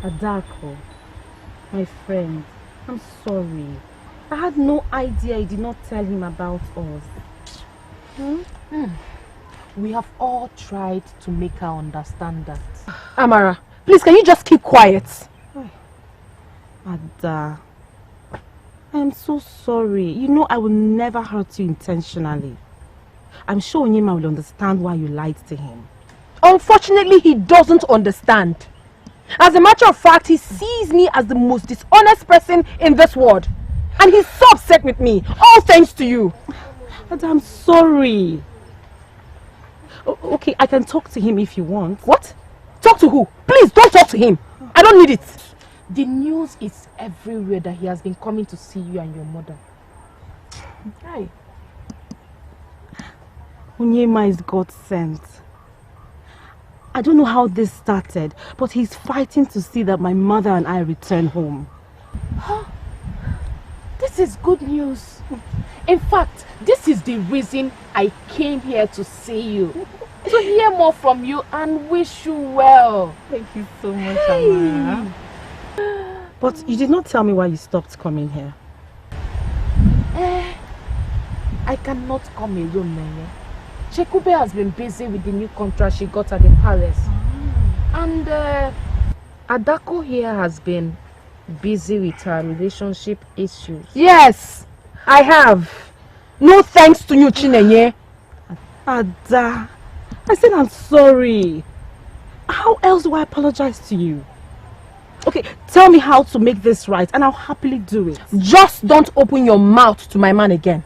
Adako, my friend, I'm sorry. I had no idea you did not tell him about us. We have all tried to make her understand that. Amara, please can you just keep quiet? Ada, I'm so sorry. You know I will never hurt you intentionally. I'm sure Onyema will understand why you lied to him. Unfortunately, he doesn't understand. As a matter of fact, he sees me as the most dishonest person in this world. And he's so upset with me, all thanks to you. Ada, I'm sorry. Okay, I can talk to him if you want. What? Talk to who? Please, don't talk to him. I don't need it. The news is everywhere that he has been coming to see you and your mother. Hi. Onyema is God sent. I don't know how this started, but he's fighting to see that my mother and I return home. Huh? This is good news. In fact, this is the reason I came here to see you. To hear more from you and wish you well. Thank you so much, Amara. But you did not tell me why you stopped coming here. I cannot come alone, Nene. Chekube has been busy with the new contract she got at the palace. And Adako here has been busy with her relationship issues. Yes, I have. No thanks to you, Chinenye. Ada, I said I'm sorry. How else do I apologize to you? Okay, tell me how to make this right and I'll happily do it. Just don't open your mouth to my man again.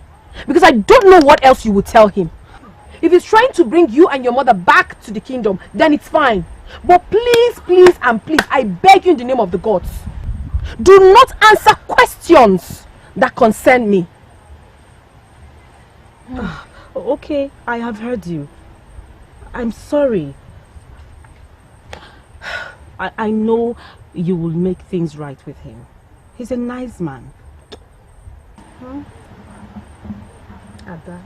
Because I don't know what else you would tell him. If he's trying to bring you and your mother back to the kingdom, then it's fine. But please, please and please, I beg you in the name of the gods, do not answer questions that concern me. Okay, I have heard you. I'm sorry. I know you will make things right with him. He's a nice man. Ada.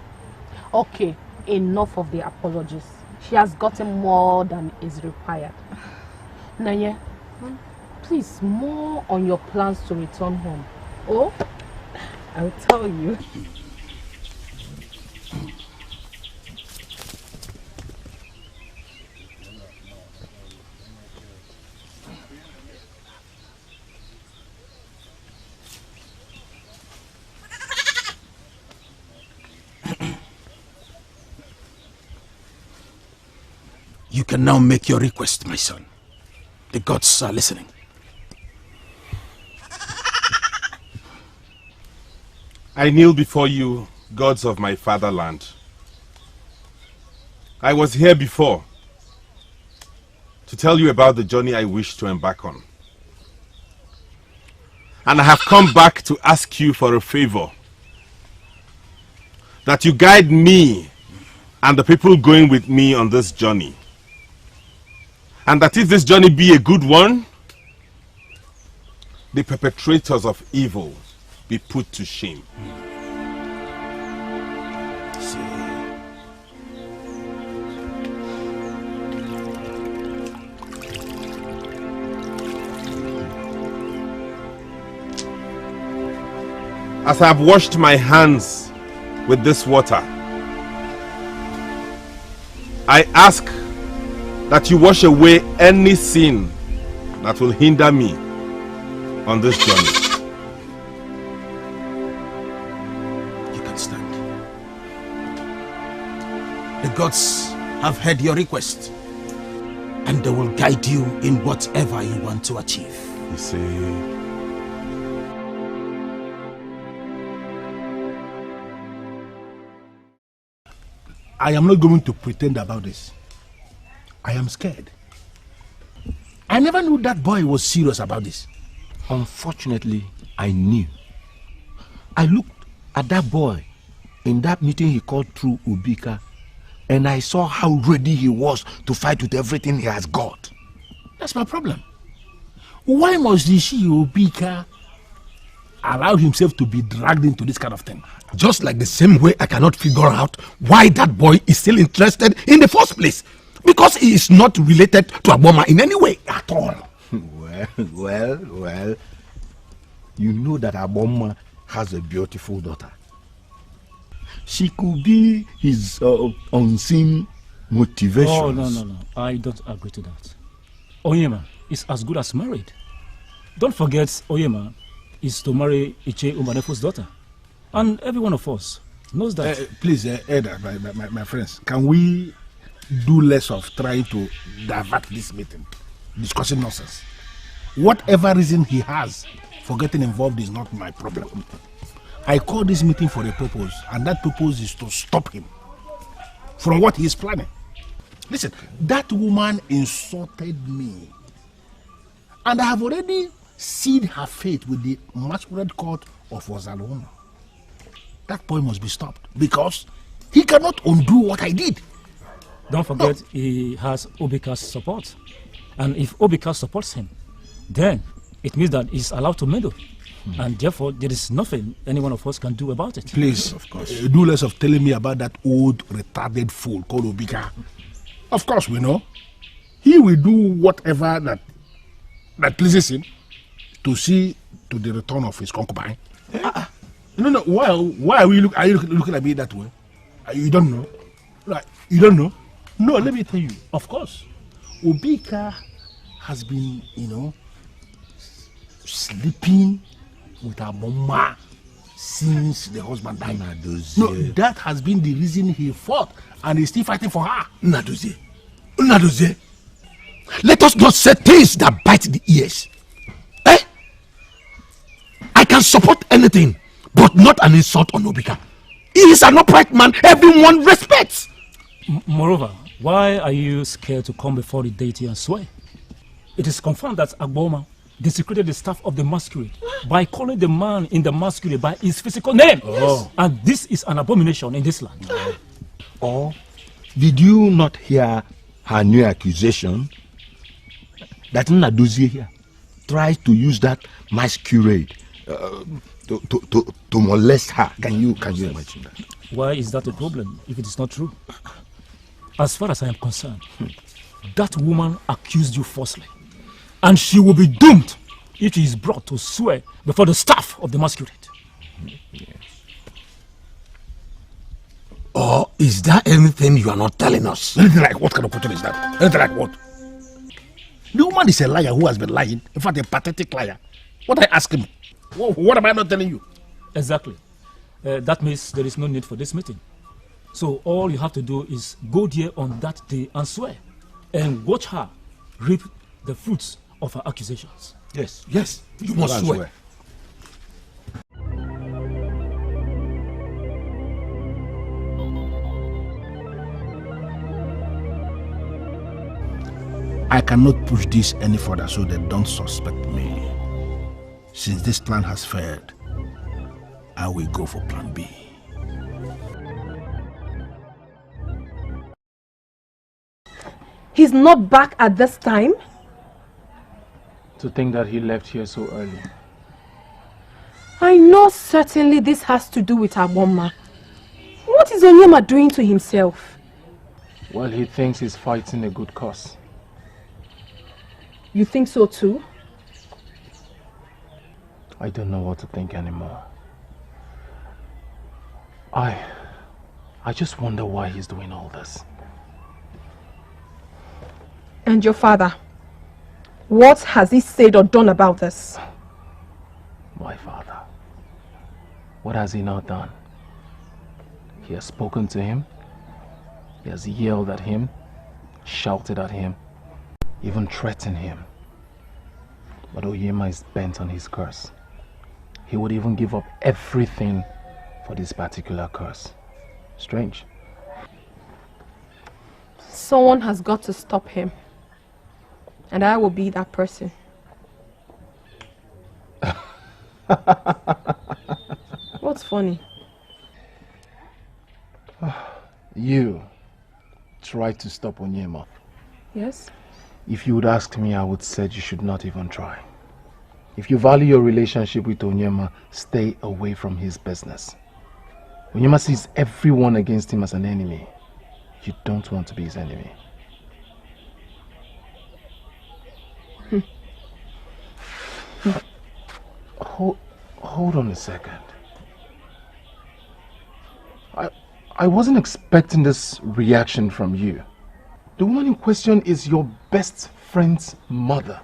Okay, enough of the apologies. She has gotten more than is required. Nanye, please, more on your plans to return home. Oh, I'll tell you. You can now make your request, my son. The gods are listening. I kneel before you, gods of my fatherland. I was here before to tell you about the journey I wish to embark on. And I have come back to ask you for a favor. That you guide me and the people going with me on this journey. And that if this journey be a good one, the perpetrators of evil be put to shame. As I have washed my hands with this water, I ask that you wash away any sin that will hinder me on this journey. You can stand. The gods have heard your request, and they will guide you in whatever you want to achieve. You see, I am not going to pretend about this. I am scared. I never knew that boy was serious about this. Unfortunately, I knew. I looked at that boy in that meeting he called through Ubika, and I saw how ready he was to fight with everything he has got. That's my problem. Why must the Ubika allow himself to be dragged into this kind of thing? Just like the same way I cannot figure out why that boy is still interested in the first place. Because he is not related to Ugonma in any way at all. Well, Well, you know that Ugonma has a beautiful daughter. She could be his unseen motivation. Oh, no. I don't agree to that. Onyema is as good as married. Don't forget, Onyema is to marry Iche Umanefu's daughter. And every one of us knows that. Please, Eda, my friends, can we do less of trying to divert this meeting, discussing nonsense? Whatever reason he has for getting involved is not my problem. I call this meeting for a purpose, and that purpose is to stop him from what he is planning. Listen, that woman insulted me, and I have already sealed her fate with the Masquerade court of Ezeonu. That boy must be stopped because he cannot undo what I did. Don't forget, he has Obika's support. And if Obika supports him, then it means that he's allowed to meddle. And therefore, there is nothing any one of us can do about it. Please, of course, do less of telling me about that old retarded fool called Obika. Of course, we know. He will do whatever that pleases him to see to the return of his concubine. No. Why are you looking at me that way? You don't know? Like, you don't know? No, let me tell you. Of course, Obika has been, sleeping with her mama since the husband died. No, that has been the reason he fought, and he's still fighting for her. Nadozie, let us not say things that bite the ears. I can support anything, but not an insult on Obika. He is an upright man everyone respects. Moreover, why are you scared to come before the deity and swear? It is confirmed that Ugonma desecrated the staff of the Masquerade by calling the man in the Masquerade by his physical name. Oh. And this is an abomination in this land. Or did you not hear her new accusation that Nadozie here tries to use that Masquerade to molest her? Can you imagine that? Why is that a problem if it is not true? As far as I am concerned, that woman accused you falsely. And she will be doomed if she is brought to swear before the staff of the Masquerade. Yes. Or is there anything you are not telling us? Anything like what kind of question is that? Anything like what? The woman is a liar who has been lying. In fact, a pathetic liar. What I ask him? What am I not telling you? Exactly. That means there is no need for this meeting. So all you have to do is go there on that day and swear. And watch her reap the fruits of her accusations. Yes, you must swear. I cannot push this any further so they don't suspect me. Since this plan has failed, I will go for plan B. He's not back at this time? To think that he left here so early. I know certainly this has to do with Ugonma. What is Onyema doing to himself? Well, he thinks he's fighting a good cause. You think so too? I don't know what to think anymore. I just wonder why he's doing all this. And your father? What has he said or done about this? My father. What has he not done? He has spoken to him. He has yelled at him, shouted at him, even threatened him. But Onyema is bent on his curse. He would even give up everything for this particular curse. Strange. Someone has got to stop him. And I will be that person. What's funny? You tried to stop Onyema. Yes? If you would ask me, I would say you should not even try. If you value your relationship with Onyema, stay away from his business. Onyema sees everyone against him as an enemy. You don't want to be his enemy. Hold on a second. I wasn't expecting this reaction from you. The woman in question is your best friend's mother.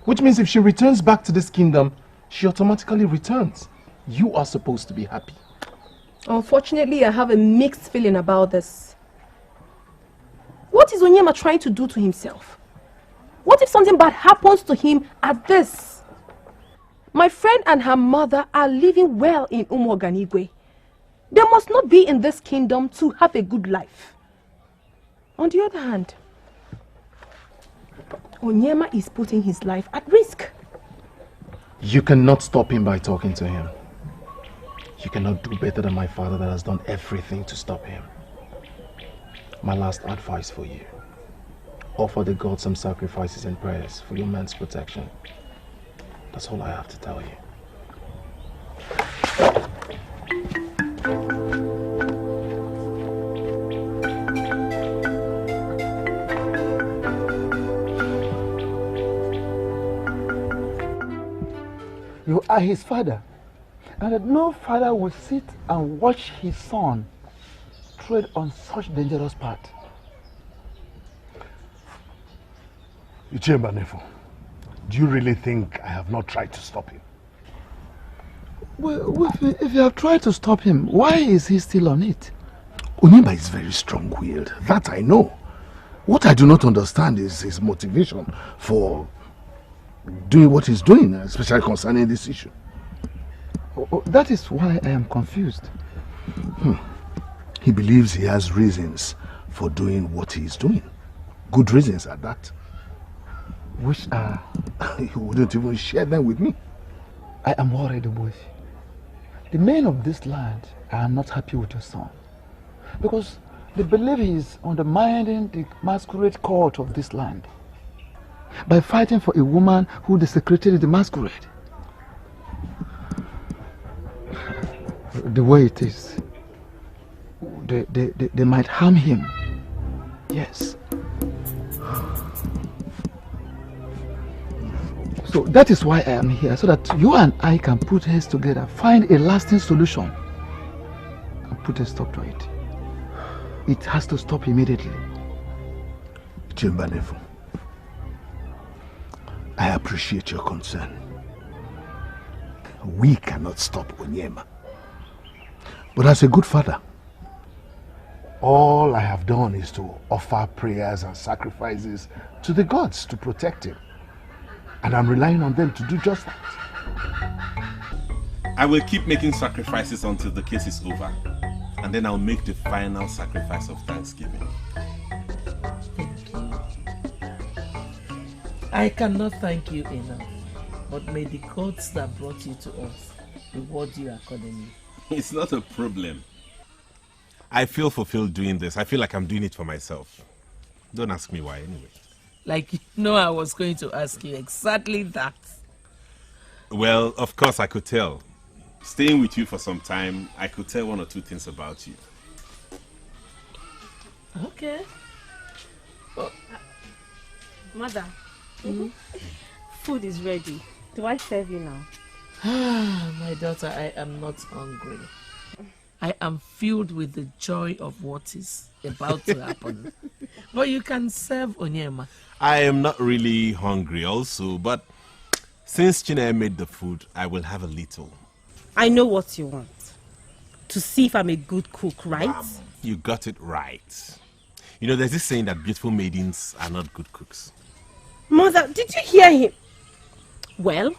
Which means if she returns back to this kingdom, she automatically returns. You are supposed to be happy. Unfortunately, I have a mixed feeling about this. What is Onyema trying to do to himself? What if something bad happens to him at this? My friend and her mother are living well in Umuoganigwe. They must not be in this kingdom to have a good life. On the other hand, Onyema is putting his life at risk. You cannot stop him by talking to him. You cannot do better than my father that has done everything to stop him. My last advice for you. Offer the gods some sacrifices and prayers for your man's protection. That's all I have to tell you. You are his father, and that no father will sit and watch his son tread on such dangerous path. Ichemba Nefo, do you really think I have not tried to stop him? Well, if you have tried to stop him, why is he still on it? Onyema is very strong-willed, that I know. What I do not understand is his motivation for doing what he's doing, especially concerning this issue. That is why I am confused. He believes he has reasons for doing what he is doing. Good reasons at that. Which are? He wouldn't even share them with me. I am worried, Obosi. The men of this land are not happy with your son, because they believe he is undermining the masquerade court of this land by fighting for a woman who desecrated the masquerade. The way it is, they might harm him. Yes. So that is why I am here, so that you and I can put heads together, find a lasting solution, and put a stop to it. It has to stop immediately. Ichemba Nefo, I appreciate your concern. We cannot stop Onyema. But as a good father, all I have done is to offer prayers and sacrifices to the gods to protect him. And I'm relying on them to do just that. I will keep making sacrifices until the case is over. And then I'll make the final sacrifice of Thanksgiving. I cannot thank you enough. But may the gods that brought you to us reward you accordingly. It's not a problem. I feel fulfilled doing this. I feel like I'm doing it for myself. Don't ask me why anyway. Like, you know, I was going to ask you exactly that. Well, of course I could tell. Staying with you for some time, I could tell one or two things about you. Okay. Well, Mother, food is ready. Do I serve you now? My daughter, I am not hungry. I am filled with the joy of what is about to happen. But you can serve Onyema. I am not really hungry also, but since Chineke made the food, I will have a little. I know what you want. To see if I'm a good cook, right? You got it right. You know, there's this saying that beautiful maidens are not good cooks. Mother, did you hear him? Well,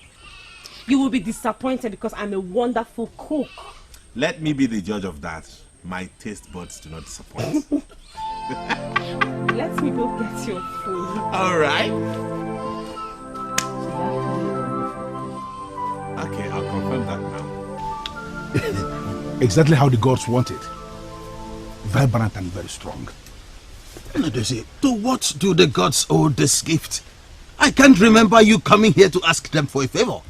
you will be disappointed because I'm a wonderful cook. Let me be the judge of that. My taste buds do not disappoint. Let me go get your food. All right. Okay, I'll confirm that now. Exactly how the gods want it. Vibrant and very strong. To what do the gods owe this gift? I can't remember you coming here to ask them for a favor.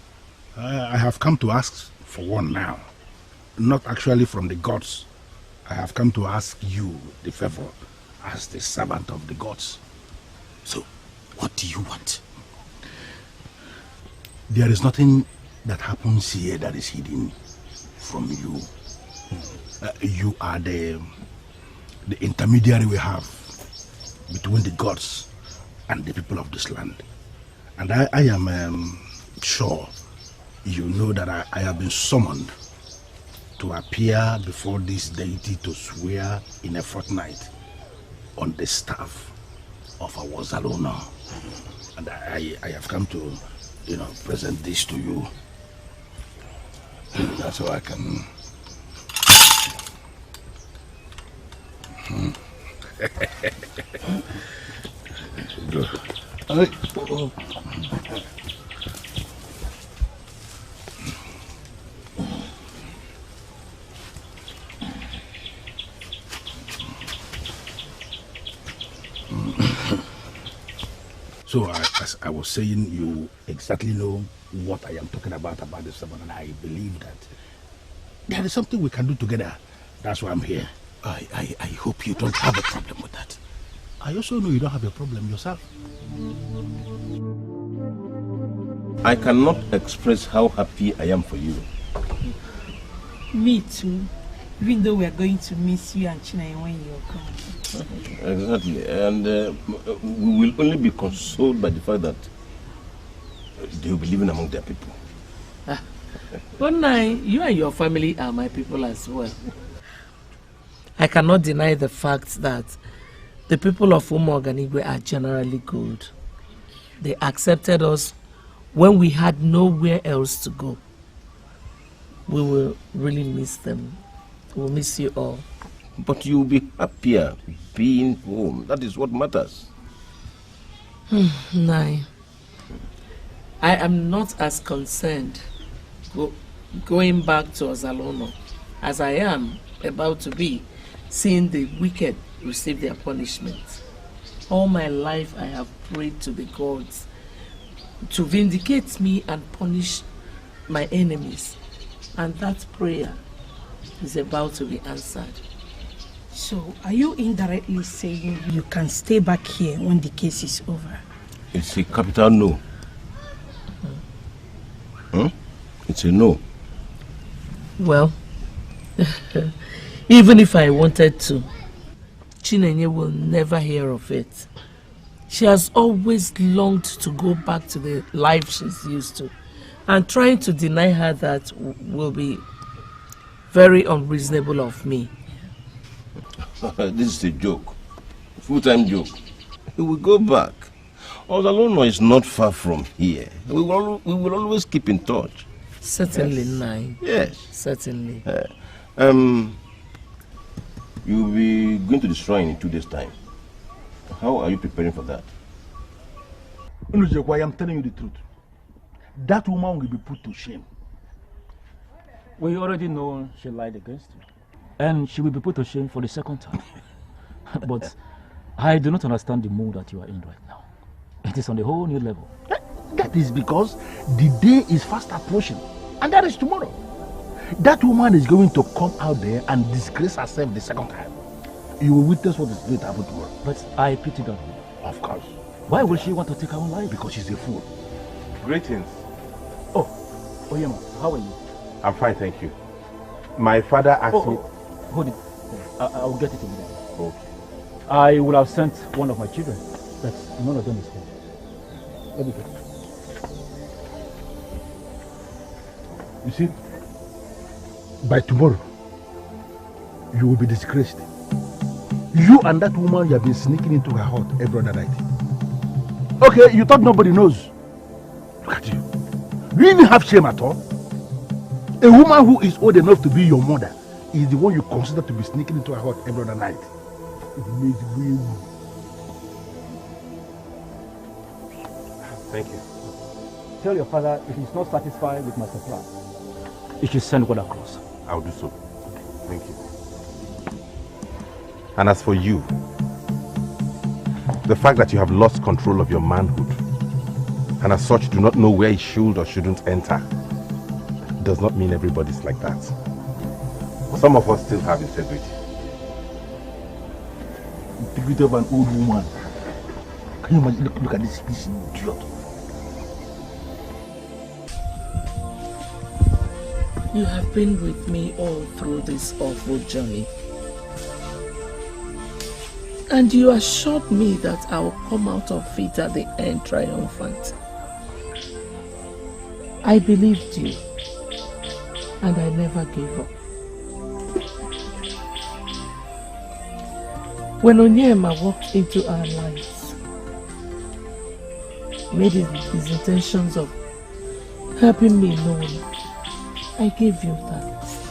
I have come to ask for one now. Not actually from the gods. I have come to ask you the favor as the servant of the gods. So, what do you want? There is nothing that happens here that is hidden from you. You are the intermediary we have between the gods and the people of this land. And I am sure you know that I have been summoned to appear before this deity to swear in a fortnight on the staff of our Zalona. And I have come to, present this to you. That's how I can... Good. So, as I was saying, you exactly know what I am talking about this sermon, and I believe that there is something we can do together. That's why I'm here. I hope you don't have a problem with that. I also know you don't have a problem yourself. I cannot express how happy I am for you. Me too. Even though we are going to miss you and China when you come. Exactly. And we will only be consoled by the fact that they will be living among their people. But now, you and your family are my people as well. I cannot deny the fact that the people of Igbo are generally good. They accepted us when we had nowhere else to go. We will really miss them. We'll miss you all. But you'll be happier being home. That is what matters. Nai, I am not as concerned going back to Ozalono as I am about to be seeing the wicked receive their punishment. All my life I have prayed to the gods to vindicate me and punish my enemies. And that prayer is about to be answered. So, are you indirectly saying you can stay back here when the case is over? It's a capital no. It's a no. Well, even if I wanted to, Chinenye will never hear of it. She has always longed to go back to the life she's used to, and trying to deny her that will be very unreasonable of me. This is a joke. Full-time joke. We will go back. Ozalono is not far from here. We will always keep in touch. Certainly, Nai. Yes. Certainly. You'll be going to the shrine in 2 days' time. How are you preparing for that? I am telling you the truth. That woman will be put to shame. We already know she lied against you. And she will be put to shame for the second time. But I do not understand the mood that you are in right now. It is on a whole new level. That is because the day is fast approaching. And that is tomorrow. That woman is going to come out there and disgrace herself the second time. You will witness what is going to happen tomorrow. But I pity that woman. Of course. Why will she want to take her own life? Because she's a fool. Greetings. Oh, Oyema, how are you? I'm fine, thank you. My father asked me... Hold it. I'll get it immediately. Okay. I will have sent one of my children, but none of them is home. Let me get it. You see, by tomorrow, you will be disgraced. You and that woman, you have been sneaking into her heart every other night. Okay, you thought nobody knows. Look at you. You even have shame at all. A woman who is old enough to be your mother is the one you consider to be sneaking into her heart every other night. It makes me... Thank you. Tell your father if he's not satisfied with my supply, he should send one across. I'll do so. Thank you. And as for you, the fact that you have lost control of your manhood and as such do not know where you should or shouldn't enter does not mean everybody's like that. Some of us still have integrity. Integrity of an old woman. Can you imagine? Look at this idiot. You have been with me all through this awful journey. And you assured me that I will come out of it at the end triumphant. I believed you, and I never gave up. When Onyema walked into our lives, made his intentions of helping me known, I gave you thanks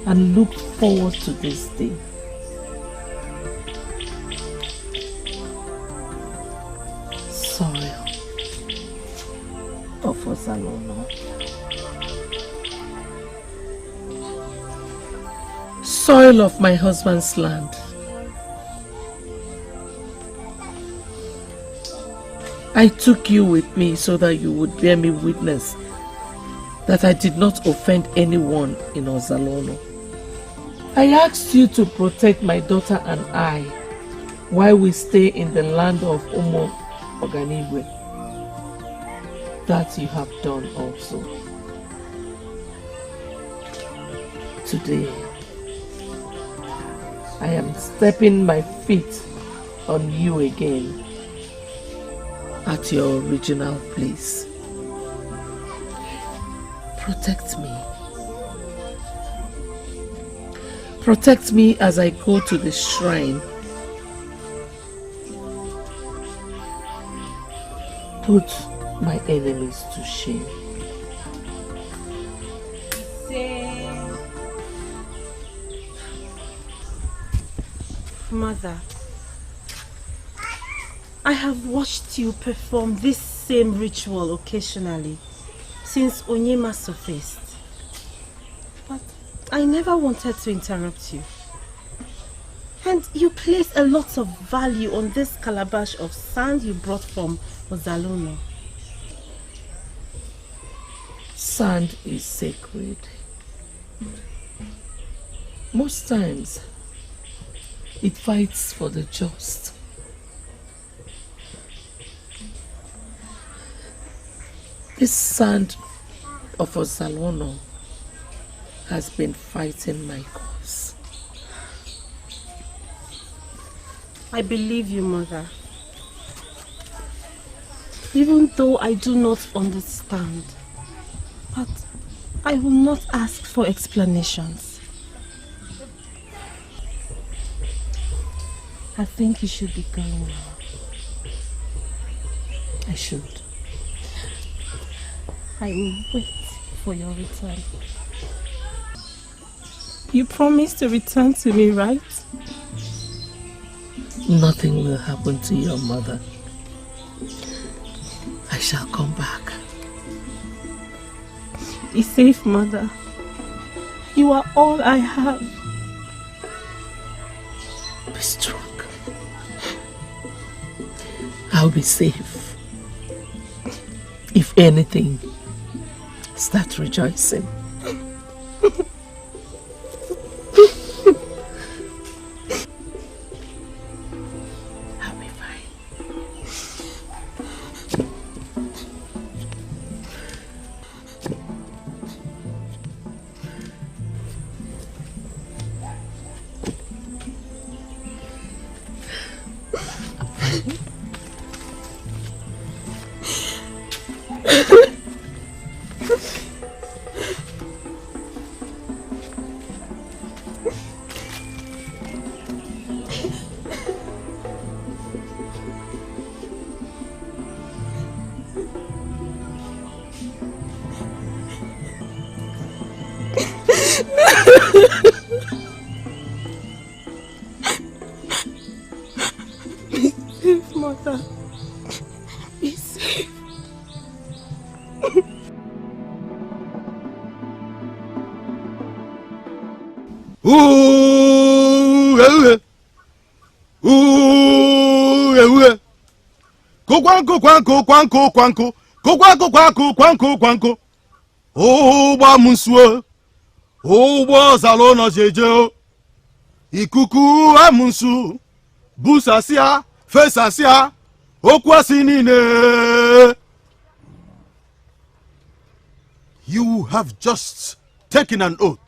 and looked forward to this day. Soil of Ozalono. Soil of my husband's land. I took you with me so that you would bear me witness that I did not offend anyone in Ozalono. I asked you to protect my daughter and I while we stay in the land of Umo Oganigwe. That you have done also. Today, I am stepping my feet on you again at your original place. Protect me. Protect me as I go to the shrine. Put my enemies to shame. Mother, I have watched you perform this same ritual occasionally since Onyema surfaced. But I never wanted to interrupt you. And you place a lot of value on this calabash of sand you brought from Ozalono. Sand is sacred. Most times, it fights for the just. This sand of Ozalono has been fighting my cause. I believe you, Mother. Even though I do not understand. But I will not ask for explanations. I think you should be going now. I should. I will wait for your return. You promised to return to me, right? Nothing will happen to your mother. I shall come back. Be safe, Mother. You are all I have. Be strong. I'll be safe. If anything, start rejoicing. I'll be fine. Be safe, Mother. Be safe. Kwanko. Ụgbọ Musuo. Ụgbọ Ozalono jeje. Ikuku amunsu. Busasia, fesasia. Okwasi niile. You have just taken an oath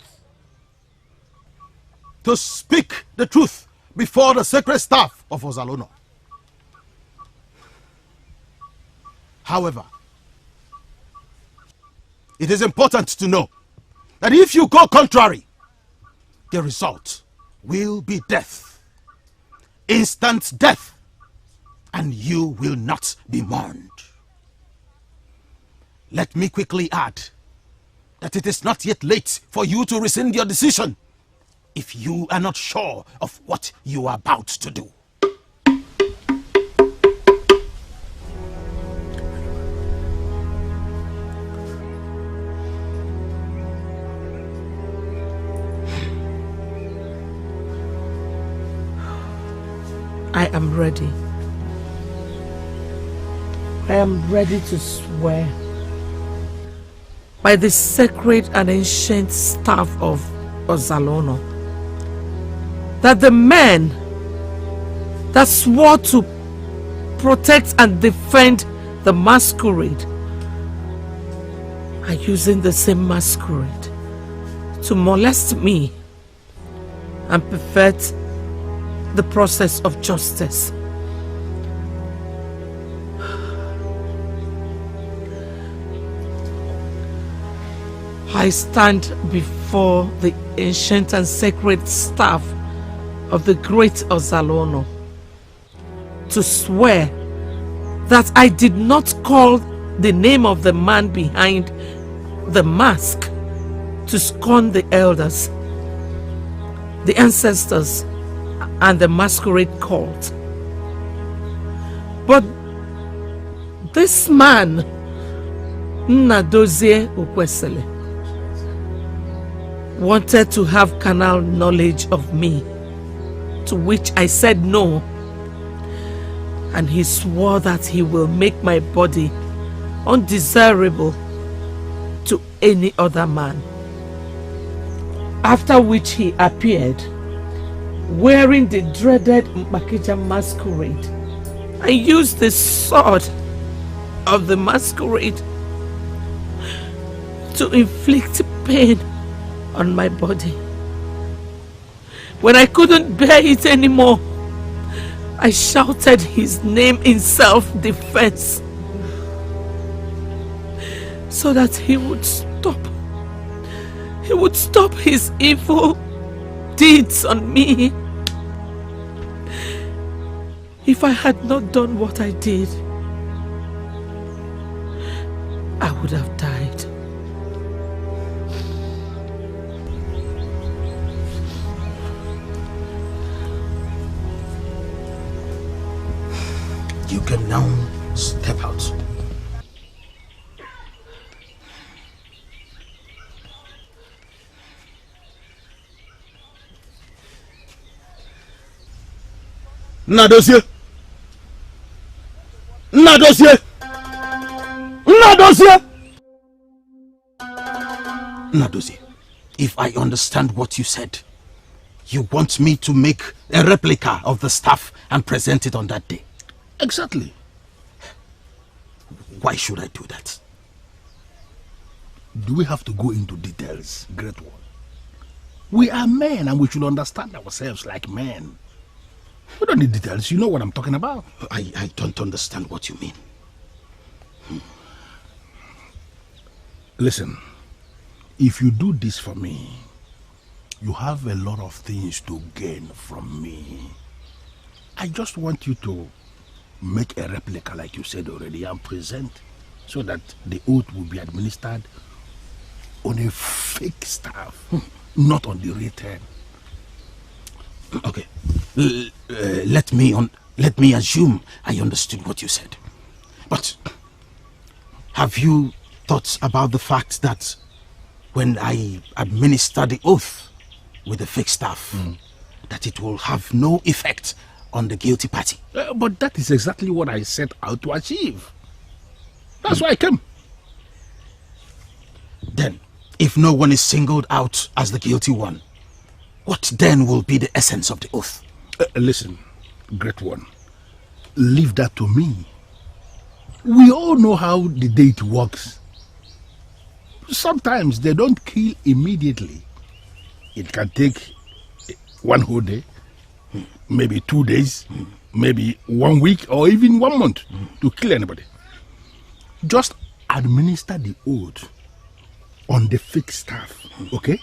to speak the truth before the sacred staff of Ozalono. However, it is important to know that if you go contrary, the result will be death. Instant death. And you will not be mourned. Let me quickly add that it is not yet late for you to rescind your decision if you are not sure of what you are about to do. I am ready. I am ready to swear by the sacred and ancient staff of Ozalono that the men that swore to protect and defend the Masquerade are using the same Masquerade to molest me and pervert the process of justice. I stand before the ancient and sacred staff of the great Ozalono to swear that I did not call the name of the man behind the mask to scorn the elders, the ancestors, and the Masquerade cult. But this man, Nnadozie Okwesili, wanted to have carnal knowledge of me, to which I said no, and he swore that he will make my body undesirable to any other man. After which he appeared, wearing the dreaded Makija masquerade, and used the sword of the Masquerade to inflict pain on my body. When I couldn't bear it anymore, I shouted his name in self-defense so that he would stop. He would stop his evil deeds on me. If I had not done what I did, I would have died. You can now step out. Nnadozie! Nnadozie! Nnadozie! Nnadozie, if I understand what you said, you want me to make a replica of the staff and present it on that day. Exactly. Why should I do that? Do we have to go into details, great one? We are men and we should understand ourselves like men. We don't need details. You know what I'm talking about. I don't understand what you mean. Listen, if you do this for me, you have a lot of things to gain from me. I just want you to make a replica like you said already and present so that the oath will be administered on a fake staff, not on the real term. Okay, let me assume I understood what you said. But have you thought about the fact that when I administer the oath with the fake staff, that it will have no effect on the guilty party? But that is exactly what I set out to achieve. That's why I came. Then, if no one is singled out as the guilty one, what then will be the essence of the oath? Listen, great one, leave that to me. We all know how the date works. sometimes they don't kill immediately. It can take one whole day, maybe 2 days, maybe 1 week, or even 1 month to kill anybody. Just administer the oath on the fake staff, okay?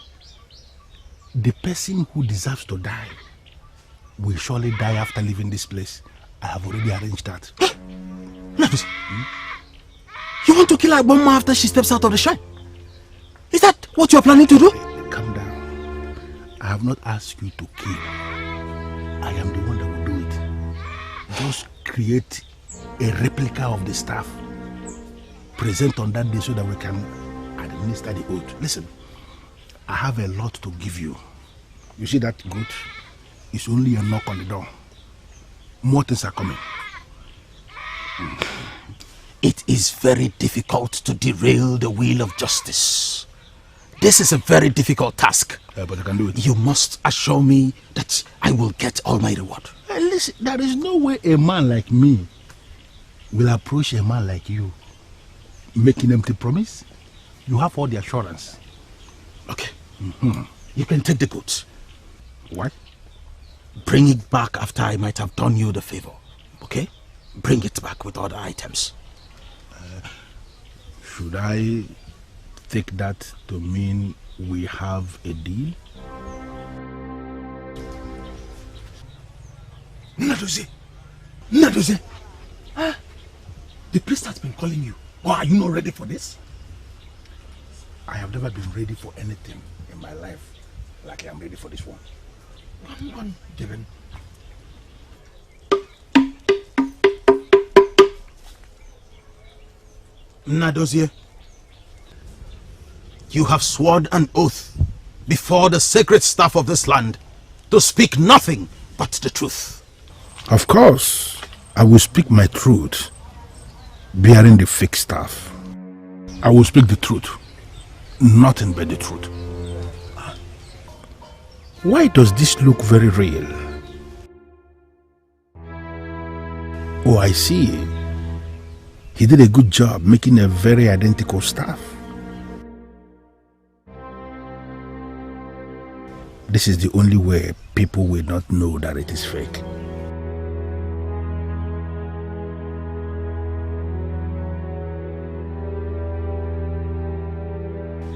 The person who deserves to die will surely die after leaving this place. I have already arranged that. You want to kill Igbondu after she steps out of the shrine? Is that what you are planning to do? Calm down. I have not asked you to kill. I am the one that will do it. Just create a replica of the staff. Present on that day so that we can administer the oath. Listen, I have a lot to give you. You see that goat? It's only a knock on the door. More things are coming. It is very difficult to derail the wheel of justice. This is a very difficult task. But I can do it. You must assure me that I will get all my reward. Listen, there is no way a man like me will approach a man like you making empty promise. You have all the assurance. Okay. You can take the goods. What? Bring it back after I might have done you the favor. Okay? Bring it back with other items. Should I take that to mean we have a deal? Ngozi! Ngozi! The priest has been calling you. Or are you not ready for this? I have never been ready for anything in my life like I am ready for this one. Come on, Devin. Ngozi, you have sworn an oath before the sacred staff of this land to speak nothing but the truth. Of course, I will speak my truth, bearing the fake staff. I will speak the truth, nothing but the truth. Why does this look very real? Oh, I see. He did a good job making a very identical staff. This is the only way people will not know that it is fake.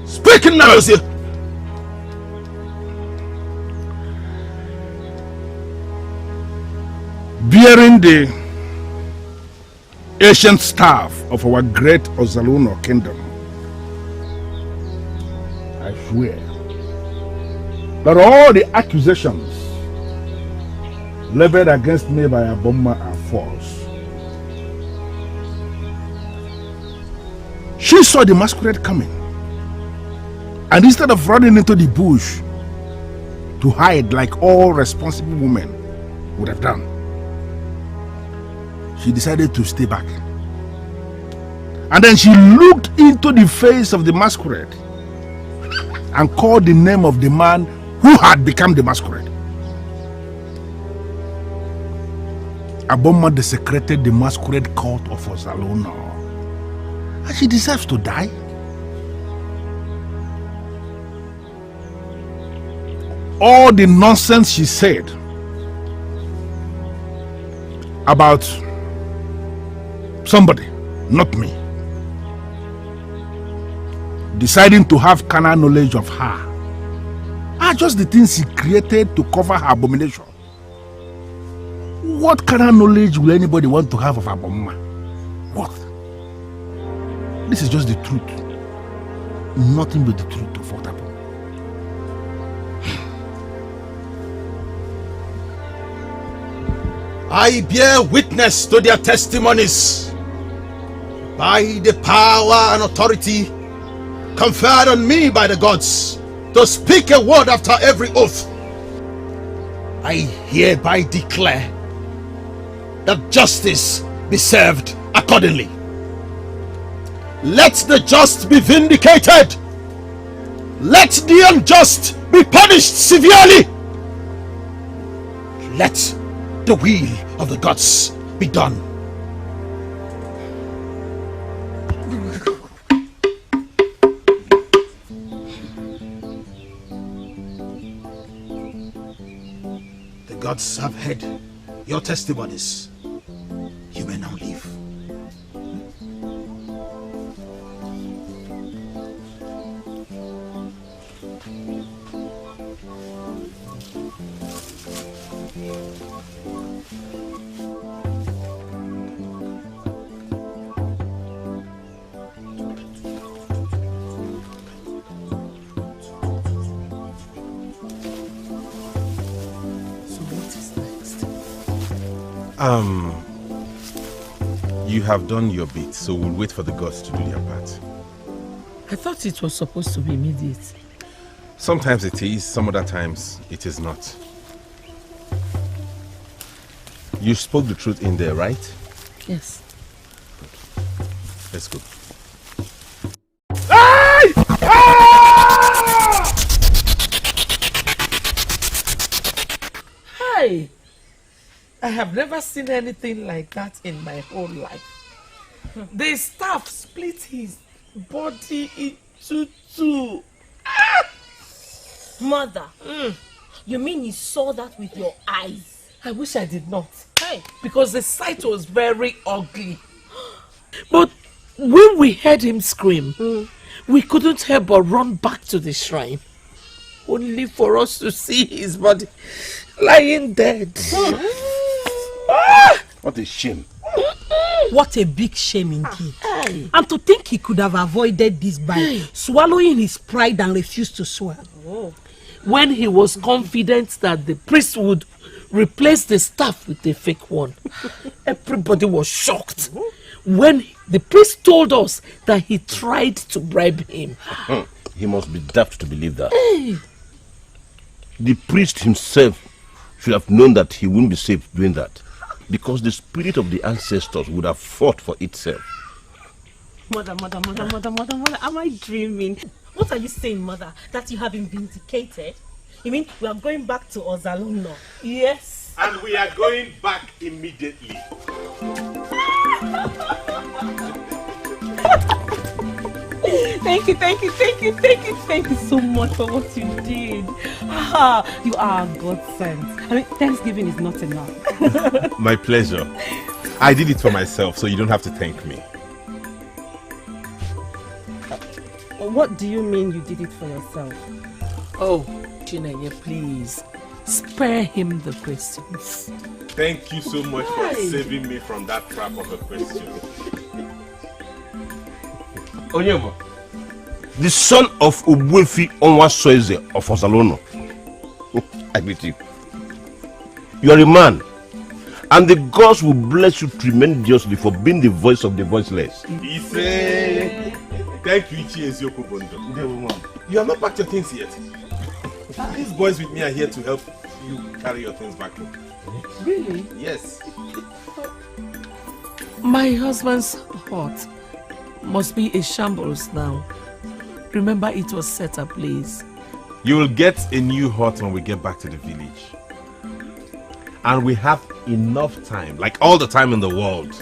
Speaking now, bearing the ancient staff of our great Ezeonu kingdom, I swear that all the accusations leveled against me by Ugonma are false. She saw the masquerade coming, and instead of running into the bush to hide like all responsible women would have done, she decided to stay back. And then she looked into the face of the masquerade and called the name of the man who had become the masquerade. Ugonma desecrated the masquerade cult of Ezeonu, and she deserves to die. All the nonsense she said about somebody, not me, deciding to have carnal knowledge of her, are just the things she created to cover her abomination. What carnal knowledge will anybody want to have of Ugonma? What? This is just the truth. Nothing but the truth of what happened. I bear witness to their testimonies by the power and authority conferred on me by the gods to speak a word after every oath. I hereby declare that justice be served accordingly. Let the just be vindicated. Let the unjust be punished severely. Let the will of the gods be done. gods have heard your testimonies. You may now leave. You have done your bit, so we'll wait for the gods to do their part. I thought it was supposed to be immediate. Sometimes it is, some other times it is not. You spoke the truth in there, right? Yes. Let's go. Hey! I have never seen anything like that in my whole life. The staff split his body into two. Mother, you mean you saw that with your eyes? I wish I did not. Hey. Because the sight was very ugly. But when we heard him scream, we couldn't help but run back to the shrine. Only for us to see his body lying dead. What a shame. What a big shame indeed. And to think he could have avoided this by swallowing his pride and refuse to swear. When he was confident that the priest would replace the staff with a fake one, everybody was shocked. When the priest told us that he tried to bribe him. He must be daft to believe that. The priest himself should have known that he wouldn't be safe doing that, because the spirit of the ancestors would have fought for itself. Mother, am I dreaming? What are you saying, Mother? That you have been vindicated? You mean we are going back to Ozalono? Yes. And we are going back immediately. Thank you so much for what you did. You are a godsend. I mean, Thanksgiving is not enough. My pleasure. I did it for myself, so you don't have to thank me. What do you mean you did it for yourself? Oh, Chinenye, please, spare him the questions. Thank you so much for saving me from that trap of a question. Onyema, the son of Ogbuefi Onwa-Soeze of Ozalono. I greet you. You are a man, and the gods will bless you tremendously for being the voice of the voiceless. Thank you, Ezeonu. You have not packed your things yet. These boys with me are here to help you carry your things back home. Really? Yes. My husband's heart must be a shambles now. Remember, it was set ablaze. You will get a new hut when we get back to the village. And we have enough time, like all the time in the world,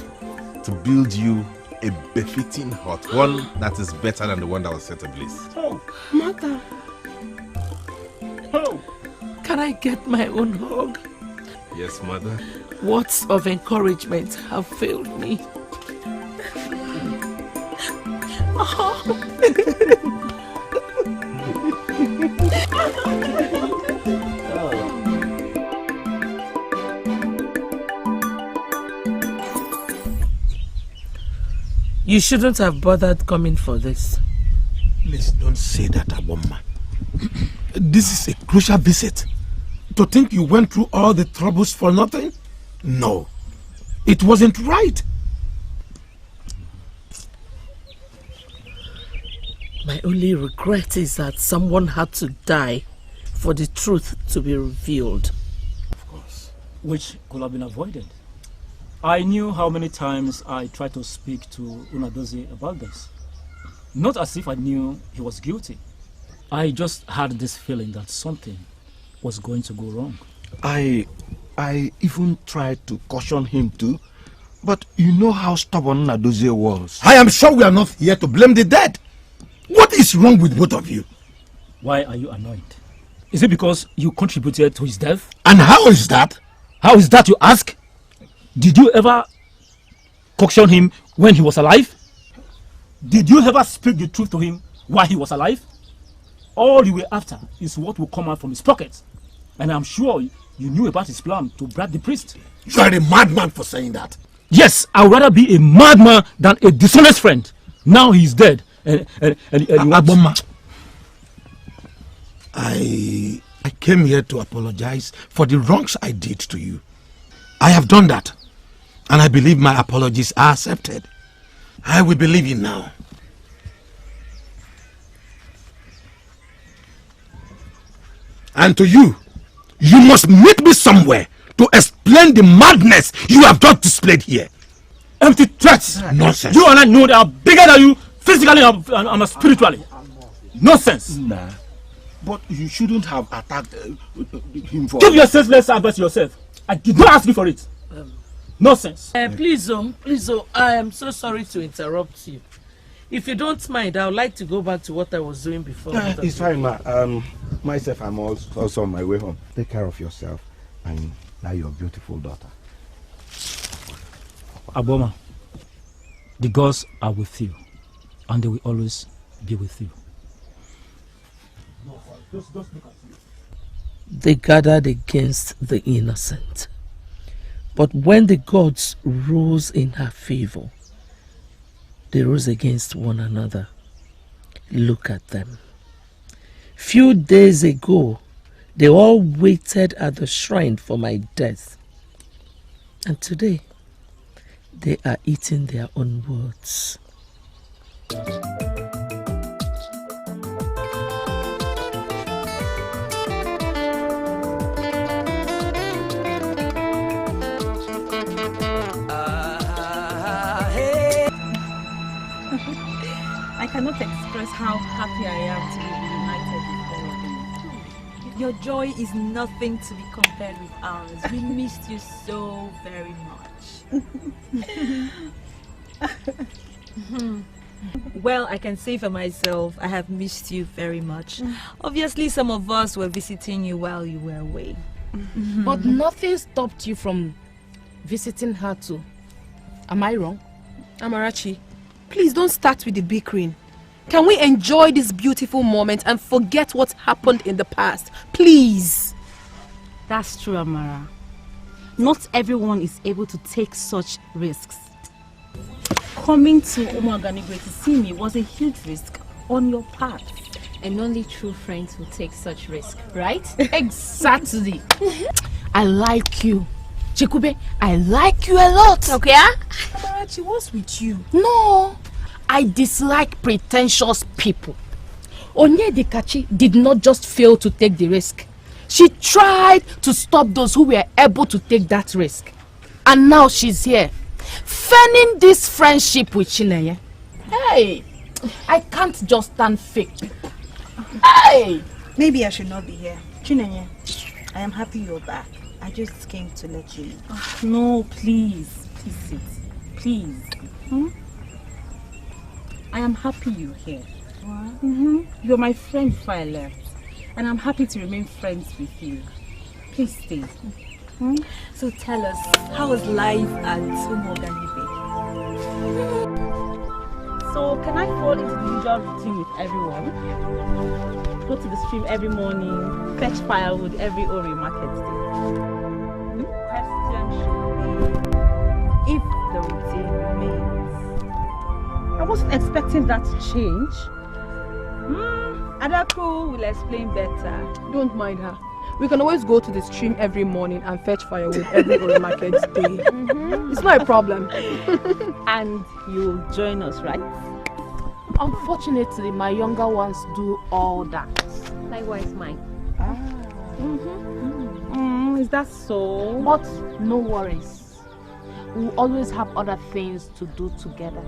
to build you a befitting hut. One that is better than the one that was set ablaze. Oh, Mother. Oh. Can I get my own hug? Yes, Mother. Words of encouragement have failed me. You shouldn't have bothered coming for this. Please don't say that, Ugonma. This is a crucial visit. To think you went through all the troubles for nothing? No. It wasn't right. My only regret is that someone had to die for the truth to be revealed. Of course. Which could have been avoided. I knew how many times I tried to speak to Unadozi about this. Not as if I knew he was guilty. I just had this feeling that something was going to go wrong. I even tried to caution him too, but you know how stubborn Unadozi was. I am sure we are not here to blame the dead. What is wrong with both of you? Why are you annoyed? Is it because you contributed to his death? And how is that? How is that, you ask? Did you ever caution him when he was alive? Did you ever speak the truth to him while he was alive? All you were after is what will come out from his pocket. And I'm sure you knew about his plan to bribe the priest. You are a madman for saying that. Yes, I would rather be a madman than a dishonest friend. Now he's dead. Ugonma, I came here to apologize for the wrongs I did to you. I have done that. And I believe my apologies are accepted. I will believe you now. And to you, you must meet me somewhere to explain the madness you have just displayed here. Empty threats! Nonsense. You and I know they are bigger than you physically and spiritually. Nonsense! Nah, but you shouldn't have attacked him for... Give your senseless advice to yourself. I did not ask you for it. Nonsense. Please, I am so sorry to interrupt you. If you don't mind, I would like to go back to what I was doing before. It's fine, ma. Myself, I'm also on my way home. Take care of yourself and now your beautiful daughter. Ugonma, the gods are with you, and they will always be with you. Just look at you. They gathered against the innocent. But when the gods rose in her favor, they rose against one another. Look at them. Few days ago, they all waited at the shrine for my death. And today, they are eating their own words. I cannot express how happy I am to be reunited with all of you. Your joy is nothing to be compared with ours. We missed you so very much. Well, I can say for myself, I have missed you very much. Obviously, some of us were visiting you while you were away. But nothing stopped you from visiting her too. Am I wrong? Amarachi, please don't start with the bickering. Can we enjoy this beautiful moment and forget what happened in the past? Please. That's true, Amara. Not everyone is able to take such risks. Coming to Umuaganigwe to see me was a huge risk on your part. And only true friends will take such risk, right? Exactly. I like you. Chikube, I like you a lot. Okay? Amarachi, what's with you? No, I dislike pretentious people. Onyedikachi did not just fail to take the risk. She tried to stop those who were able to take that risk. And now she's here, fanning this friendship with Chineye. Hey, I can't just stand fake. Hey! Maybe I should not be here. Chineye, I am happy you're back. I just came to let you know. No, please. Please sit. Please. I am happy you're here. You're my friend before I left. And I'm happy to remain friends with you. Please stay. So tell us, how was life at Umuaganigwe? So can I fall into the usual routine with everyone? Go to the stream every morning, fetch firewood every Ori market day. The question should be if the routine remains. I wasn't expecting that to change. Adaku will explain better. Don't mind her. We can always go to the stream every morning and fetch firewood every market day. It's not a problem. And you'll join us, right? Unfortunately, my younger ones do all that. Likewise mine. Is that so? But no worries. We'll always have other things to do together.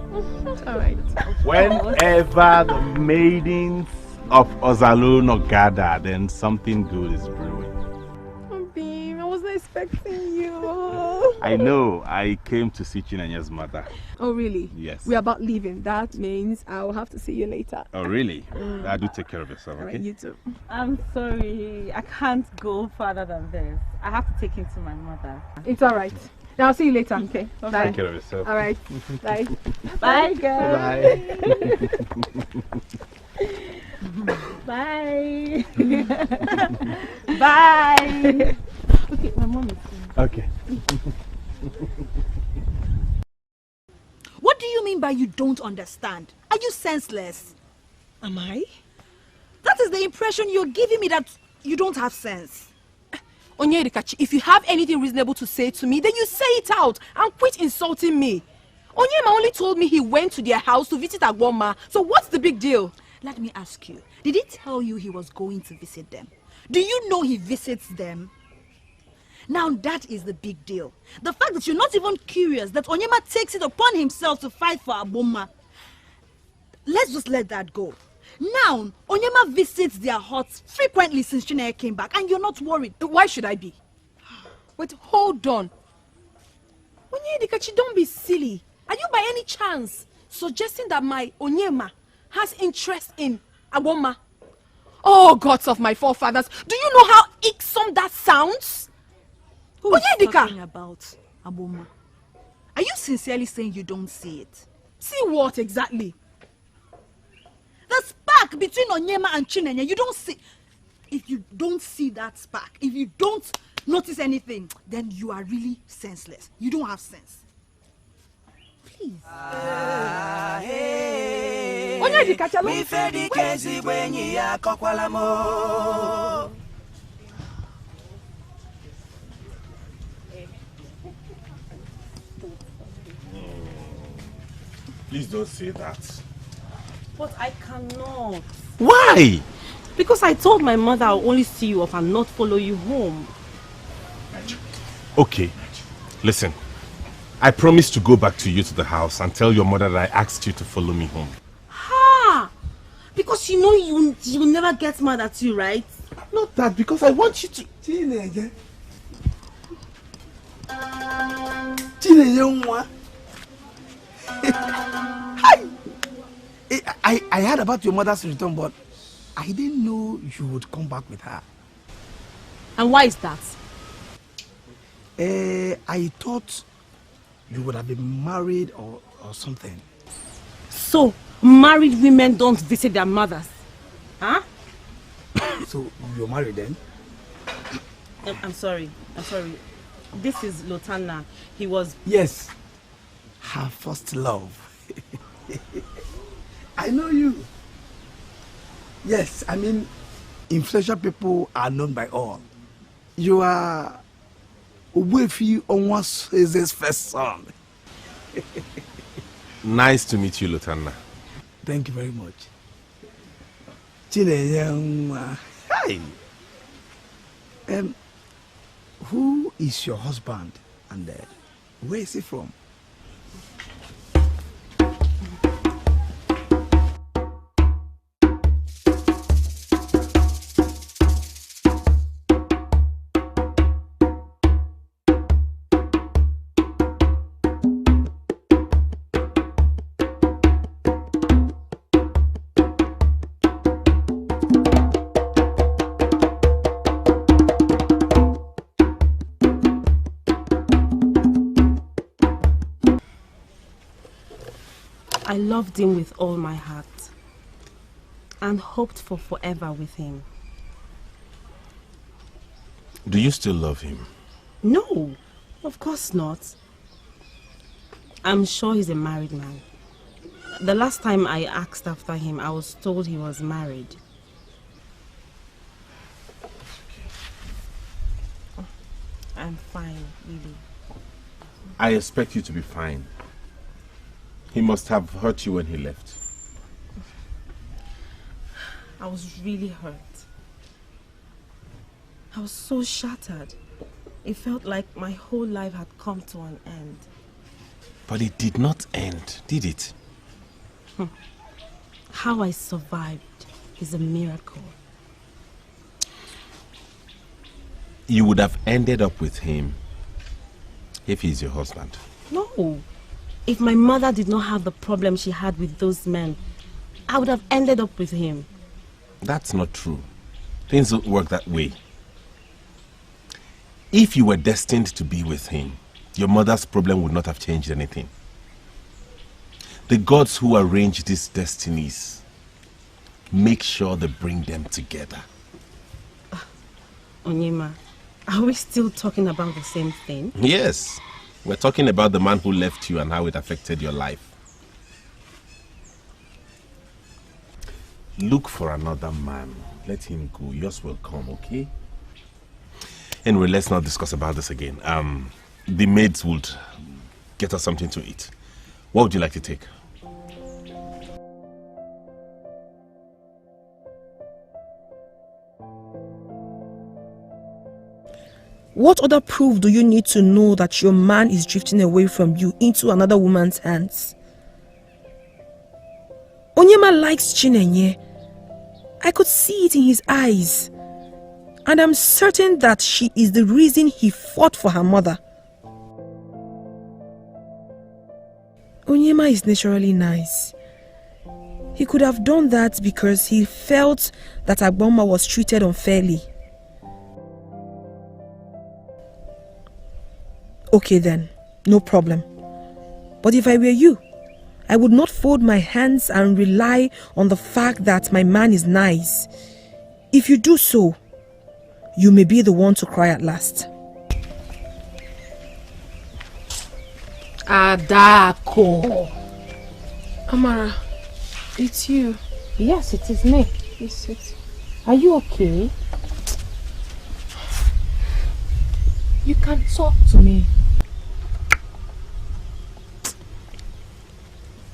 Alright. Whenever the maidens of Ozalono gather, then something good is brewing. Beam, I wasn't expecting you. I know. I came to see Chinenye's mother. Oh, really? Yes. We're about leaving. That means I'll have to see you later. Oh, really? I do take care of yourself, okay? Alright, you too. I'm sorry. I can't go further than this. I have to take him to my mother. It's alright. Now I'll see you later, okay? Bye. Take care of yourself. Alright. Bye. Bye, girl. Bye. Bye. Bye. Okay, my mom is coming. Okay. What do you mean by you don't understand? Are you senseless? Am I? That is the impression you're giving me, that you don't have sense. Onyedikachi, if you have anything reasonable to say to me, then you say it out and quit insulting me. Onyema only told me he went to their house to visit Ugonma, so what's the big deal? Let me ask you, did he tell you he was going to visit them? Do you know he visits them? Now that is the big deal. The fact that you're not even curious that Onyema takes it upon himself to fight for Ugonma. Let's just let that go. Now, Onyema visits their huts frequently since Chinenye came back, and you're not worried. Why should I be? Wait, hold on. Onyedikachi, don't be silly. Are you by any chance suggesting that my Onyema has interest in Ugonma? Oh, gods of my forefathers, do you know how irksome that sounds? Who is talking about Ugonma? Are you sincerely saying you don't see it? See what exactly? The spark between Onyema and Chinenye, you don't see. If you don't see that spark, if you don't notice anything, then you are really senseless. You don't have sense. Please. Please don't say that. But I cannot. Why? Because I told my mother I'll only see you off and not follow you home. Okay, listen. I promise to go back to you to the house and tell your mother that I asked you to follow me home. Ha! Because you know you will never get mad at you, right? Not that, because I want you to... Chinenye nwa. Hi! I heard about your mother's return, but I didn't know you would come back with her. And why is that? I thought you would have been married or something. So, married women don't visit their mothers? Huh? So, you're married then? I'm sorry. This is Lotana. He was... Yes. Her first love. I know you. Yes, I mean, influential people are known by all. You are Uwefi Onwa's first son. Nice to meet you, Lotana. Thank you very much. Chinenye. Hi. Who is your husband and where is he from? I loved him with all my heart and hoped for forever with him. Do you still love him? No, of course not. I'm sure he's a married man. The last time I asked after him, I was told he was married. I'm fine, really. I expect you to be fine. He must have hurt you when he left. I was really hurt. I was so shattered. It felt like my whole life had come to an end. But it did not end, did it? How I survived is a miracle. You would have ended up with him. If he's your husband. No. If my mother did not have the problem she had with those men, I would have ended up with him. That's not true. Things don't work that way. If you were destined to be with him, your mother's problem would not have changed anything. The gods who arrange these destinies make sure they bring them together. Onyema, are we still talking about the same thing? Yes. We're talking about the man who left you and how it affected your life. Look for another man. Let him go. Yours will come, okay? Anyway, let's not discuss about this again. The maids would get us something to eat. What would you like to take? What other proof do you need to know that your man is drifting away from you into another woman's hands? Onyema likes Chinenye. I could see it in his eyes. And I'm certain that she is the reason he fought for her mother. Onyema is naturally nice. He could have done that because he felt that Igbonma was treated unfairly. Okay then, no problem. But if I were you, I would not fold my hands and rely on the fact that my man is nice. If you do so, you may be the one to cry at last. Adako. Amara, it's you. Yes, it is me. Please sit. Are you okay? You can talk to me.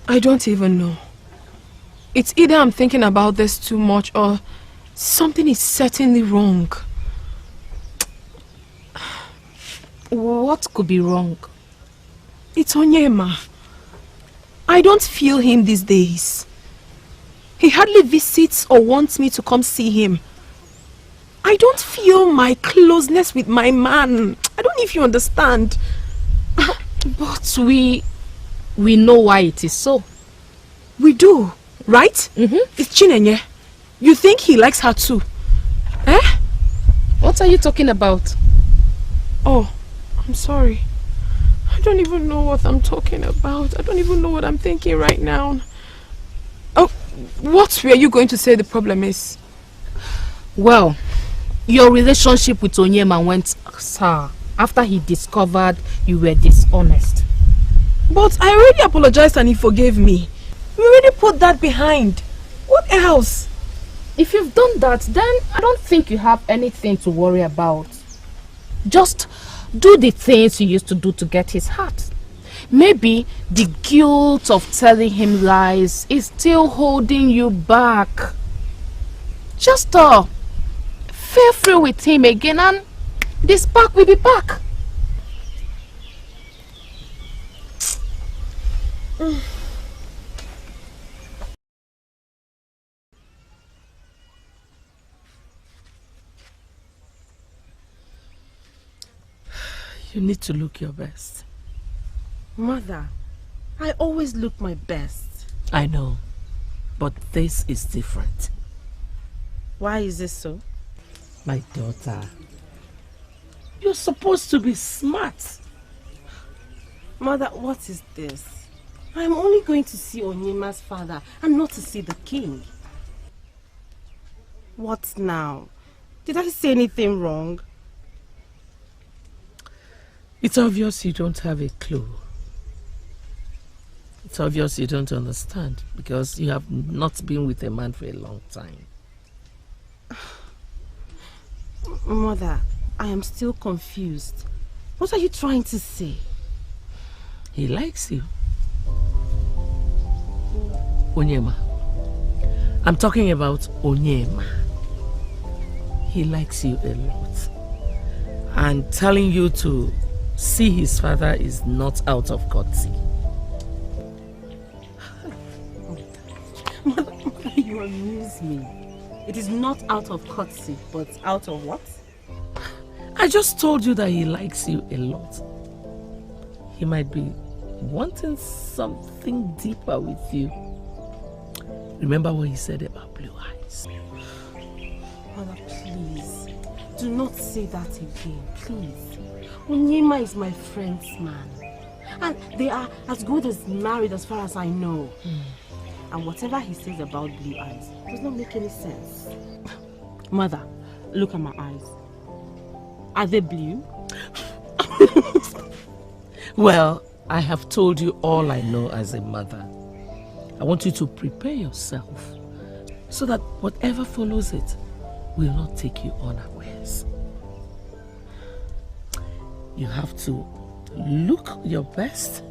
I don't even know. It's either I'm thinking about this too much or something is certainly wrong. What could be wrong? It's Onyema. I don't feel him these days. He hardly visits or wants me to come see him. I don't feel my closeness with my man. I don't know if you understand. But we know why it is so. We do, right? It's Chinenye. You think he likes her too? Eh? What are you talking about? Oh, I'm sorry. I don't even know what I'm talking about. I don't even know what I'm thinking right now. Oh, what were you going to say the problem is? Well, your relationship with Onyema went sour after he discovered you were dishonest. But I already apologized and he forgave me. We already put that behind. What else? If you've done that, then I don't think you have anything to worry about. Just do the things you used to do to get his heart. Maybe the guilt of telling him lies is still holding you back. Just feel free with him again and this spark will be back. You need to look your best. Mother, I always look my best. I know, but this is different. Why is this so? My daughter, you're supposed to be smart. Mother, what is this? I'm only going to see Onyema's father and not to see the king. What now? Did I say anything wrong? It's obvious you don't have a clue. It's obvious you don't understand because you have not been with a man for a long time. Mother, I am still confused. What are you trying to say? He likes you. Onyema. I'm talking about Onyema. He likes you a lot. And telling you to see his father is not out of courtesy. Mother, you amuse me. It is not out of courtesy, but out of what? I just told you that he likes you a lot. he might be wanting something deeper with you. Remember what he said about blue eyes. Mother, please, do not say that again, please. Onyema is my friend's man. And they are as good as married as far as I know. And whatever he says about blue eyes does not make any sense. Mother, look at my eyes. Are they blue? Well, I have told you all I know as a mother. I want you to prepare yourself so that whatever follows it will not take you unawares. You have to look your best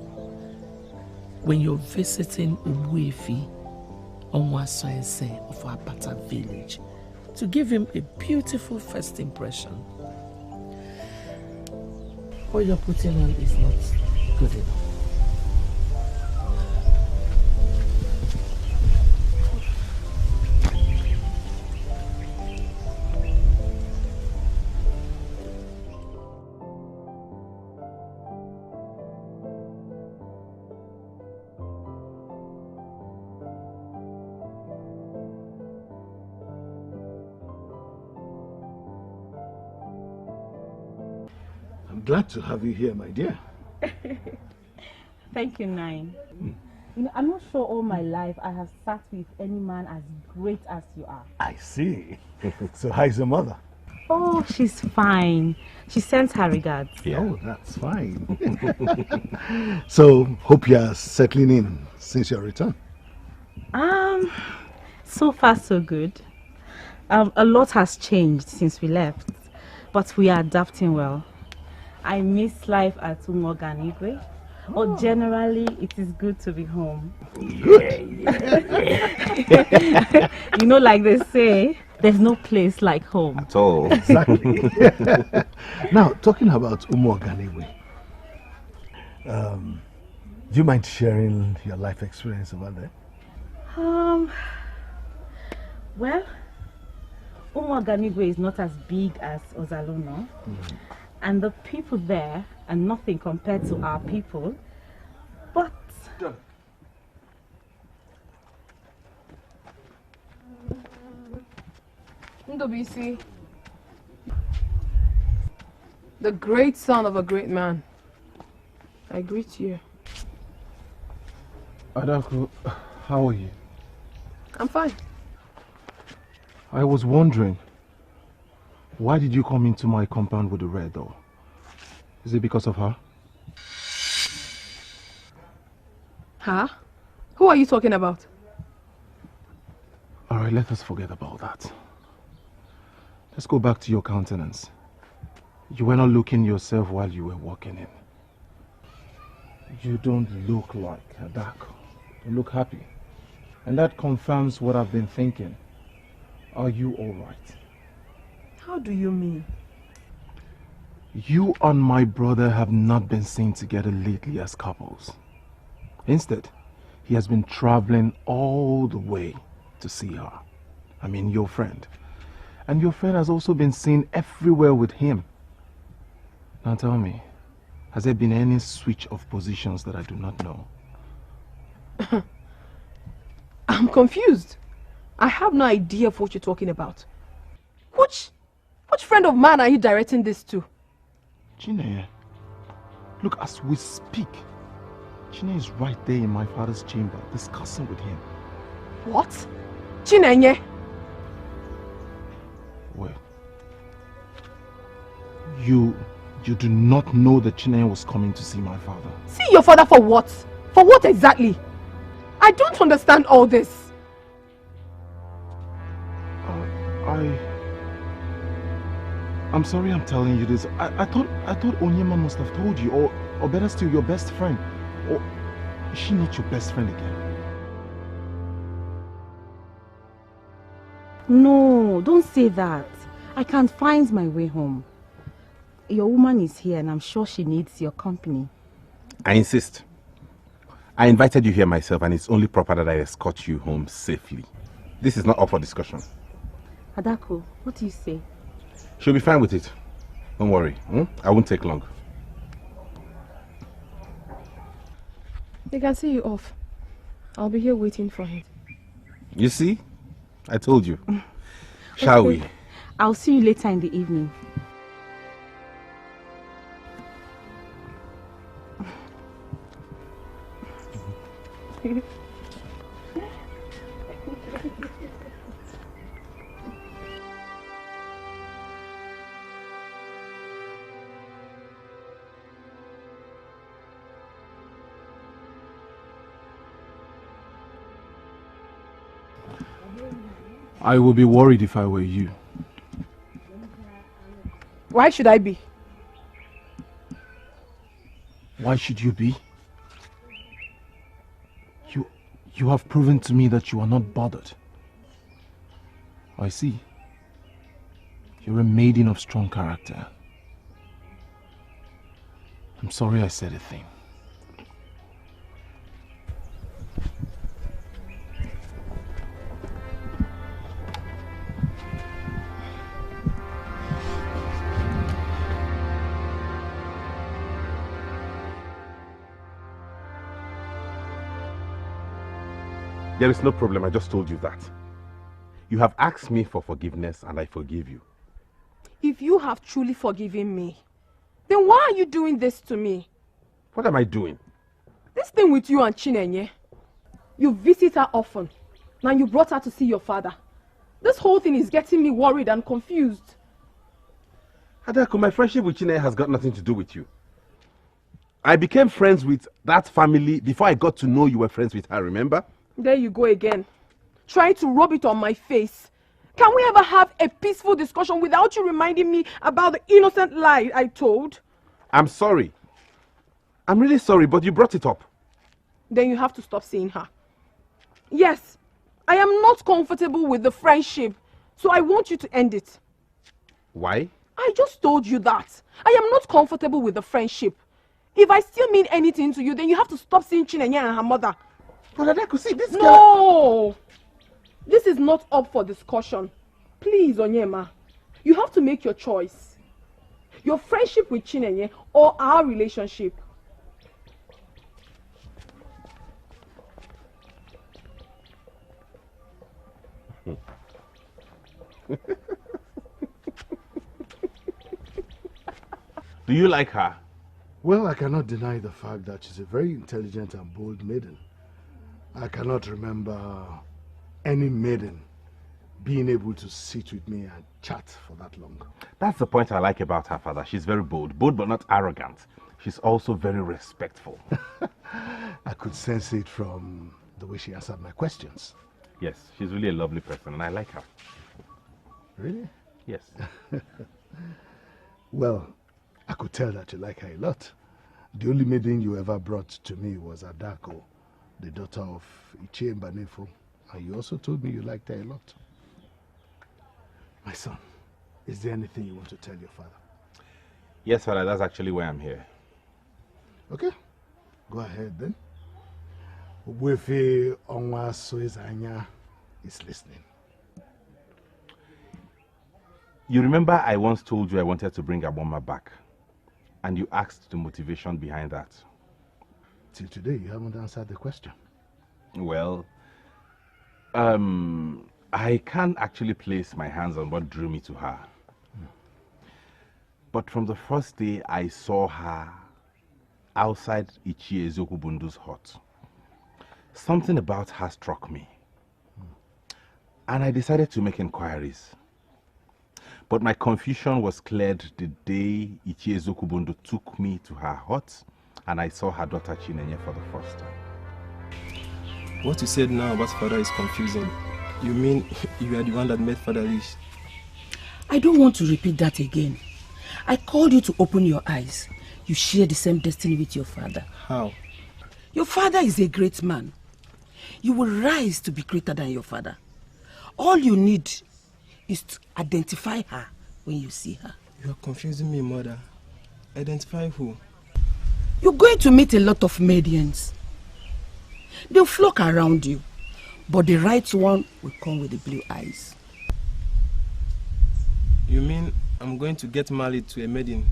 when you're visiting Umuefi Onwasoense of Apata village to give him a beautiful first impression. What you're putting on is not good enough. Glad to have you here, my dear. Thank you, Nine. You know, I'm not sure all my life I have sat with any man as great as you are. I see. So how's your mother? Oh, she's fine. She sends her regards. Yeah. Oh, that's fine. So, hope you are settling in since your return. So far so good. A lot has changed since we left, but we are adapting well. I miss life at Umoganigwe, but generally it is good to be home. Good. You know, like they say, there's no place like home. At all. Exactly. Now, talking about Umoganigwe, do you mind sharing your life experience about that? Well, Umoganigwe is not as big as Ozalono. And the people there are nothing compared to our people. But Ndobisi, the great son of a great man, I greet you. Adaku, how are you? I'm fine. I was wondering, why did you come into my compound with the red door? Is it because of her? Huh? Who are you talking about? Alright, let us forget about that. Let's go back to your countenance. You were not looking yourself while you were walking in. You don't look like Adaku. You look happy. And that confirms what I've been thinking. Are you alright? How do you mean? You and my brother have not been seen together lately as couples. Instead, he has been traveling all the way to see her. I mean, your friend. And your friend has also been seen everywhere with him. Now tell me, has there been any switch of positions that I do not know? I'm confused. I have no idea of what you're talking about. Which friend of mine are you directing this to? Chineye. Look, as we speak, Chineye is right there in my father's chamber discussing with him. What? Chineye? Wait. You do not know that Chineye was coming to see my father? See your father for what? For what exactly? I don't understand all this. I'm sorry I'm telling you this. I thought Onyema must have told you, or better still, your best friend. Or is she not your best friend again? no, don't say that. I can't find my way home. Your woman is here and I'm sure she needs your company. I insist. I invited you here myself and it's only proper that I escort you home safely. This is not up for discussion. Adaku, what do you say? She'll be fine with it. Don't worry. I won't take long. He can see you off. I'll be here waiting for him. You see? I told you. Shall we? I'll see you later in the evening. I would be worried if I were you. Why should I be? Why should you be? You have proven to me that you are not bothered. I see. You're a maiden of strong character. I'm sorry I said a thing. There is no problem, I just told you that. You have asked me for forgiveness and I forgive you. If you have truly forgiven me, then why are you doing this to me? What am I doing? This thing with you and Chinenye. You visit her often. Now you brought her to see your father. This whole thing is getting me worried and confused. Adako, my friendship with Chinenye has got nothing to do with you. I became friends with that family before I got to know you were friends with her, remember? There you go again. Trying to rub it on my face. Can we ever have a peaceful discussion without you reminding me about the innocent lie I told? I'm sorry. I'm really sorry, but you brought it up. Then you have to stop seeing her. Yes, I am not comfortable with the friendship, so I want you to end it. Why? I just told you that. I am not comfortable with the friendship. If I still mean anything to you, then you have to stop seeing Chinenye and her mother. But Adako, see this girl... No! This is not up for discussion. Please, Onyema, you have to make your choice. Your friendship with Chinenye or our relationship. Do you like her? Well, I cannot deny the fact that she's a very intelligent and bold maiden. I cannot remember any maiden being able to sit with me and chat for that long. That's the point I like about her, father. She's very bold. Bold but not arrogant. She's also very respectful. I could sense it from the way she answered my questions. Yes, she's really a lovely person and I like her. Really? Yes. Well, I could tell that you like her a lot. The only maiden you ever brought to me was Adako, the daughter of Ichie Mbanefo, and you also told me you liked her a lot. My son, is there anything you want to tell your father? Yes, father, that's actually why I'm here. Okay, go ahead then. Wefe Onwa Soezanya is listening. You remember I once told you I wanted to bring Ugonma back, and you asked the motivation behind that. Till today, you haven't answered the question. Well, I can't actually place my hands on what drew me to her. But from the first day I saw her outside Ichie Ezokubundu's hut, something about her struck me. And I decided to make inquiries. But my confusion was cleared the day Ichie Ezokubundu took me to her hut and I saw her daughter Chinenye for the first time. What you said now about father is confusing. You mean you are the one that made father rich? I don't want to repeat that again. I called you to open your eyes. You share the same destiny with your father. How? Your father is a great man. You will rise to be greater than your father. All you need is to identify her when you see her. You are confusing me, mother. Identify who? You're going to meet a lot of maidens. They'll flock around you, but the right one will come with the blue eyes. You mean I'm going to get married to a maiden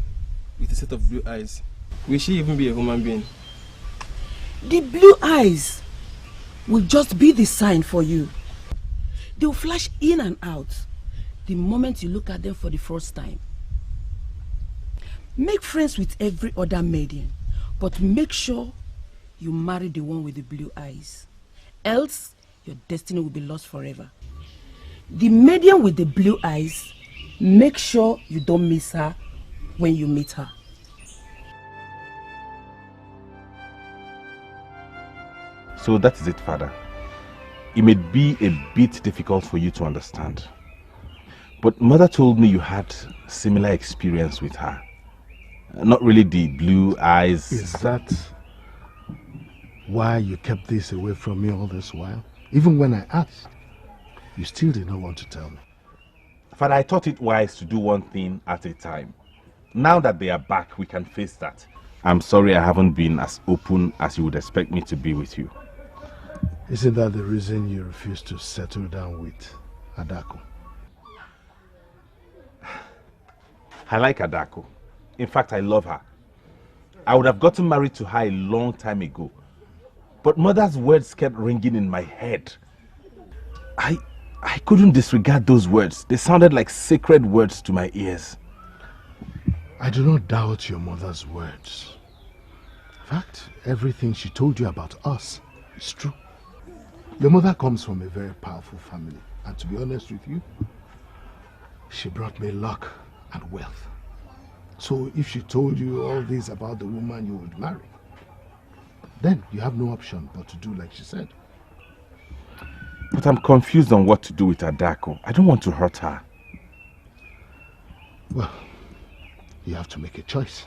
with a set of blue eyes? Will she even be a human being? The blue eyes will just be the sign for you. They'll flash in and out the moment you look at them for the first time. Make friends with every other maiden, but make sure you marry the one with the blue eyes. Else, your destiny will be lost forever. The maiden with the blue eyes, make sure you don't miss her when you meet her. So that is it, Father. It may be a bit difficult for you to understand. But Mother told me you had similar experience with her. Not really the blue eyes. Is that why you kept this away from me all this while? Even when I asked, you still did not want to tell me. Father, I thought it wise to do one thing at a time. Now that they are back, we can face that. I'm sorry I haven't been as open as you would expect me to be with you. Isn't that the reason you refused to settle down with Adako? I like Adako. In fact, I love her. I would have gotten married to her a long time ago. But Mother's words kept ringing in my head. I couldn't disregard those words. They sounded like sacred words to my ears. I do not doubt your mother's words. In fact, everything she told you about us is true. Your mother comes from a very powerful family, and to be honest with you, she brought me luck and wealth. So if she told you all this about the woman you would marry, then you have no option but to do like she said. But I'm confused on what to do with Adako. I don't want to hurt her. Well, you have to make a choice.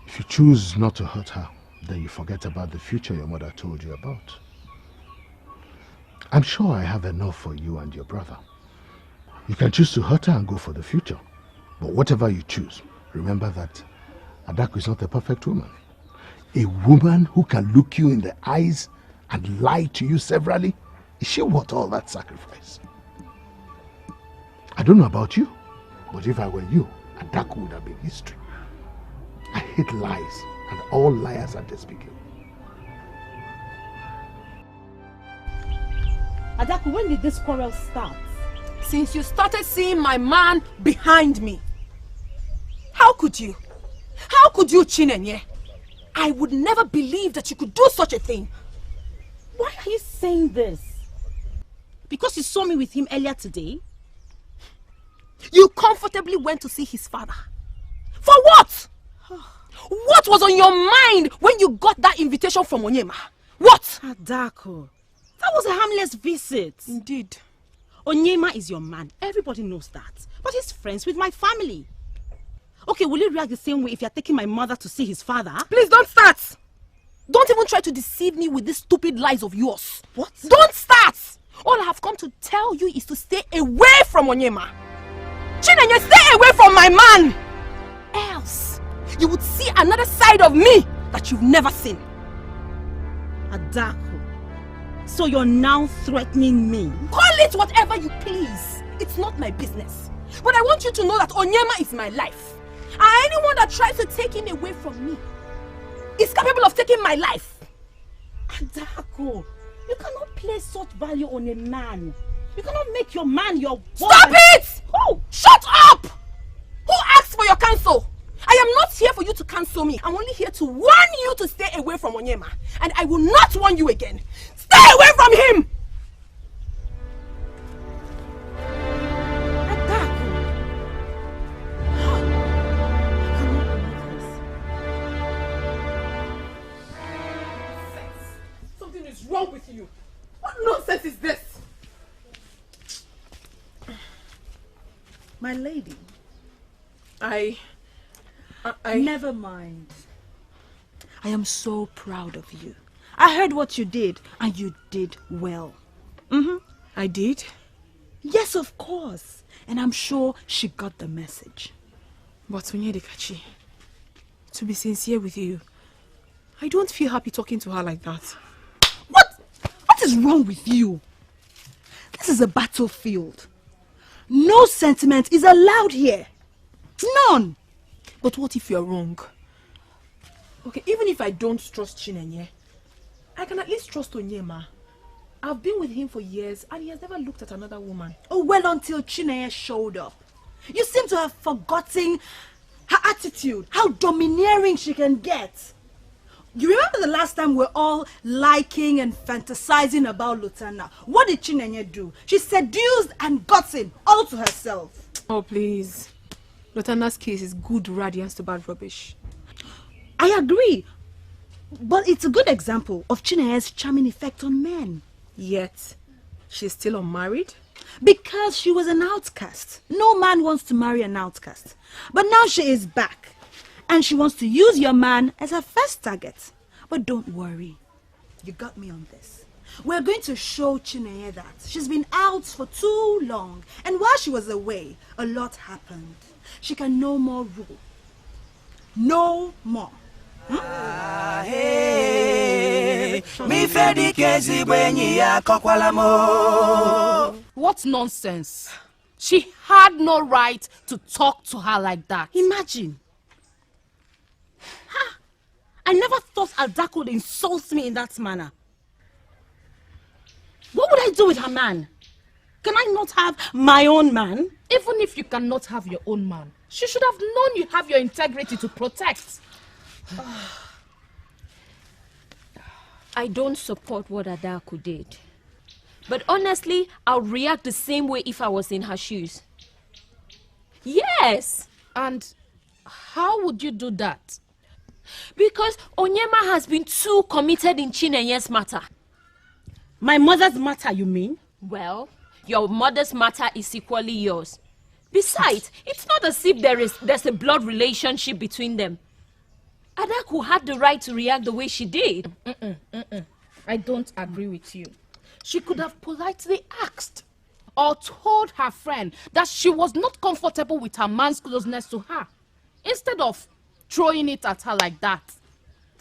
If you choose not to hurt her, then you forget about the future your mother told you about. I'm sure I have enough for you and your brother. You can choose to hurt her and go for the future. But whatever you choose, remember that Adako is not a perfect woman. A woman who can look you in the eyes and lie to you severally, is she worth all that sacrifice? I don't know about you, but if I were you, Adako would have been history. I hate lies, and all liars are despicable. Adako, when did this quarrel start? Since you started seeing my man behind me. How could you? How could you, Chinenye? I would never believe that you could do such a thing. Why are you saying this? Because you saw me with him earlier today? You comfortably went to see his father. For what? What was on your mind when you got that invitation from Onyema? What? Adako, that was a harmless visit. Indeed. Onyema is your man. Everybody knows that. But he's friends with my family. Okay, will you react the same way if you're taking my mother to see his father? Please don't start! Don't even try to deceive me with these stupid lies of yours. What? Don't start! All I have come to tell you is to stay away from Onyema. Chinenye, stay away from my man! Else, you would see another side of me that you've never seen. Adako, so you're now threatening me? Call it whatever you please. It's not my business. But I want you to know that Onyema is my life. And anyone that tries to take him away from me is capable of taking my life. Adako, you cannot place such value on a man. You cannot make your man your boss. Stop it! Oh, shut up! Who asked for your counsel? I am not here for you to counsel me. I'm only here to warn you to stay away from Onyema. And I will not warn you again. Stay away from him! Something is wrong with you. What nonsense is this? My lady. I... Never mind. I am so proud of you. I heard what you did, and you did well. I did? Yes, of course. And I'm sure she got the message. But Onyedikachi, to be sincere with you, I don't feel happy talking to her like that. What is wrong with you? This is a battlefield. No sentiment is allowed here. None. But what if you're wrong? Okay, even if I don't trust Chinenye, I can at least trust Onyema. I've been with him for years and he has never looked at another woman. Oh, well, until Chinenye showed up. You seem to have forgotten her attitude, how domineering she can get. You remember the last time we're all liking and fantasizing about Lutana? What did Chinenye do? She seduced and got him all to herself. Oh, please. Lutana's case is good radiance to bad rubbish. I agree. But it's a good example of Chinenye's charming effect on men. Yet, she's still unmarried? Because she was an outcast. No man wants to marry an outcast. But now she is back. And she wants to use your man as her first target. But don't worry. You got me on this. We're going to show Chinenye that she's been out for too long. And while she was away, a lot happened. She can no more rule. No more. What nonsense. She had no right to talk to her like that. Imagine. Ha! I never thought Adako would insult me in that manner. What would I do with her man? Can I not have my own man? Even if you cannot have your own man, she should have known you have your integrity to protect. I don't support what Adako did. But honestly, I'll react the same way if I was in her shoes. Yes! And how would you do that? Because Onyema has been too committed in Chinenye's matter. My mother's matter, you mean? Well, your mother's matter is equally yours. Besides, it's not as if there's a blood relationship between them. Adako had the right to react the way she did. I don't agree with you. She could have politely asked or told her friend that she was not comfortable with her man's closeness to her, instead of throwing it at her like that.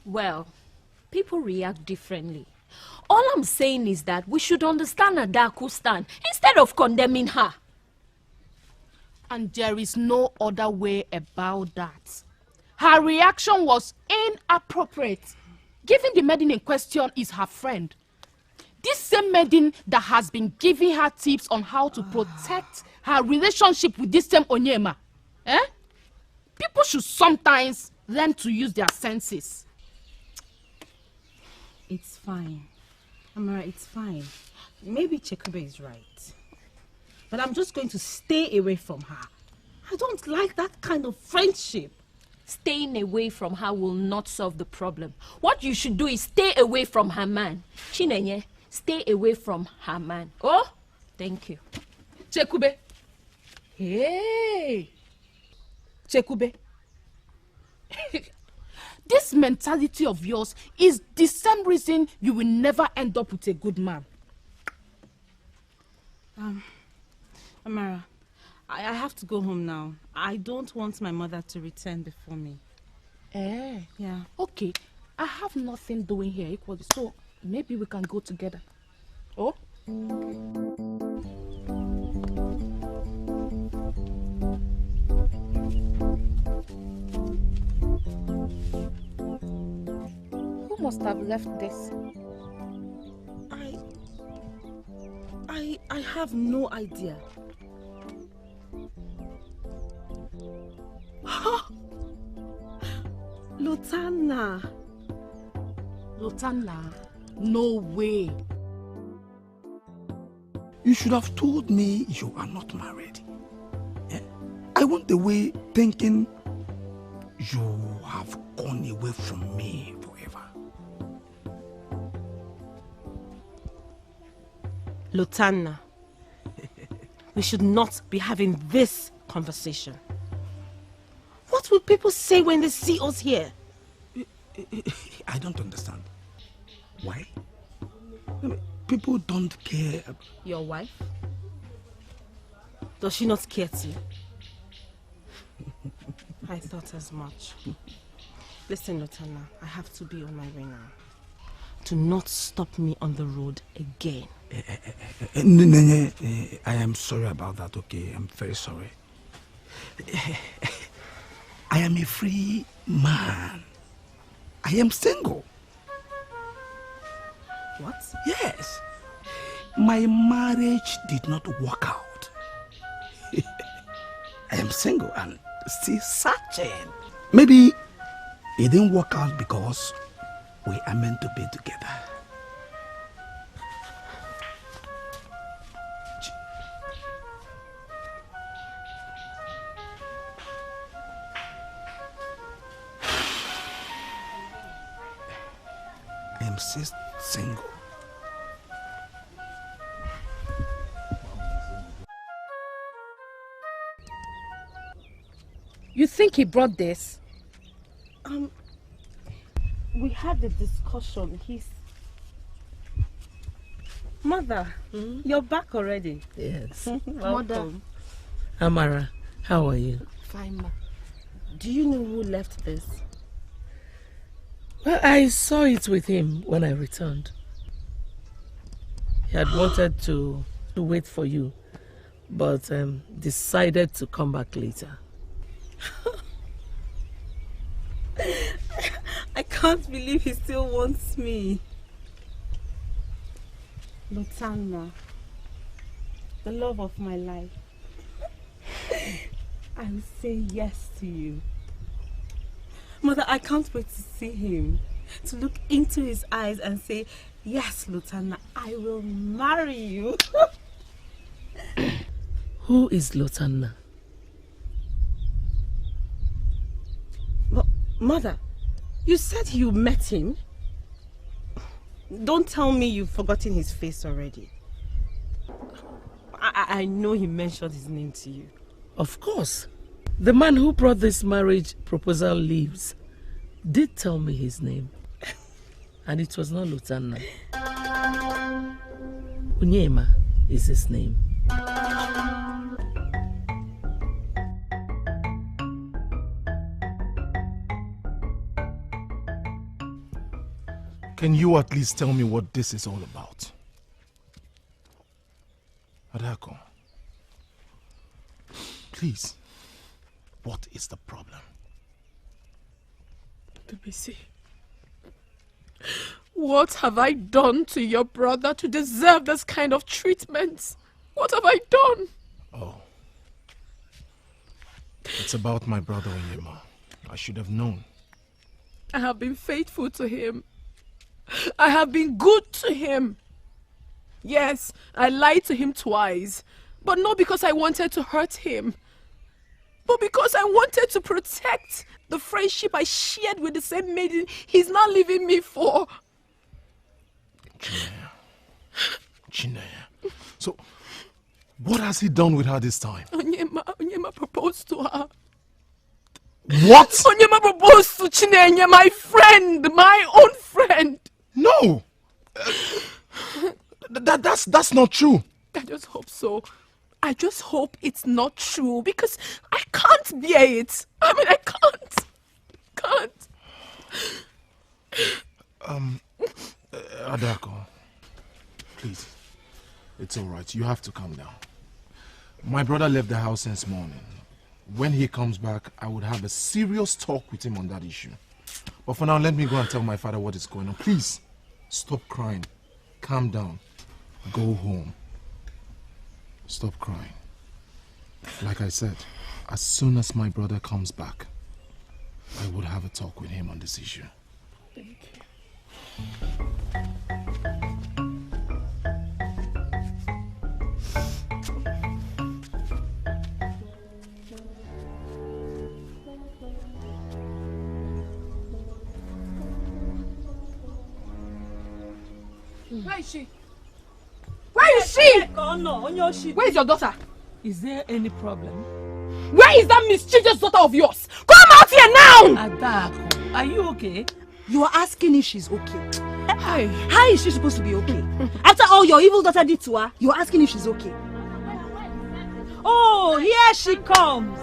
Well, people react differently. All I'm saying is that we should understand Adako's stand instead of condemning her. And there is no other way about that. Her reaction was inappropriate, given the maiden in question is her friend. This same maiden that has been giving her tips on how to protect her relationship with this same Onyema. People should sometimes learn to use their senses. It's fine. Amara, it's fine. Maybe Chekube is right. But I'm just going to stay away from her. I don't like that kind of friendship. Staying away from her will not solve the problem. What you should do is stay away from her man. Chinenye, stay away from her man. Oh, thank you. Chekube. Hey. Chekube. This mentality of yours is the same reason you will never end up with a good man. Amara, I have to go home now. I don't want my mother to return before me. Yeah. Okay. I have nothing doing here equally, so maybe we can go together. Oh? Who must have left this? I have no idea. Lutana. Lutana? No way. You should have told me you are not married. I went away thinking you have gone away from me forever. Lutana, we should not be having this conversation. What will people say when they see us here? I don't understand. Why? People don't care. Your wife? Does she not care to you? I thought as much. Listen, Lutana, I have to be on my way now. Do not stop me on the road again. I am sorry about that, okay? I'm very sorry. I am a free man. I am single. What? Yes. My marriage did not work out. I am single and still searching. Maybe it didn't work out because we are meant to be together. I am still single. You think he brought this? We had a discussion. Mother, you're back already. Yes. Mother. Amara, how are you? Fine, ma. Do you know who left this? Well, I saw it with him when I returned. He had wanted to wait for you, but decided to come back later. I can't believe he still wants me. Lotanna, the love of my life. I will say yes to you. Mother, I can't wait to see him. To look into his eyes and say, yes, Lotanna, I will marry you. Who is Lotanna? Mother, you said you met him. Don't tell me you've forgotten his face already. I know he mentioned his name to you. Of course. The man who brought this marriage proposal leaves did tell me his name. And it was not Lotanna. Ugonma is his name. Can you at least tell me what this is all about? Adako, please, what is the problem? Dubisi, what have I done to your brother to deserve this kind of treatment? What have I done? Oh, it's about my brother Ugonma. I should have known. I have been faithful to him. I have been good to him. Yes, I lied to him twice, but not because I wanted to hurt him, but because I wanted to protect the friendship I shared with the same maiden he's not leaving me for. Chinaya. So, what has he done with her this time? Ugonma proposed to her. What? Ugonma proposed to Chinenye, my friend, my own friend. No! That's not true. I just hope so. I just hope it's not true because I can't bear it. I mean, I can't. Adako, please. It's alright. You have to calm down. My brother left the house since morning. When he comes back, I would have a serious talk with him on that issue. But for now, let me go and tell my father what is going on. Please, stop crying. Calm down. Go home. Stop crying. Like I said, as soon as my brother comes back, I would have a talk with him on this issue. Thank you. Where is she? Where is she? Where is your daughter? Is there any problem? Where is that mischievous daughter of yours? Come out here now! Adako, are you okay? You are asking if she's okay. Hey. How is she supposed to be okay? After all your evil daughter did to her, you are asking if she's okay. Oh, here she comes.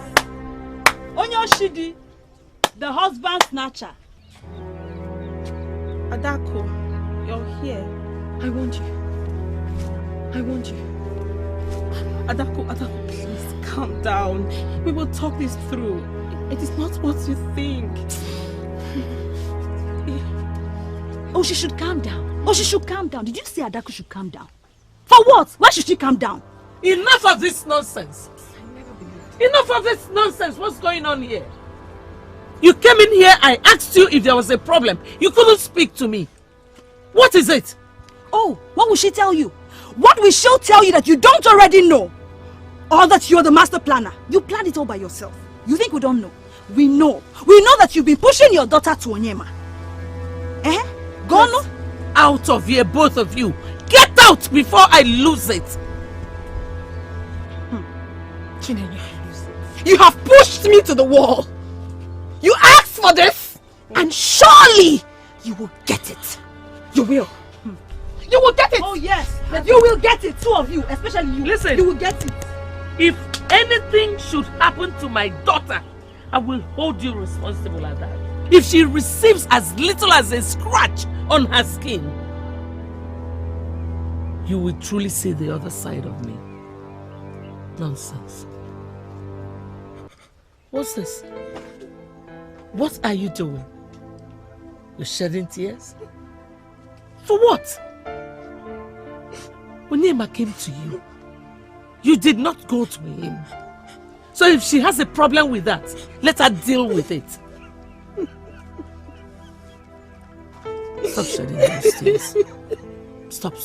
Onyoshidi, the husband snatcher. Adako, you're here. I want you. Adako, please calm down. We will talk this through. It is not what you think. Oh, she should calm down. Oh, she should calm down. Did you say Adaku should calm down? For what? Why should she calm down? Enough of this nonsense. Enough of this nonsense. What's going on here? You came in here, I asked you if there was a problem. You couldn't speak to me. What is it? Oh, what will she tell you? What will she tell you that you don't already know? Or that you're the master planner? You planned it all by yourself. You think we don't know? We know. We know that you've been pushing your daughter to Onyema. Eh? Gone? Out of here, both of you. Get out before I lose it. Chinenye, you have pushed me to the wall. You asked for this, and surely you will get it. You will. You will get it. Oh yes, you will get it. Two of you, especially you. Listen. You will get it. If anything should happen to my daughter, I will hold you responsible at that. If she receives as little as a scratch on her skin, you will truly see the other side of me. Nonsense. What's this? What are you doing? You're shedding tears? For what? Onyema came to you. You did not go to him. So if she has a problem with that, let her deal with it. Stop shedding those tears. Stop.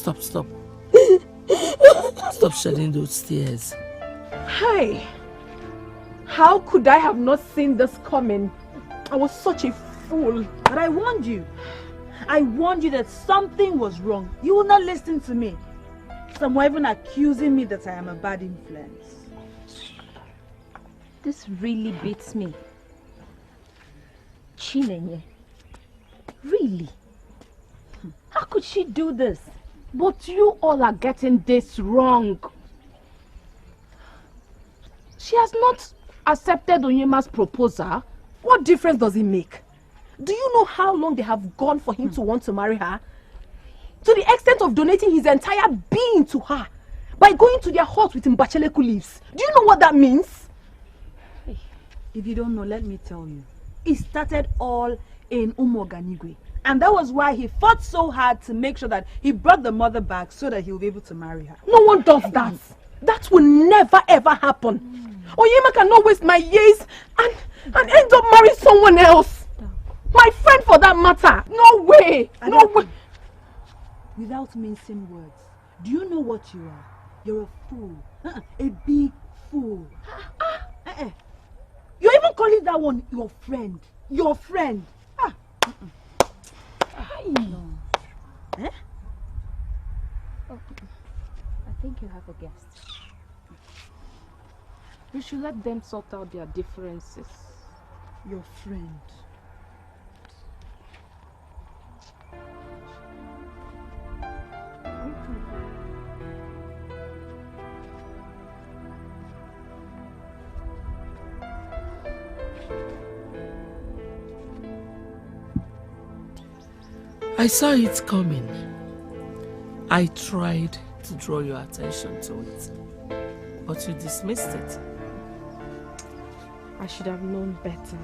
Stop shedding those tears. Hey, how could I have not seen this coming? I was such a fool. But I warned you. I warned you that something was wrong. You will not listen to me. Some were even accusing me that I am a bad influence. This really beats me. Chinenye. Really? How could she do this? But you all are getting this wrong. She has not accepted Onyema's proposal. What difference does it make? Do you know how long they have gone for him to want to marry her? To the extent of donating his entire being to her by going to their hut with mbacheleku leaves. Do you know what that means? If you don't know, let me tell you. It started all in Umoganigwe. And that was why he fought so hard to make sure that he brought the mother back so that he'll be able to marry her. No one does that. That will never ever happen. Onyema cannot waste my years and end up marrying someone else. My friend for that matter. No way. No way. Without mincing words, do you know what you are? You're a fool. A big fool. You're even calling that one your friend. Your friend. No. Eh? Oh, I think you have a guest. We should let them sort out their differences. Your friend. I saw it coming. I tried to draw your attention to it, but you dismissed it. I should have known better.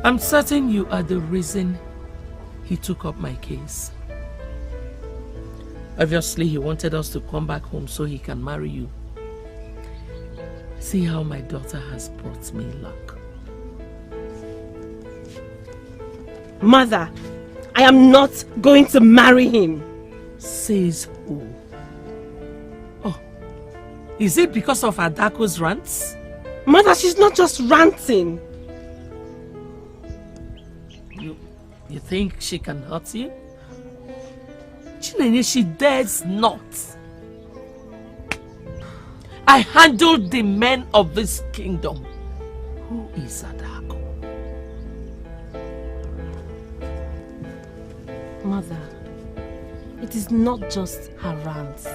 I'm certain you are the reason he took up my case. Obviously, he wanted us to come back home so he can marry you. See how my daughter has brought me luck. Mother, I am not going to marry him. Says who? Oh, is it because of Adako's rants? Mother, she's not just ranting. You think she can hurt you? Chinenye, she dares not. I handled the men of this kingdom. Who is Adako? Mother, it is not just her rants.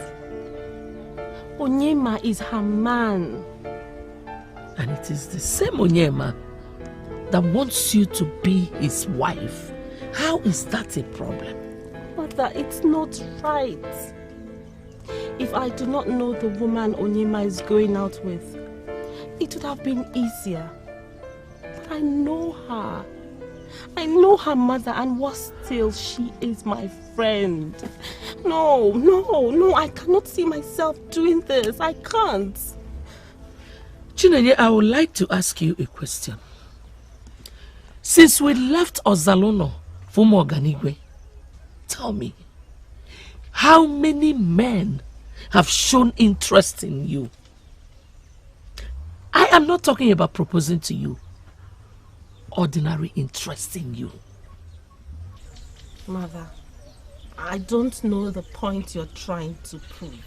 Onyema is her man. And it is the same Onyema that wants you to be his wife. How is that a problem? Mother, it's not right. If I do not know the woman Onyema is going out with, it would have been easier. But I know her. I know her mother, and worse still, she is my friend. No, I cannot see myself doing this. I can't. Chinenye, I would like to ask you a question. Since we left Ozalono for Moganigwe, tell me, how many men have shown interest in you? I am not talking about proposing to you. Ordinary interest in you. Mother, I don't know the point you're trying to prove.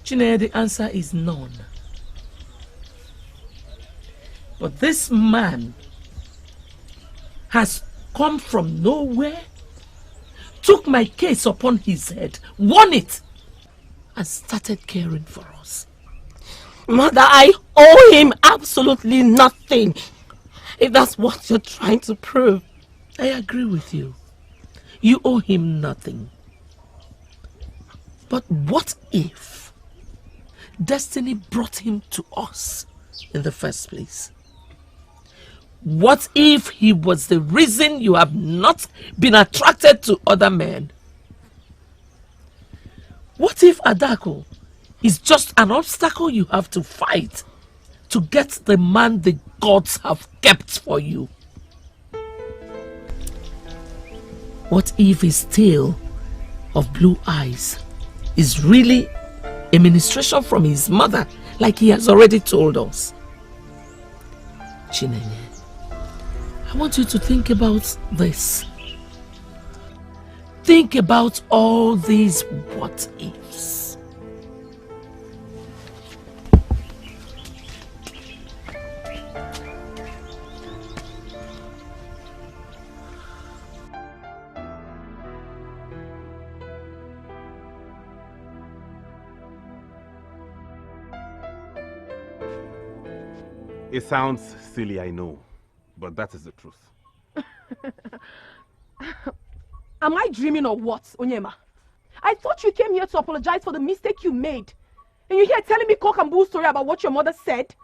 Chinenye, the answer is none. But this man has come from nowhere, took my case upon his head, won it, and started caring for us. Mother, I owe him absolutely nothing. If that's what you're trying to prove. I agree with you. You owe him nothing. But what if destiny brought him to us in the first place? What if he was the reason you have not been attracted to other men? What if Adako is just an obstacle you have to fight to get the man the gods have kept for you? What if his tale of blue eyes is really a ministration from his mother, like he has already told us? Chinenye, I want you to think about this. Think about all these what ifs. It sounds silly, I know, but that is the truth. Am I dreaming or what, Onyema? I thought you came here to apologize for the mistake you made. And you're here telling me cock and bull story about what your mother said?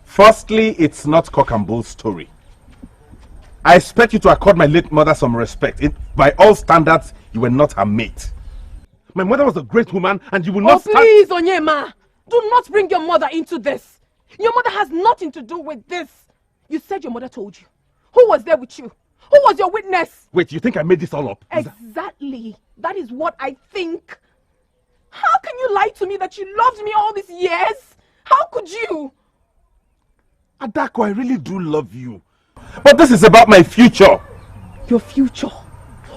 Firstly, it's not cock and bull story. I expect you to accord my late mother some respect. By all standards, you were not her mate. My mother was a great woman, and you will not stand... Please, Onyema! Do not bring your mother into this. Your mother has nothing to do with this. You said your mother told you. Who was there with you? Who was your witness? Wait, you think I made this all up? Exactly. That is what I think. How can you lie to me that you loved me all these years? How could you? Adako, I really do love you. But this is about my future. Your future?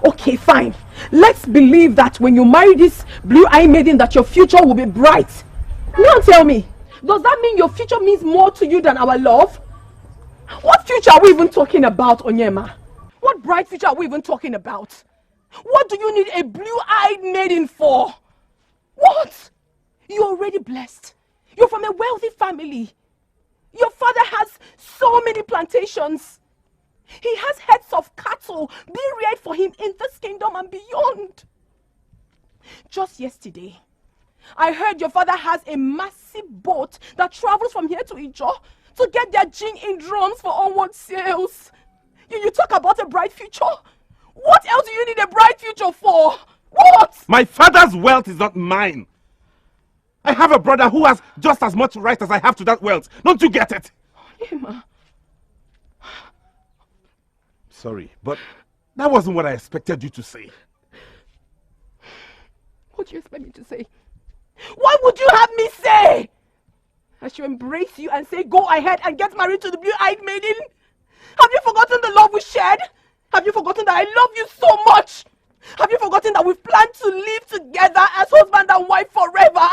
Okay, fine. Let's believe that when you marry this blue-eyed maiden that your future will be bright. Now tell me, does that mean your future means more to you than our love? What future are we even talking about, Onyema? What bright future are we even talking about? What do you need a blue-eyed maiden for? What? You're already blessed. You're from a wealthy family. Your father has so many plantations. He has herds of cattle being reared for him in this kingdom and beyond. Just yesterday, I heard your father has a massive boat that travels from here to Ijo to get their gin in drums for onward sales. You talk about a bright future? What else do you need a bright future for? What? My father's wealth is not mine. I have a brother who has just as much right as I have to that wealth. Don't you get it? Emma. Sorry, but that wasn't what I expected you to say. What do you expect me to say? What would you have me say? I should embrace you and say go ahead and get married to the blue-eyed maiden? Have you forgotten the love we shared? Have you forgotten that I love you so much? Have you forgotten that we've planned to live together as husband and wife forever?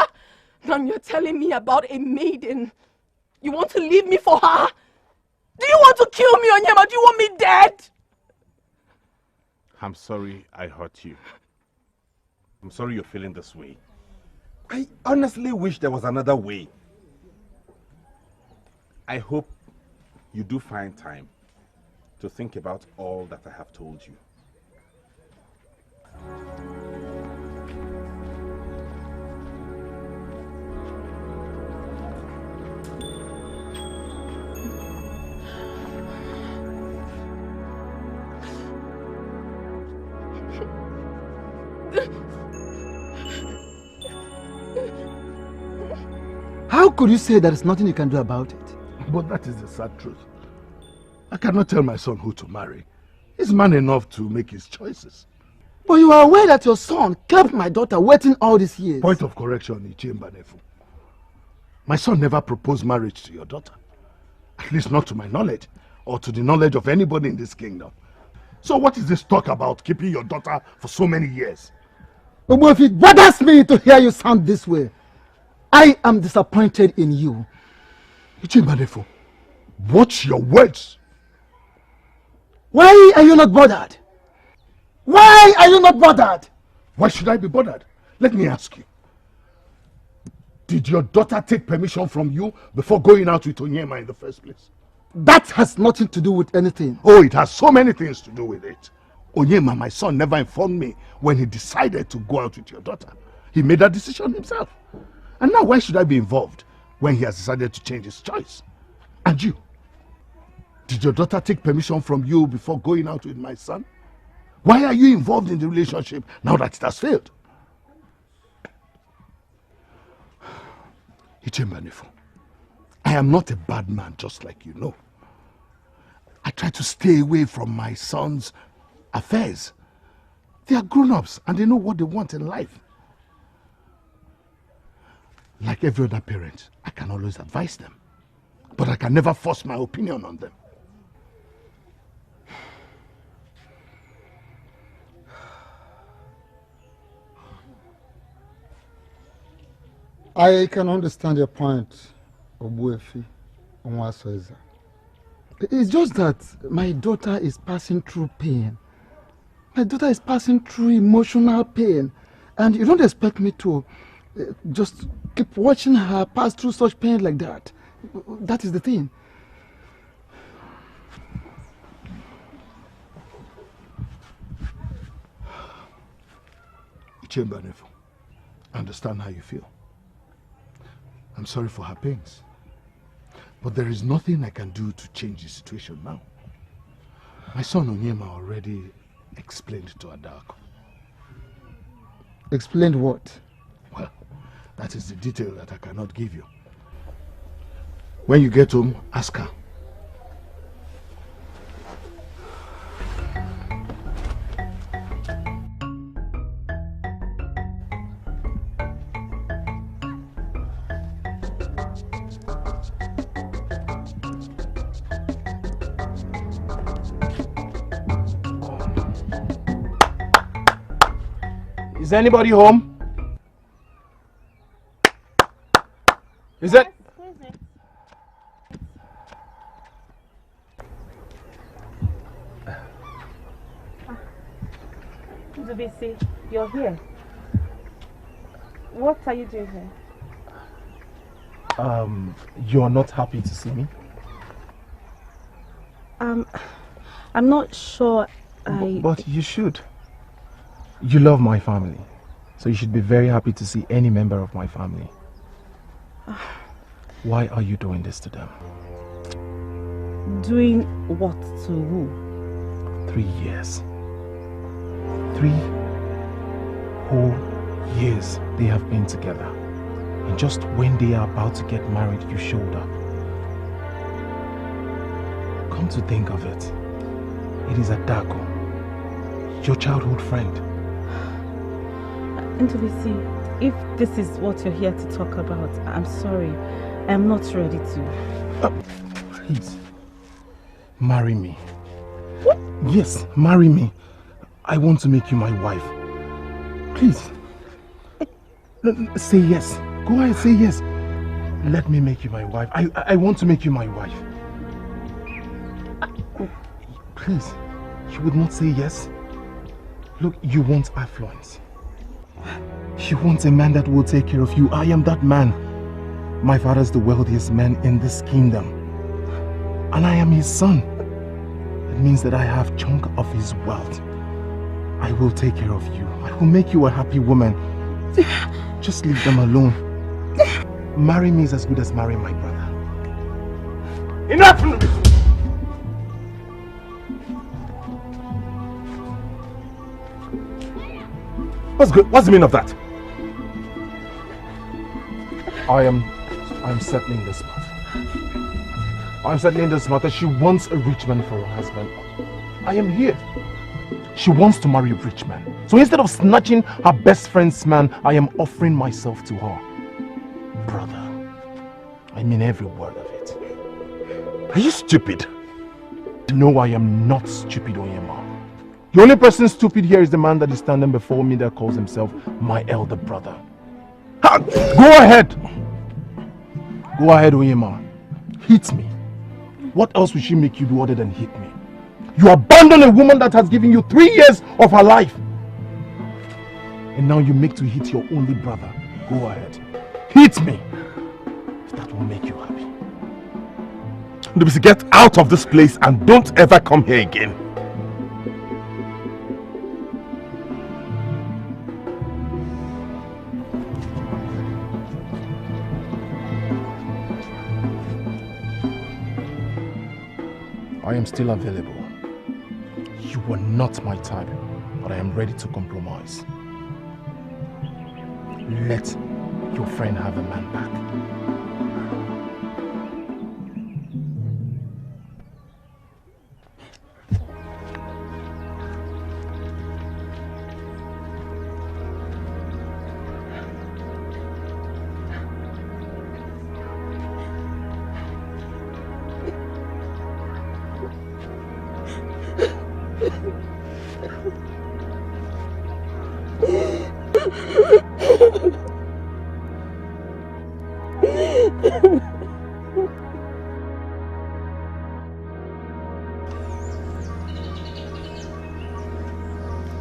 Now you're telling me about a maiden. You want to leave me for her? Do you want to kill me, Onyema? Do you want me dead? I'm sorry I hurt you. I'm sorry you're feeling this way. I honestly wish there was another way. I hope you do find time to think about all that I have told you. How could you say there is nothing you can do about it? But that is the sad truth. I cannot tell my son who to marry. He's man enough to make his choices. But you are aware that your son kept my daughter waiting all these years. Point of correction, Ichembanefu. My son never proposed marriage to your daughter. At least not to my knowledge, or to the knowledge of anybody in this kingdom. So what is this talk about keeping your daughter for so many years? But if it bothers me to hear you sound this way, I am disappointed in you. Ichembanefu, watch your words. Why are you not bothered? Why are you not bothered? Why should I be bothered? Let me ask you. Did your daughter take permission from you before going out with Onyema in the first place? That has nothing to do with anything. Oh, it has so many things to do with it. Onyema, my son, never informed me when he decided to go out with your daughter. He made that decision himself. And now why should I be involved when he has decided to change his choice? And you? Did your daughter take permission from you before going out with my son? Why are you involved in the relationship now that it has failed? Ichembanefu, I am not a bad man, just like you know. I try to stay away from my son's affairs. They are grown-ups and they know what they want in life. Like every other parent, I can always advise them, but I can never force my opinion on them. I can understand your point, Obuefi Onwasoeza. It's just that my daughter is passing through pain. My daughter is passing through emotional pain. And you don't expect me to just keep watching her pass through such pain like that. That is the thing. Ichembanefu, I understand how you feel. I'm sorry for her pains. But there is nothing I can do to change the situation now. My son Onyema already explained to Adako. Explained what? Well, that is the detail that I cannot give you. When you get home, ask her. Is anybody home? Is it? Zubisi, you're here. What are you doing here? You're not happy to see me? I'm not sure But you should. You love my family, so you should be very happy to see any member of my family. Why are you doing this to them? Doing what to who? 3 years. 3 whole years they have been together. And just when they are about to get married, you showed up. Come to think of it, it is Adako, your childhood friend. Ntubisi, if this is what you're here to talk about, I'm sorry. I'm not ready to. Please, marry me. What? Yes, marry me. I want to make you my wife. Please. Say yes. Go ahead, say yes. Let me make you my wife. I want to make you my wife. Please, you would not say yes? Look, you want affluence. You want a man that will take care of you. I am that man. My father is the wealthiest man in this kingdom. And I am his son. It means that I have a chunk of his wealth. I will take care of you. I will make you a happy woman. Just leave them alone. Marry me is as good as marrying my brother. Enough! What's the meaning of that? I'm settling this matter. I'm settling this matter. She wants a rich man for her husband. I am here. She wants to marry a rich man. So instead of snatching her best friend's man, I am offering myself to her. Brother, I mean every word of it. Are you stupid? No, I am not stupid, Onyema. The only person stupid here is the man that is standing before me that calls himself my elder brother. Ha! Go ahead! Go ahead, Onyema. Hit me. What else will she make you do other than hit me? You abandon a woman that has given you 3 years of her life. And now you make to hit your only brother. Go ahead. Hit me. If that will make you happy. Get out of this place and don't ever come here again. I am still available. You were not my type, but I am ready to compromise. Let your friend have a man back.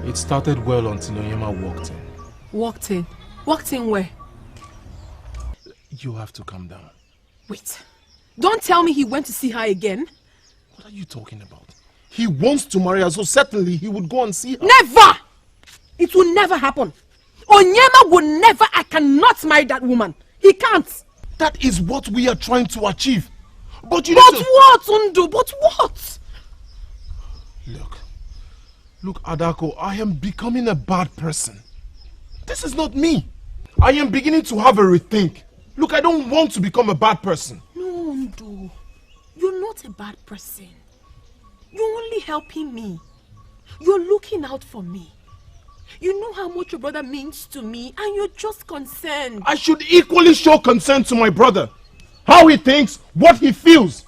It started well until Onyema walked in. Walked in? Walked in where? You have to calm down. Wait. Don't tell me he went to see her again. What are you talking about? He wants to marry her, so certainly he would go and see her. Never! It will never happen. Onyema will never, I cannot marry that woman. He can't. That is what we are trying to achieve. But you But what, Undu? But what? Look, Adako, I am becoming a bad person. This is not me. I am beginning to have a rethink. Look, I don't want to become a bad person. No, Undu. You're not a bad person. You're only helping me. You're looking out for me. You know how much your brother means to me, and you're just concerned. I should equally show concern to my brother. How he thinks, what he feels.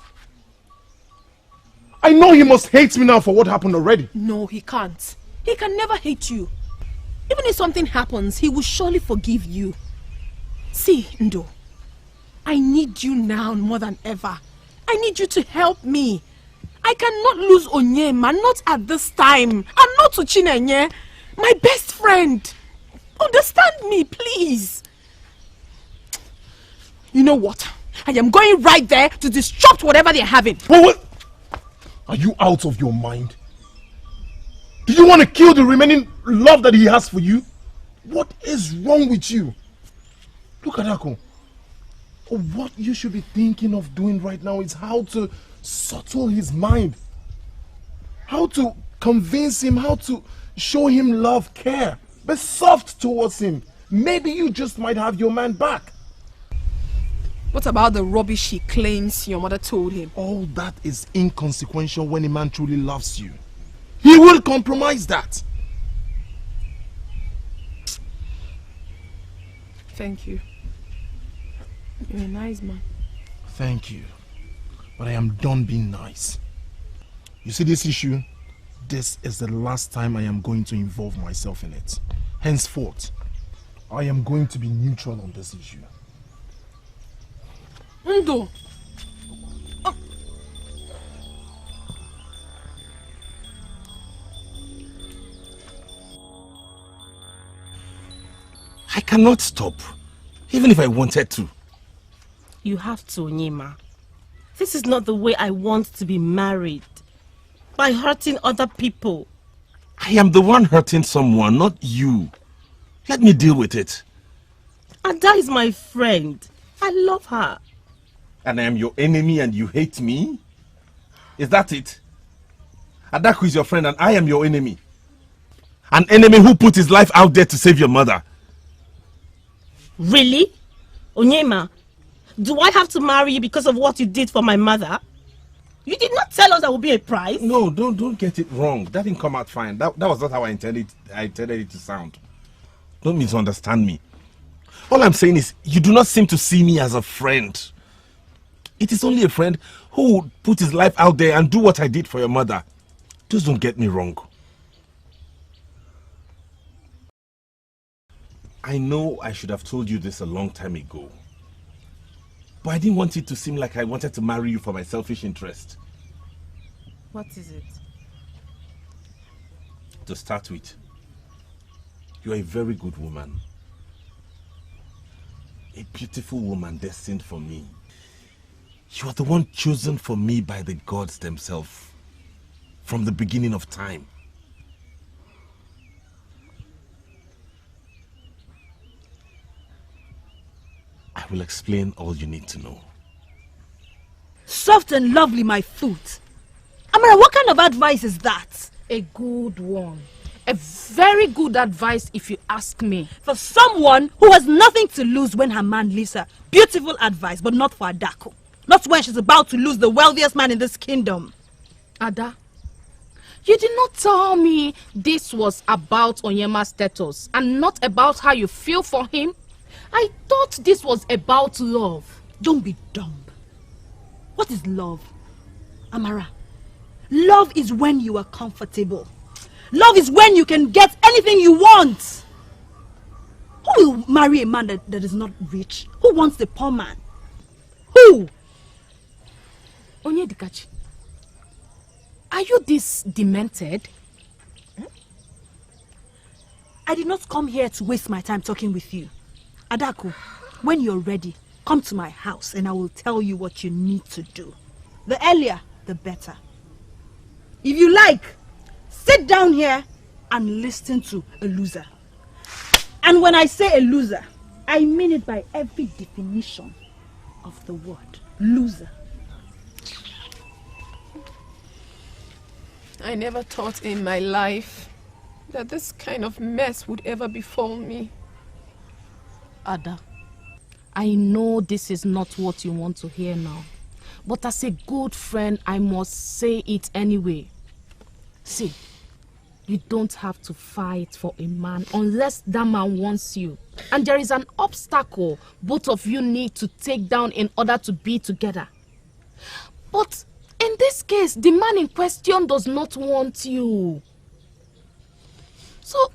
I know he must hate me now for what happened already. No, he can't. He can never hate you. Even if something happens, he will surely forgive you. See, Ndo, I need you now more than ever. I need you to help me. I cannot lose Onyema, not at this time. And not to Chinenye, my best friend. Understand me, please. You know what? I am going right there to disrupt whatever they're having. What? Are you out of your mind? Do you want to kill the remaining love that he has for you? What is wrong with you? Look at Ako. What you should be thinking of doing right now is how to settle his mind. How to convince him, how to show him love, care. Be soft towards him. Maybe you just might have your man back. What about the rubbish he claims your mother told him? All that is inconsequential when a man truly loves you. He will compromise that. Thank you. You're a nice man. Thank you. But I am done being nice. You see this issue? This is the last time I am going to involve myself in it. Henceforth, I am going to be neutral on this issue. Ndo. I cannot stop, even if I wanted to. You have to, Onyema. This is not the way I want to be married. By hurting other people. I am the one hurting someone, not you. Let me deal with it. Ada is my friend. I love her. And I am your enemy and you hate me? Is that it? Adaku is your friend and I am your enemy. An enemy who put his life out there to save your mother. Really? Onyema, do I have to marry you because of what you did for my mother? You did not tell us there would be a price. No, don't get it wrong. That didn't come out fine. That was not how I intended it to sound. Don't misunderstand me. All I'm saying is, you do not seem to see me as a friend. It is only a friend who would put his life out there and do what I did for your mother. Just don't get me wrong. I know I should have told you this a long time ago. But I didn't want it to seem like I wanted to marry you for my selfish interest. What is it? To start with, you are a very good woman. A beautiful woman destined for me. You are the one chosen for me by the gods themselves from the beginning of time. I will explain all you need to know. Soft and lovely, my foot. Amara, what kind of advice is that? A good one. A very good advice if you ask me. For someone who has nothing to lose when her man leaves her. Beautiful advice, but not for Adako. Not when she's about to lose the wealthiest man in this kingdom. Ada, you did not tell me this was about Onyema's status and not about how you feel for him. I thought this was about love. Don't be dumb. What is love? Amara, love is when you are comfortable. Love is when you can get anything you want. Who will marry a man that is not rich? Who wants the poor man? Who? Onyedikachi, are you this demented? I did not come here to waste my time talking with you. Adako, when you're ready, come to my house and I will tell you what you need to do. The earlier, the better. If you like, sit down here and listen to a loser. And when I say a loser, I mean it by every definition of the word. Loser. I never thought in my life that this kind of mess would ever befall me. Ada, I know this is not what you want to hear now, but as a good friend, I must say it anyway. See, you don't have to fight for a man unless that man wants you. And there is an obstacle both of you need to take down in order to be together. But in this case, the man in question does not want you. So,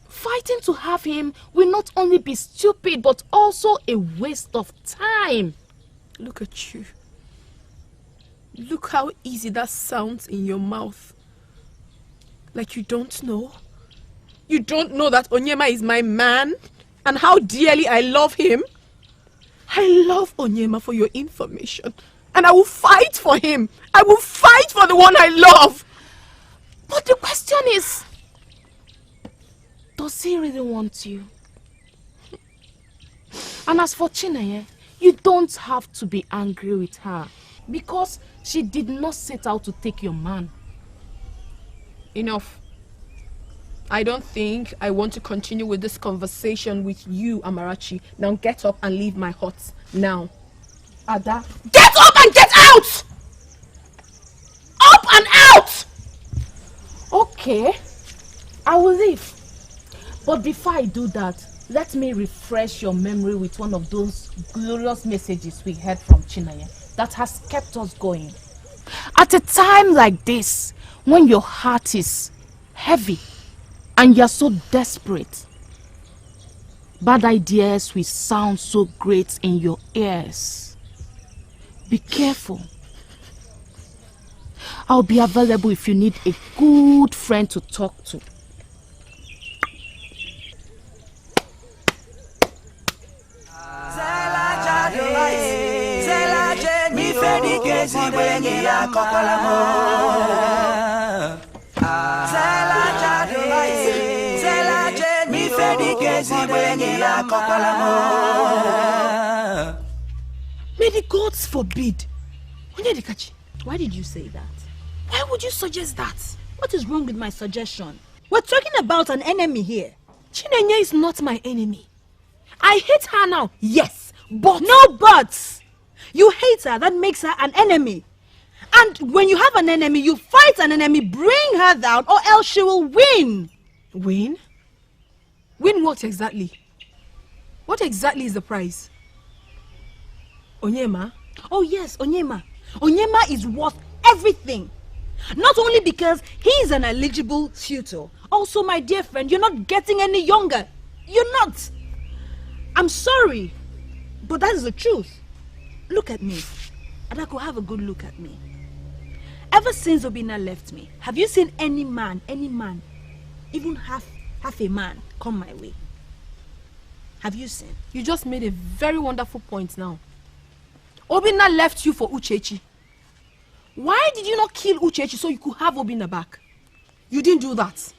fighting to have him will not only be stupid, but also a waste of time. Look at you. Look how easy that sounds in your mouth. Like you don't know. You don't know that Onyema is my man and how dearly I love him. I love Onyema, for your information. And I will fight for him. I will fight for the one I love. But the question is, does he really want you? And as for Chineye, you don't have to be angry with her because she did not set out to take your man. Enough. I don't think I want to continue with this conversation with you, Amarachi. Now get up and leave my hut. Now. Ada. Get up and get out! Up and out! Okay. I will leave. But before I do that, let me refresh your memory with one of those glorious messages we heard from Chineye that has kept us going. At a time like this, when your heart is heavy and you're so desperate, bad ideas will sound so great in your ears. Be careful. I'll be available if you need a good friend to talk to. May the gods forbid. Onyedikachi, why did you say that? Why would you suggest that? What is wrong with my suggestion? We're talking about an enemy here. Chinenye is not my enemy. I hate her now, yes, But? No buts! You hate her, that makes her an enemy. And when you have an enemy, you fight an enemy, bring her down, or else she will win. Win? Win what exactly? What exactly is the prize? Onyema? Oh yes, Onyema. Onyema is worth everything. Not only because he's an eligible suitor, also my dear friend, you're not getting any younger. You're not. I'm sorry, but that is the truth. Look at me. Adako, have a good look at me. Ever since Obina left me, have you seen any man, even half a man, come my way? Have you seen? You just made a very wonderful point now. Obina left you for Uchechi. Why did you not kill Uchechi so you could have Obina back? You didn't do that.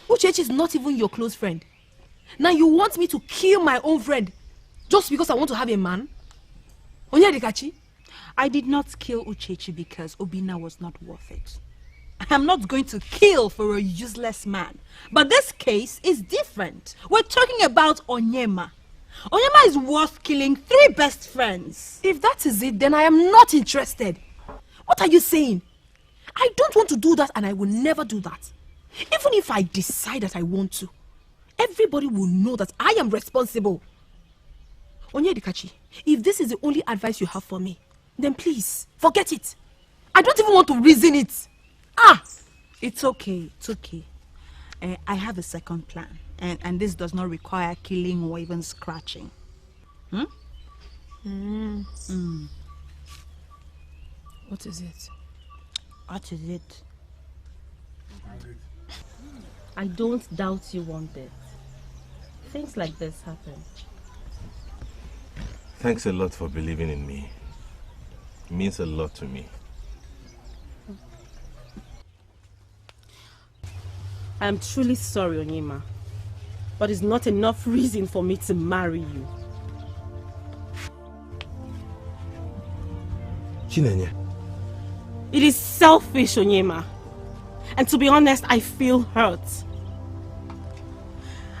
Uchechi is not even your close friend. Now you want me to kill my own friend just because I want to have a man? Onyedikachi? I did not kill Uchechi because Obina was not worth it. I'm not going to kill for a useless man. But this case is different. We're talking about Onyema. Onyema is worth killing 3 best friends. If that is it, then I am not interested. What are you saying? I don't want to do that and I will never do that. Even if I decide that I want to, everybody will know that I am responsible. Onyedikachi, if this is the only advice you have for me, then please, forget it. I don't even want to reason it. It's okay, it's okay. I have a second plan. And this does not require killing or even scratching. What is it? What is it? I don't doubt you one bit. Things like this happen. Thanks a lot for believing in me. It means a lot to me. I am truly sorry, Onyema, but it's not enough reason for me to marry you. Chinenye. It is selfish, Onyema. And to be honest, I feel hurt.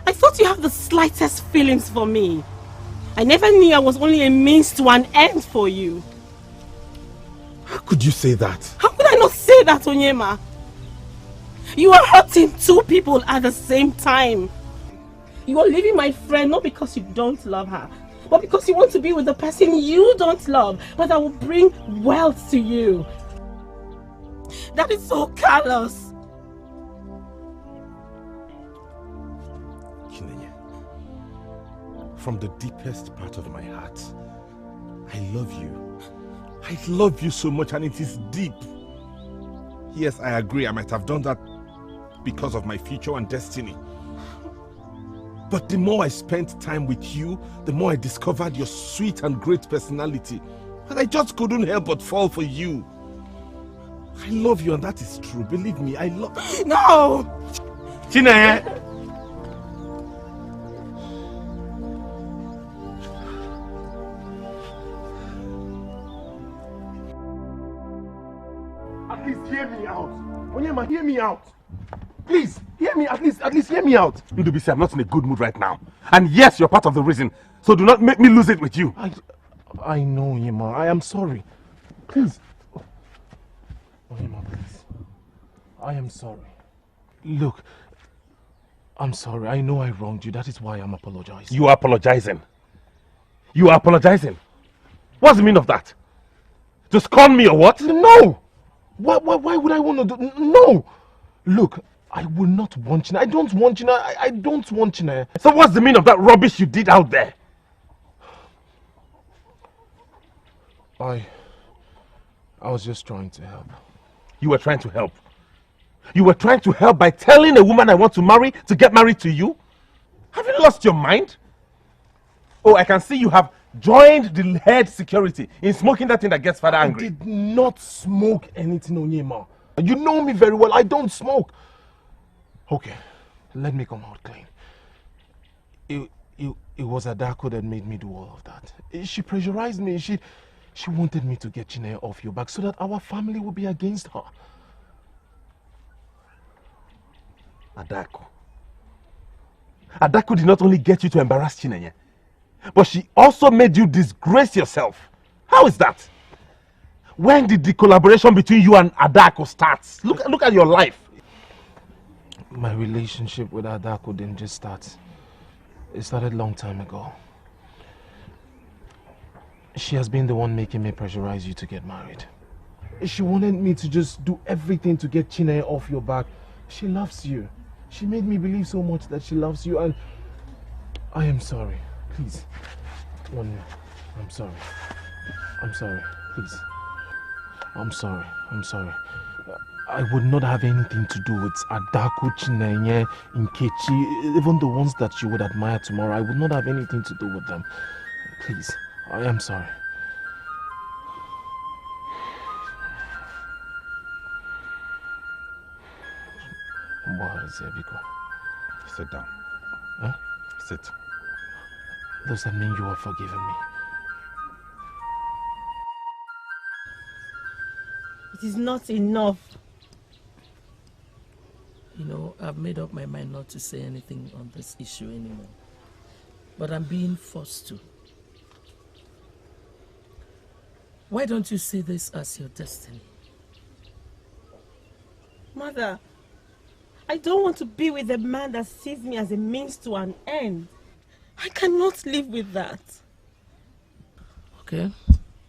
I thought you had the slightest feelings for me. I never knew I was only a means to an end for you. How could you say that? How could I not say that, Onyema? You are hurting 2 people at the same time. You are leaving my friend not because you don't love her, but because you want to be with the person you don't love, but that will bring wealth to you. That is so callous. Chinenye, from the deepest part of my heart, I love you. I love you so much, and it is deep. Yes, I agree, I might have done that because of my future and destiny. But the more I spent time with you, the more I discovered your sweet and great personality. And I just couldn't help but fall for you. I love you, and that is true. Believe me, I love you. No! Chinenye! At least hear me out. Onyema, hear me out. Please, hear me, at least hear me out. Ndubisi, I'm not in a good mood right now. And yes, you're part of the reason. So do not make me lose it with you. I know, Onyema. I am sorry. Please. Onyema, please. I am sorry. Look, I'm sorry. I know I wronged you. That is why I'm apologizing. You are apologizing. You are apologizing. What's the meaning of that? To scorn me or what? No! Why would I want to do... No! Look, I will not want China. I don't want China. I don't want China. So what's the meaning of that rubbish you did out there? I was just trying to help. You were trying to help? You were trying to help by telling a woman I want to marry to get married to you? Have you lost your mind? Oh, I can see you have joined the head security in smoking that thing that gets father angry. I did not smoke anything, Onyema. You know me very well. I don't smoke. Okay, let me come out clean. It was Adako that made me do all of that. She pressurized me. She wanted me to get Chineye off your back so that our family would be against her. Adako. Adako did not only get you to embarrass Chineye. but she also made you disgrace yourself. How is that? When did the collaboration between you and Adako start? Look at your life. My relationship with Adako didn't just start. It started a long time ago. She has been the one making me pressurize you to get married. She wanted me to just do everything to get Chineye off your back. She loves you. She made me believe so much that she loves you, and I am sorry. Please. I'm sorry. I'm sorry. Please. I'm sorry. I would not have anything to do with Adako, Chineye, Nkechi, even the ones that you would admire tomorrow. I would not have anything to do with them. Please. I am sorry. What is it, Biko? Sit down. Huh? Sit. Does that mean you are forgiving me? It is not enough. You know, I've made up my mind not to say anything on this issue anymore. But I'm being forced to. Why don't you see this as your destiny? Mother, I don't want to be with a man that sees me as a means to an end. I cannot live with that. Okay,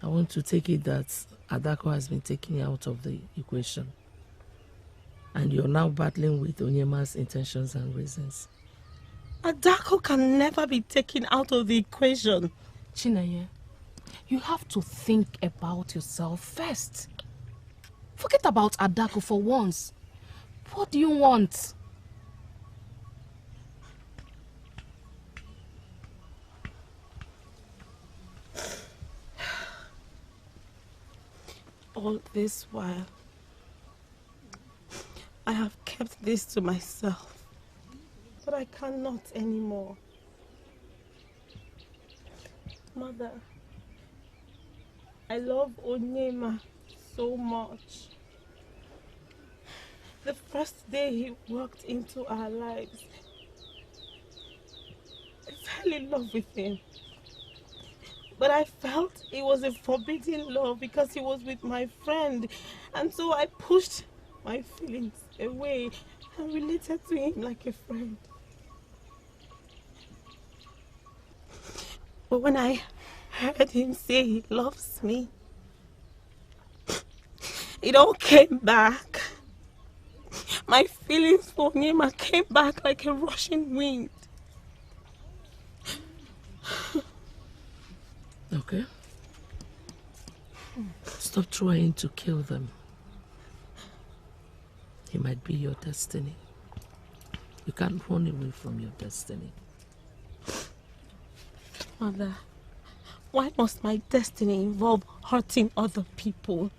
I want to take it that Adako has been taken out of the equation. And you're now battling with Onyema's intentions and reasons. Adako can never be taken out of the equation. Chineye, you have to think about yourself first. Forget about Adako for once. What do you want? All this while, I have kept this to myself, but I cannot anymore. Mother, I love Onyema so much. The first day he walked into our lives, I fell in love with him. But I felt it was a forbidden love because he was with my friend. And so I pushed my feelings away and related to him like a friend. But when I heard him say he loves me, it all came back. My feelings for Onyema came back like a rushing wind. Okay. Stop trying to kill them. He might be your destiny. You can't run away from your destiny. Mother, why must my destiny involve hurting other people?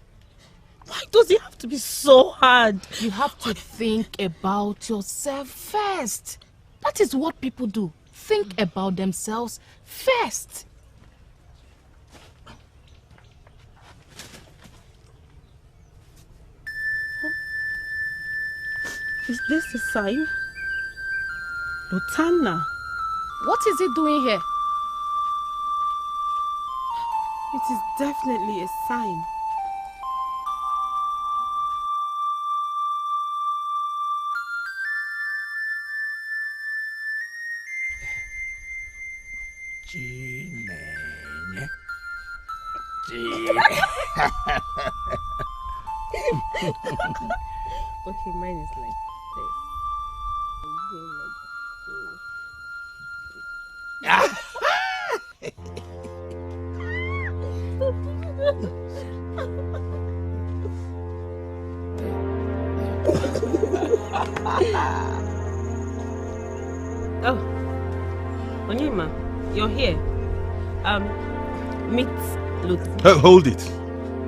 Why does it have to be so hard? You have to think about yourself first. That is what people do. Think about themselves first. Is this a sign? Lutana. What is it doing here? It is definitely a sign. Okay, mine is like this. Oh, Onyema, you're here. Meet Lut. Hold it.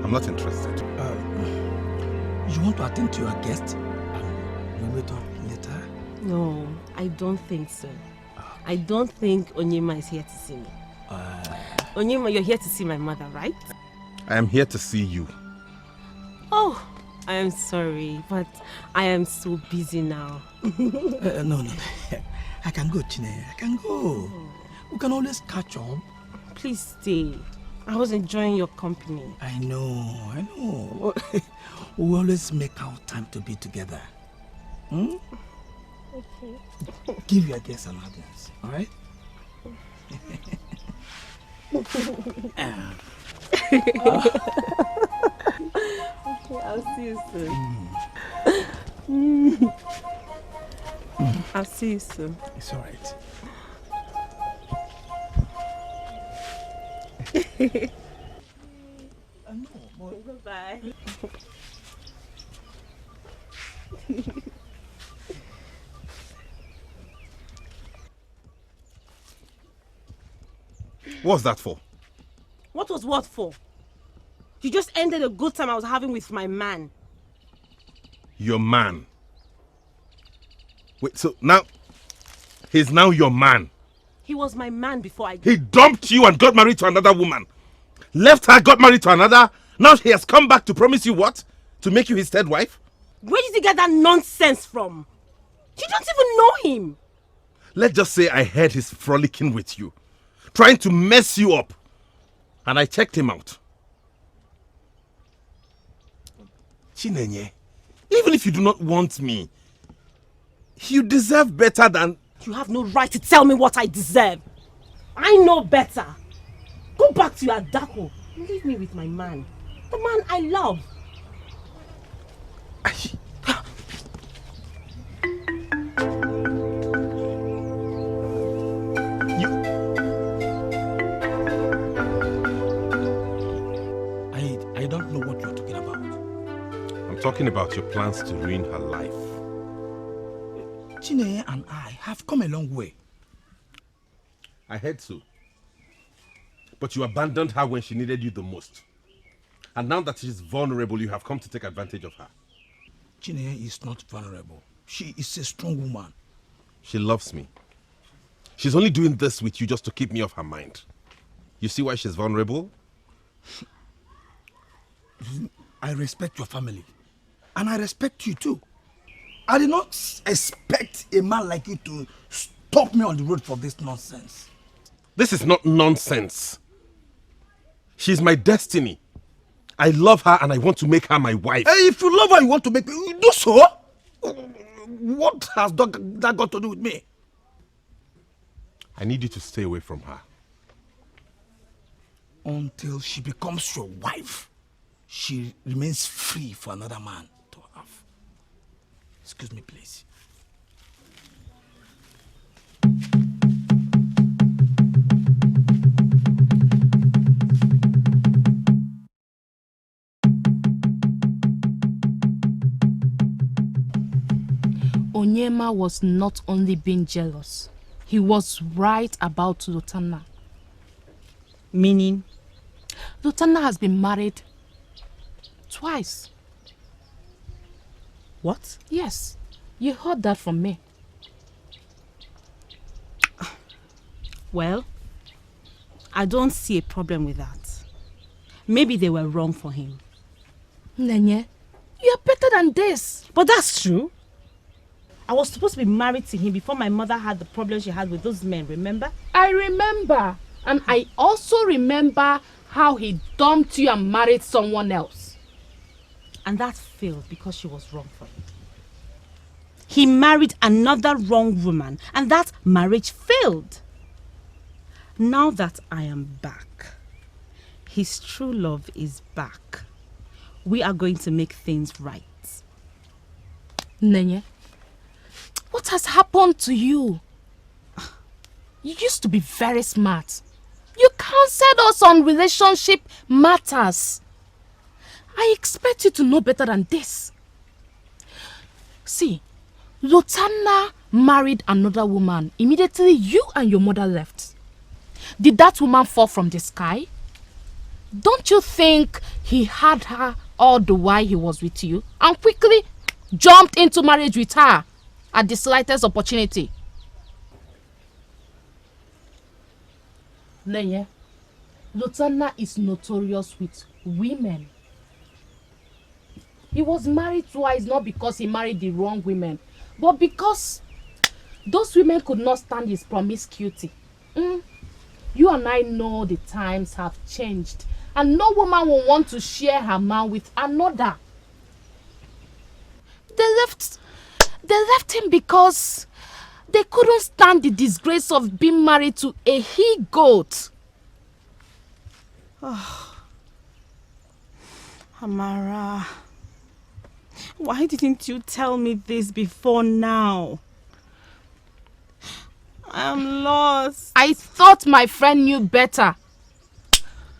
I'm not interested. You want to attend to your guest? We'll meet up later. No, I don't think so. I don't think Onyema is here to see me. Onyema, you're here to see my mother, right? I am here to see you. Oh, I am sorry, but I am so busy now. No. I can go, Chineye. I can go. We can always catch up. Please stay. I was enjoying your company. I know. We always make our time to be together. Hmm? Okay. Give your guests an audience, alright? Okay, I'll see you soon. I'll see you soon. It's alright. Bye. What's that for? What was what for? You just ended a good time I was having with my man. Your man? Wait, so now he's now your man? He was my man before I... He dumped you and got married to another woman. Left her, got married to another. Now he has come back to promise you what? To make you his third wife? Where did you get that nonsense from? You don't even know him. Let's just say I heard he's frolicking with you, trying to mess you up. And I checked him out. Chinenye, even if you do not want me, you deserve better than... You have no right to tell me what I deserve. I know better. Go back to your Adako. Leave me with my man. The man I love. I don't know what you're talking about. I'm talking about your plans to ruin her life. Chinenye and I have come a long way. I heard so. But you abandoned her when she needed you the most. And now that she's vulnerable, you have come to take advantage of her. Chinenye is not vulnerable. She is a strong woman. She loves me. She's only doing this with you just to keep me off her mind. You see why she's vulnerable? I respect your family. And I respect you too. I did not expect a man like you to stop me on the road for this nonsense. This is not nonsense. She's my destiny. I love her and I want to make her my wife. Hey, if you love her, you want to make me, do so. What has that got to do with me? I need you to stay away from her. Until she becomes your wife, she remains free for another man to have. Excuse me, please. Onyema was not only being jealous, he was right about Lutana. Meaning? Lutana has been married twice. What? Yes, you heard that from me. Well, I don't see a problem with that. Maybe they were wrong for him. Nenye, you're better than this. But that's true. I was supposed to be married to him before my mother had the problem she had with those men, remember? I remember. And I also remember how he dumped you and married someone else. And that failed because she was wrong for him. He married another wrong woman and that marriage failed. Now that I am back, his true love is back. We are going to make things right. Nenye, what has happened to you? You used to be very smart. You counseled us on relationship matters. I expect you to know better than this. See, Lutana married another woman immediately you and your mother left. Did that woman fall from the sky? Don't you think he had her all the while he was with you and quickly jumped into marriage with her at the slightest opportunity? Nenye, Lutana is notorious with women. He was married twice not because he married the wrong women, but because those women could not stand his promiscuity. You and I know the times have changed, and no woman will want to share her man with another. They left him because they couldn't stand the disgrace of being married to a he-goat. Oh. Amara, why didn't you tell me this before now? I am lost. I thought my friend knew better.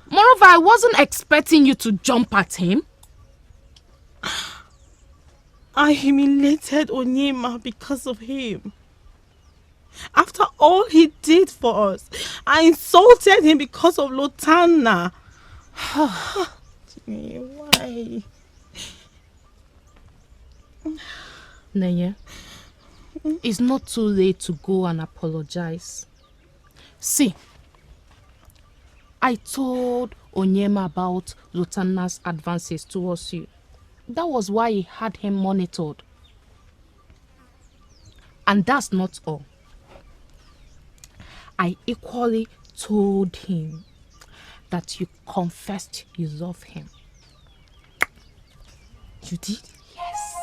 Moreover, I wasn't expecting you to jump at him. I humiliated Onyema because of him. After all he did for us, I insulted him because of Lotana. Why? Neye, it's not too late to go and apologize. See, I told Onyema about Lotana's advances towards you. That was why he had him monitored. And that's not all. I equally told him that you confessed you love him. You did? Yes.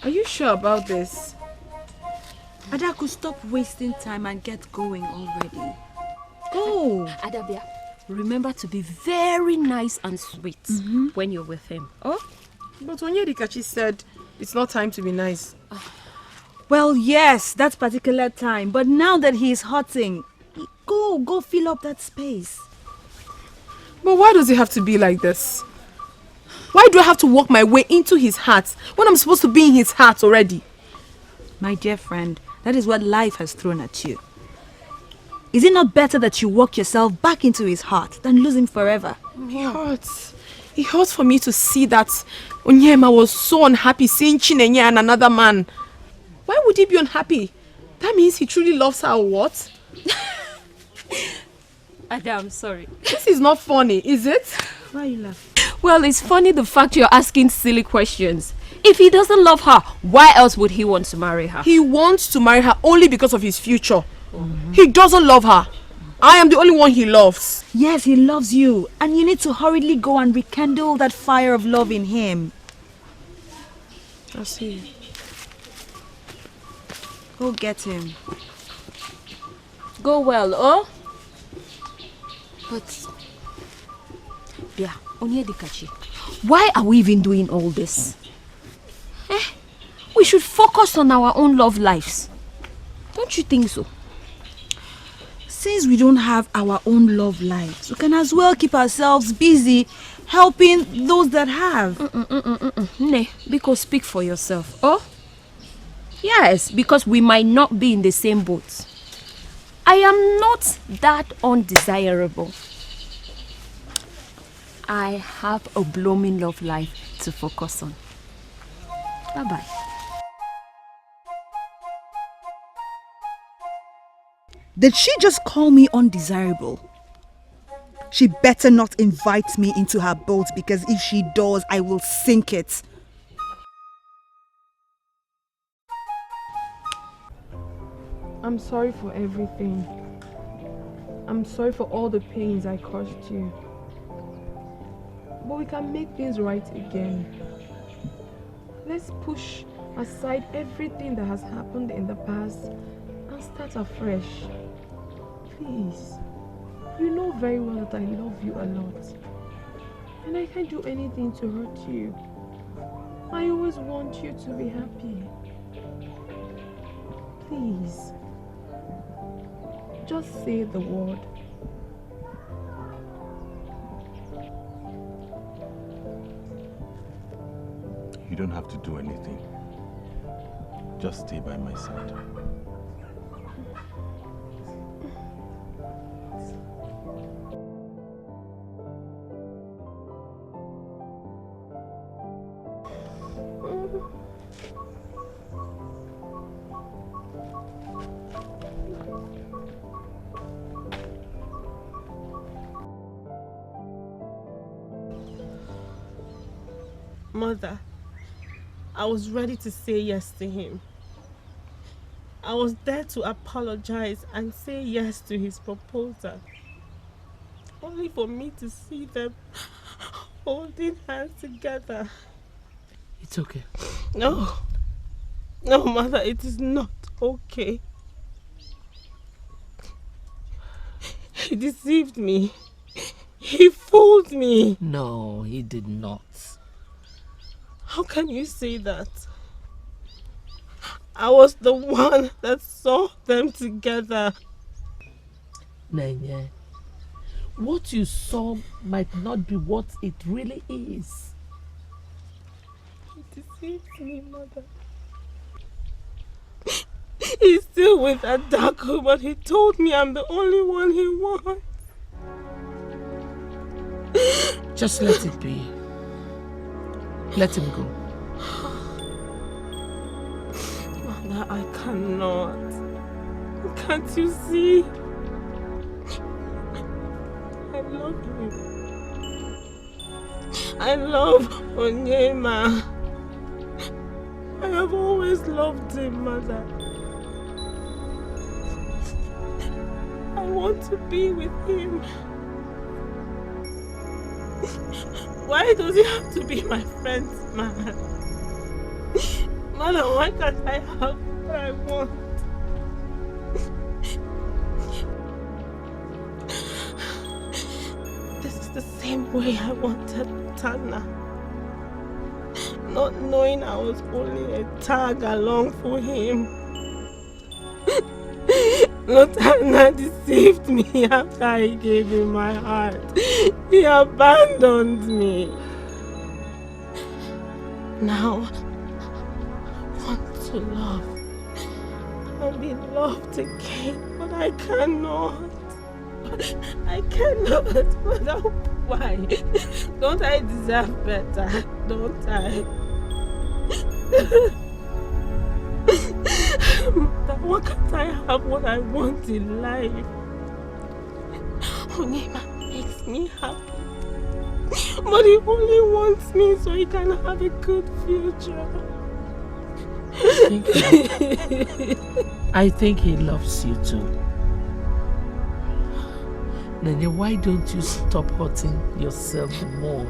Are you sure about this? Adaku, stop wasting time and get going already. Go! Adabia, remember to be very nice and sweet when you're with him. Oh? But Onyedikachi said it's not time to be nice. Well, yes, that particular time. But now that he's hurting, go fill up that space. But why does it have to be like this? Why do I have to walk my way into his heart when I'm supposed to be in his heart already? My dear friend, that is what life has thrown at you. Is it not better that you walk yourself back into his heart than lose him forever? It hurts. It hurts for me to see that Onyema was so unhappy seeing Chinenye and another man. Why would he be unhappy? That means he truly loves her or what? Ada, I'm sorry. This is not funny, is it? Why are you laughing? Well, it's funny the fact you're asking silly questions. If he doesn't love her, why else would he want to marry her? He wants to marry her only because of his future. He doesn't love her. I am the only one he loves. Yes, he loves you. And you need to hurriedly go and rekindle that fire of love in him. I see. Go get him. Go well, oh? But... yeah, Onyedikachi, why are we even doing all this? We should focus on our own love lives. Don't you think so? Since we don't have our own love lives, we can as well keep ourselves busy helping those that have. Ne, because speak for yourself. Oh? Yes, because we might not be in the same boat. I am not that undesirable. I have a blooming love life to focus on. Bye-bye. Did she just call me undesirable? She better not invite me into her boat, because if she does, I will sink it. I'm sorry for everything. I'm sorry for all the pains I caused you. But we can make things right again. Let's push aside everything that has happened in the past and start afresh. Please. You know very well that I love you a lot. And I can't do anything to hurt you. I always want you to be happy. Please. Just say the word. You don't have to do anything. Just stay by my side. Mother, I was ready to say yes to him. I was there to apologize and say yes to his proposal. Only for me to see them holding hands together. It's okay. No. No, mother, it is not okay. He deceived me. He fooled me. No, he did not. How can you say that? I was the one that saw them together. Nenye, what you saw might not be what it really is. He deceived me, mother. He's still with Adako, but he told me I'm the only one he wants. Just let it be. Let him go. Mother, I cannot. Can't you see? I love him. I love Onyema. I have always loved him, Mother. I want to be with him. Why does he have to be my friend's man? Mother, why can't I have what I want? This is the same way I wanted Tana. Not knowing I was only a tag along for him. Lotana deceived me after I gave him my heart. He abandoned me. Now, I want to love and be loved again, but I cannot. I cannot. Mother, why? Don't I deserve better? Don't I? Why can't I have what I want in life? Onyema makes me happy. But he only wants me so he can have a good future. I think he loves you too. Nene, why don't you stop hurting yourself more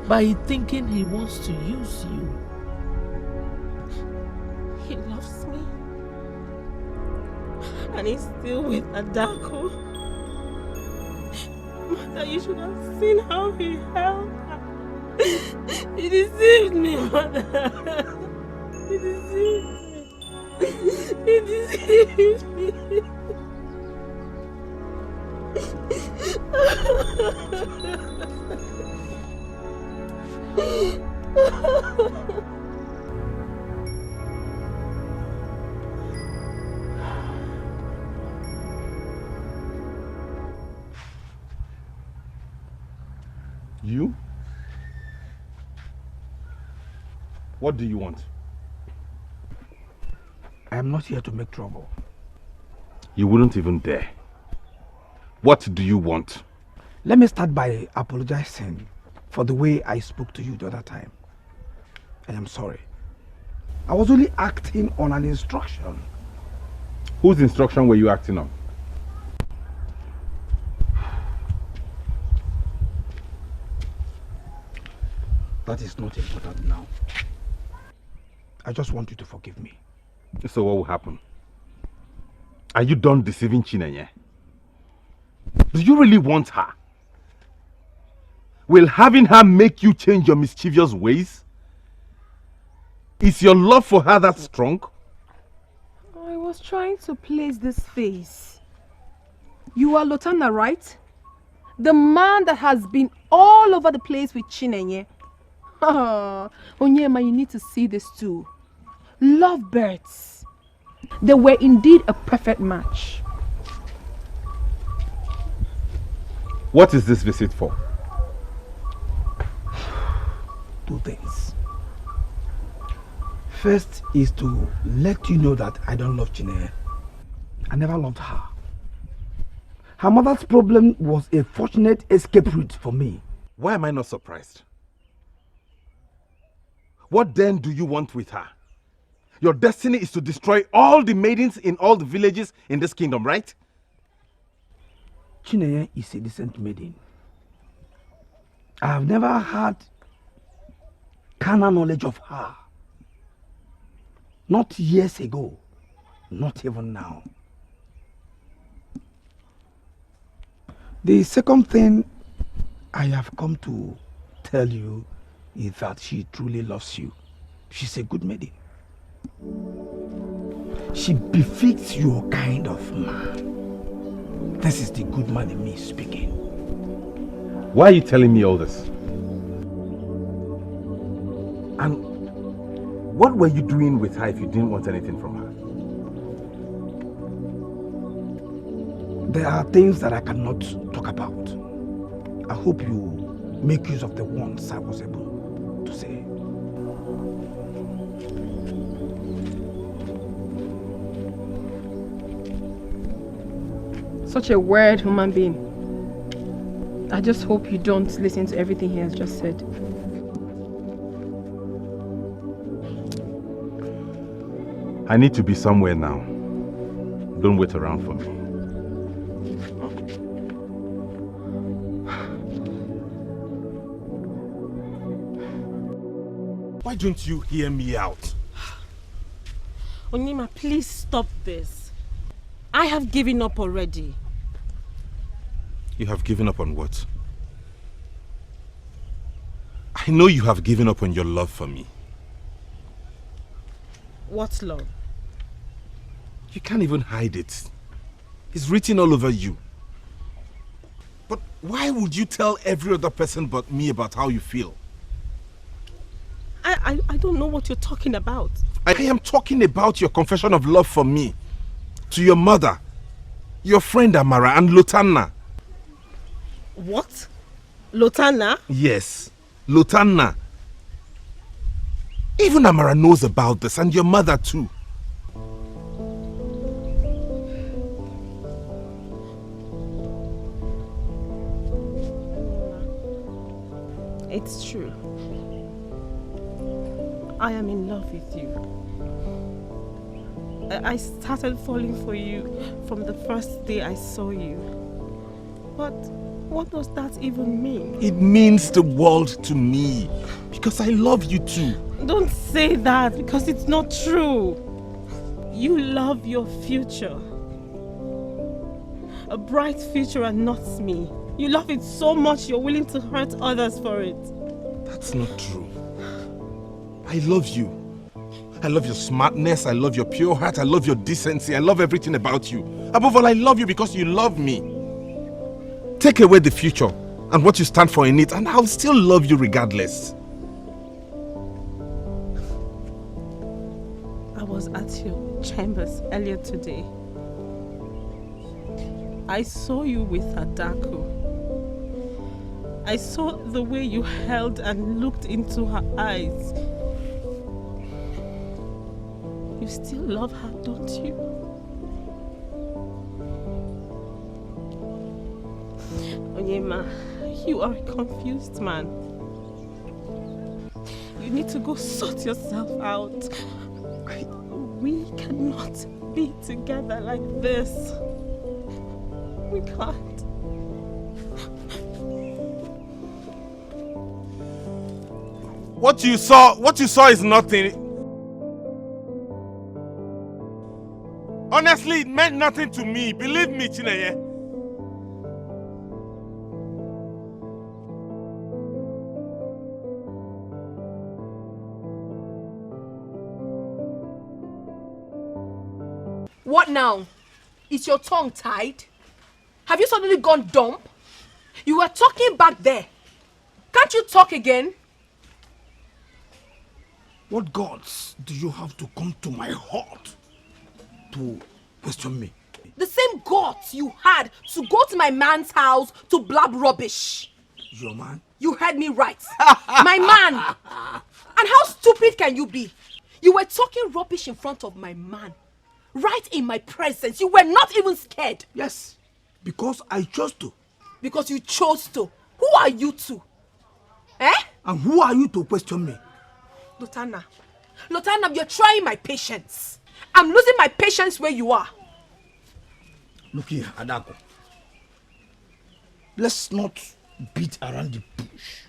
by thinking he wants to use you? He loves me. And he's still with Adako. Mother, you should have seen how he held her. He deceived me, Mother. He deceived me. He deceived me. You? What do you want? I am not here to make trouble. You wouldn't even dare. What do you want? Let me start by apologizing for the way I spoke to you the other time. I am sorry. I was only acting on an instruction. Whose instruction were you acting on? That is not important now. I just want you to forgive me. So what will happen? Are you done deceiving Chinenye? Do you really want her? Will having her make you change your mischievous ways? Is your love for her that strong? I was trying to place this face. You are Lotana, right? The man that has been all over the place with Chinenye. Onyema, you need to see this too. Lovebirds. They were indeed a perfect match. What is this visit for? Two things. First is to let you know that I don't love Chinenye. I never loved her. Her mother's problem was a fortunate escape route for me. Why am I not surprised? What then do you want with her? Your destiny is to destroy all the maidens in all the villages in this kingdom, right? Chineye is a decent maiden. I have never had carnal knowledge of her. Not years ago, not even now. The second thing I have come to tell you is that she truly loves you. She's a good maiden. She befits your kind of man. This is the good man in me speaking. Why are you telling me all this? And what were you doing with her if you didn't want anything from her? There are things that I cannot talk about. I hope you make use of the ones I was able to say. Such a weird human being. I just hope you don't listen to everything he has just said. I need to be somewhere now. Don't wait around for me. Why don't you hear me out? Onyema, please stop this. I have given up already. You have given up on what? I know you have given up on your love for me. What love? You can't even hide it. It's written all over you. But why would you tell every other person but me about how you feel? I don't know what you're talking about. I am talking about your confession of love for me. To your mother, your friend Amara, and Lotana. What? Lotana? Yes, Lotana. Even Amara knows about this, and your mother too. It's true. I am in love with you. I started falling for you from the first day I saw you. But what does that even mean? It means the world to me. Because I love you too. Don't say that, because it's not true. You love your future. A bright future and not me. You love it so much you're willing to hurt others for it. That's not true. I love you. I love your smartness. I love your pure heart. I love your decency. I love everything about you. Above all, I love you because you love me. Take away the future and what you stand for in it, and I'll still love you regardless. I was at your chambers earlier today. I saw you with Adako. I saw the way you held and looked into her eyes. You still love her, don't you? Onyema, you are a confused man. You need to go sort yourself out. We cannot be together like this. We can't. What you saw is nothing. Honestly, it meant nothing to me. Believe me, Chineye. What now? Is your tongue tied? Have you suddenly gone dumb? You were talking back there. Can't you talk again? What gods do you have to come to my heart to question me? The same guts you had to go to my man's house to blab rubbish. Your man? You heard me right. My man! And how stupid can you be? You were talking rubbish in front of my man. Right in my presence. You were not even scared. Yes, because I chose to. Because you chose to. Who are you to? Eh? And who are you to question me? Lutana, Lotana, you're trying my patience. I'm losing my patience where you are. Look here, Adako. Let's not beat around the bush.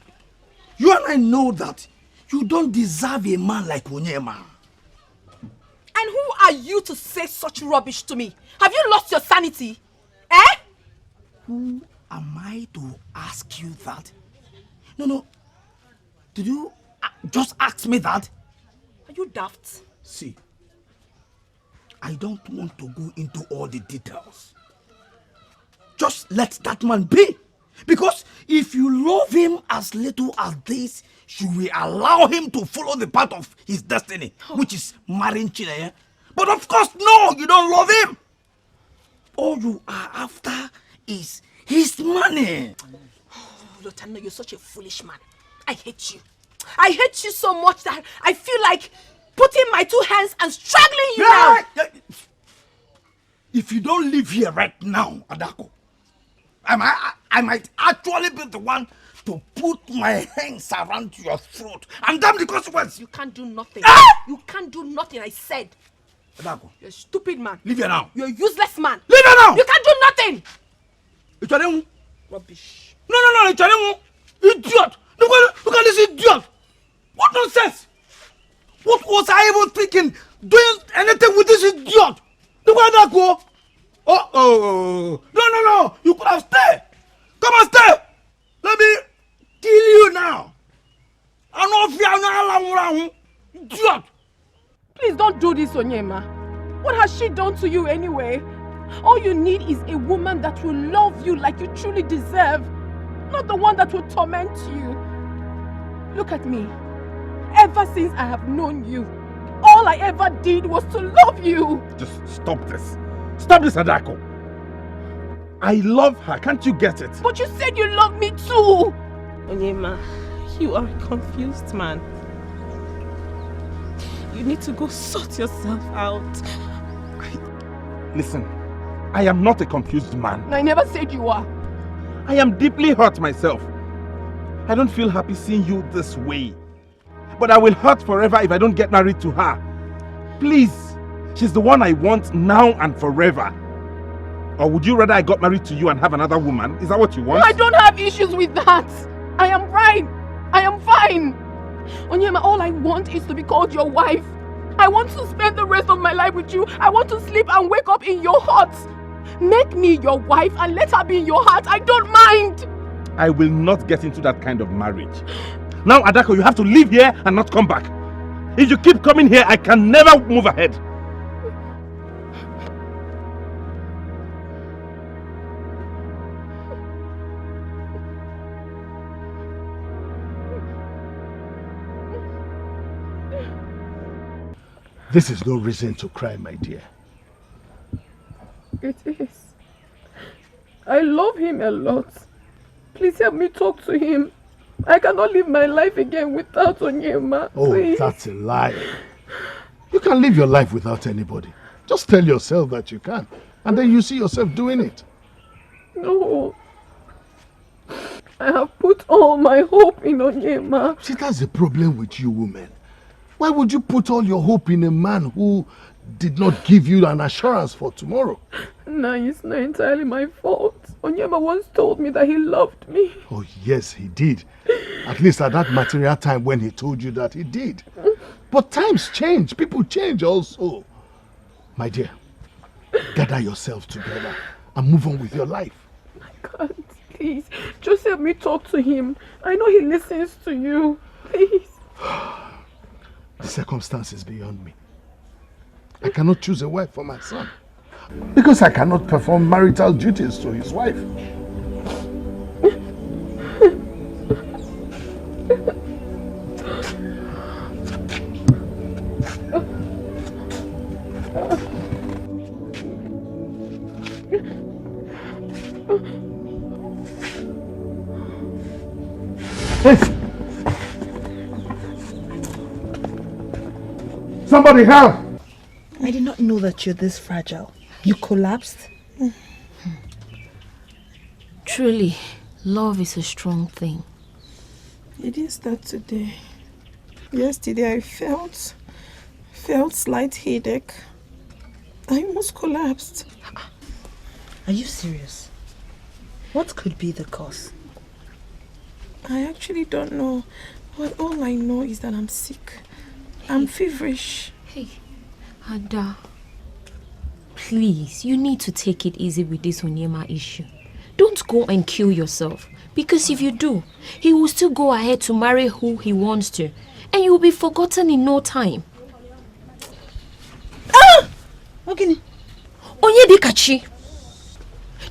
You and I know that you don't deserve a man like Onyema. And who are you to say such rubbish to me? Have you lost your sanity? Eh? Who am I to ask you that? No. Did you just ask me that? Are you daft? See, I don't want to go into all the details. Just let that man be. Because if you love him as little as this, you will allow him to follow the path of his destiny, which is marrying Chile. But of course, no, you don't love him. All you are after is his money. Lotana, you're such a foolish man. I hate you. I hate you so much that I feel like putting my 2 hands and strangling you now. If you don't leave here right now, Adako, I might actually be the one to put my hands around your throat. And damn the consequence. You can't do nothing. Ah! You can't do nothing, I said. Adako. You're a stupid man. Leave here now. You're a useless man. Leave here now. You can't do nothing. Rubbish. No, idiot. Look at this idiot. What nonsense. What was I even thinking? Doing anything with this idiot? Look at that go. Oh. No. You could have stayed. Come and stay. Let me kill you now. I know if you idiot. Please don't do this, Onyema. What has she done to you anyway? All you need is a woman that will love you like you truly deserve, not the one that will torment you. Look at me. Ever since I have known you, all I ever did was to love you. Just stop this. Stop this, Adako. I love her. Can't you get it? But you said you love me too. Onyema, you are a confused man. You need to go sort yourself out. Listen, I am not a confused man. I never said you are. I am deeply hurt myself. I don't feel happy seeing you this way. But I will hurt forever if I don't get married to her. Please, she's the one I want now and forever. Or would you rather I got married to you and have another woman? Is that what you want? I don't have issues with that. I am fine. I am fine. Onyema, all I want is to be called your wife. I want to spend the rest of my life with you. I want to sleep and wake up in your heart. Make me your wife and let her be in your heart. I don't mind. I will not get into that kind of marriage. Now, Adako, you have to leave here and not come back. If you keep coming here, I can never move ahead. This is no reason to cry, my dear. It is. I love him a lot. Please help me talk to him. I cannot live my life again without Onyema. Oh, please. That's a lie. You can live your life without anybody. Just tell yourself that you can. And then you see yourself doing it. No. I have put all my hope in Onyema. See, that's the problem with you women. Why would you put all your hope in a man who did not give you an assurance for tomorrow? No, it's not entirely my fault. Onyema once told me that he loved me. Oh, yes, he did. At least at that material time when he told you that he did. But times change. People change also. My dear, gather yourself together and move on with your life. I can't. Please, just help me talk to him. I know he listens to you. Please. The circumstance is beyond me. I cannot choose a wife for my son because I cannot perform marital duties to his wife. Somebody help! I did not know that you're this fragile. You collapsed? Truly, love is a strong thing. It didn't start today. Yesterday I felt felt slight headache. I almost collapsed. Are you serious? What could be the cause? I actually don't know. But all I know is that I'm sick. I'm feverish. Hey, Ada. Please, you need to take it easy with this Onyema issue. Don't go and kill yourself. Because if you do, he will still go ahead to marry who he wants to. And you will be forgotten in no time. Ah! Okay. Onyedikachi,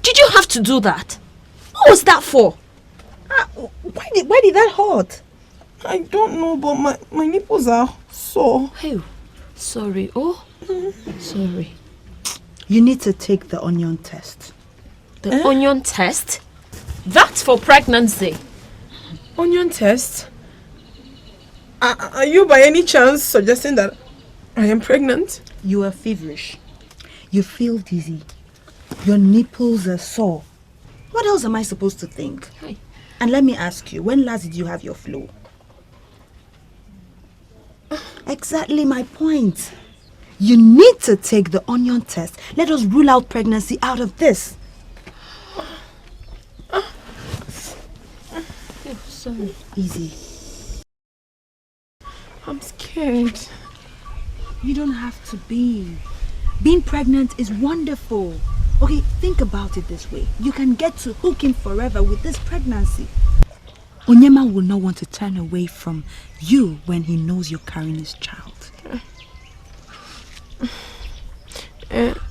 did you have to do that? What was that for? Why did that hurt? I don't know, but my nipples are sore. Hey, sorry. Oh, sorry. You need to take the onion test. The onion test? That's for pregnancy. Onion test? Are you by any chance suggesting that I am pregnant? You are feverish. You feel dizzy. Your nipples are sore. What else am I supposed to think? Hi. And let me ask you, when last did you have your flu? Exactly my point. You need to take the onion test. Let us rule out pregnancy out of this. Sorry. Easy. I'm scared. You don't have to be. Being pregnant is wonderful. Okay, think about it this way. You can get to hook him forever with this pregnancy. Onyema will not want to turn away from you when he knows you're carrying his child.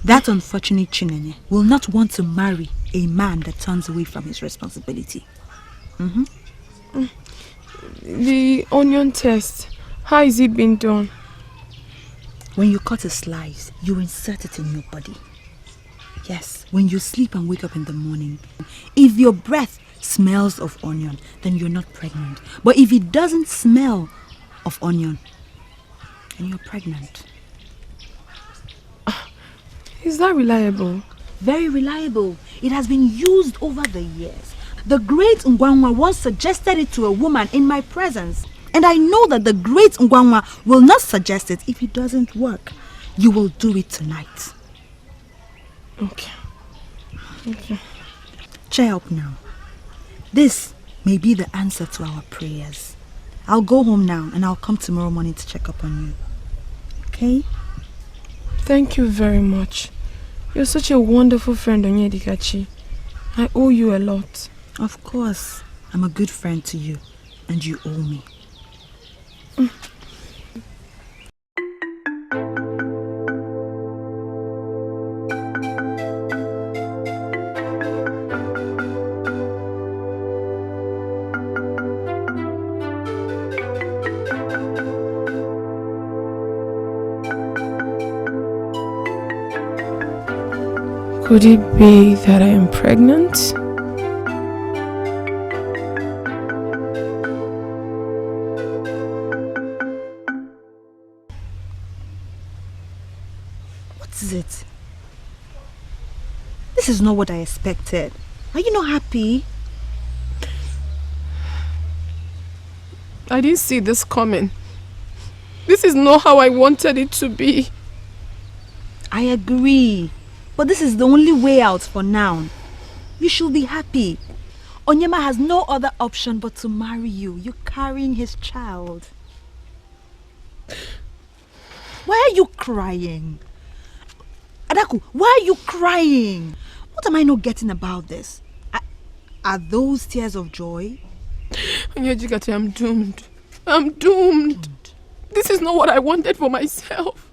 That unfortunate Chinenye will not want to marry a man that turns away from his responsibility. The onion test, how is it being done? When you cut a slice, you insert it in your body. Yes, when you sleep and wake up in the morning, if your breath smells of onion, then you're not pregnant. But if it doesn't smell of onion, then you're pregnant. Is that reliable? Very reliable. It has been used over the years. The great Ugonma once suggested it to a woman in my presence. And I know that the great Ugonma will not suggest it if it doesn't work. You will do it tonight. Okay. Cheer up now. This may be the answer to our prayers. I'll go home now and I'll come tomorrow morning to check up on you. Okay? Thank you very much. You're such a wonderful friend, Onyedikachi. I owe you a lot. Of course. I'm a good friend to you and you owe me. Could it be that I am pregnant? What is it? This is not what I expected. Are you not happy? I didn't see this coming. This is not how I wanted it to be. I agree. But this is the only way out for now. You should be happy. Onyema has no other option but to marry you. You're carrying his child. Why are you crying? Adaku, why are you crying? What am I not getting about this? Are those tears of joy? Onyedikachi, I'm doomed. I'm doomed. This is not what I wanted for myself.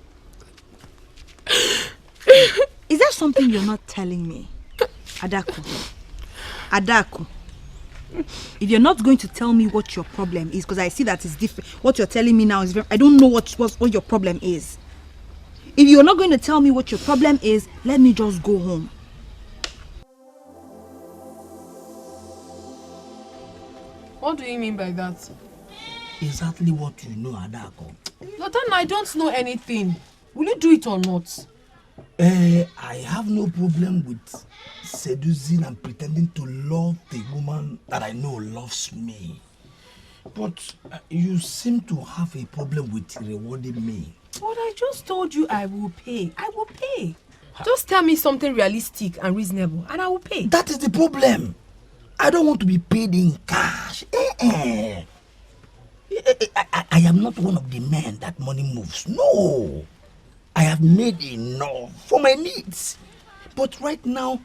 Is there something you're not telling me? Adaku. Adaku. If you're not going to tell me what your problem is, because I see that it's different. What you're telling me now is I don't know what your problem is. If you're not going to tell me what your problem is, let me just go home. What do you mean by that? Exactly what you know, Adako. But then I don't know anything. Will you do it or not? I have no problem with seducing and pretending to love the woman that I know loves me. But you seem to have a problem with rewarding me. But I just told you I will pay. I will pay. Just tell me something realistic and reasonable and I will pay. That is the problem. I don't want to be paid in cash. I am not one of the men that money moves. No. I have made enough for my needs. But right now,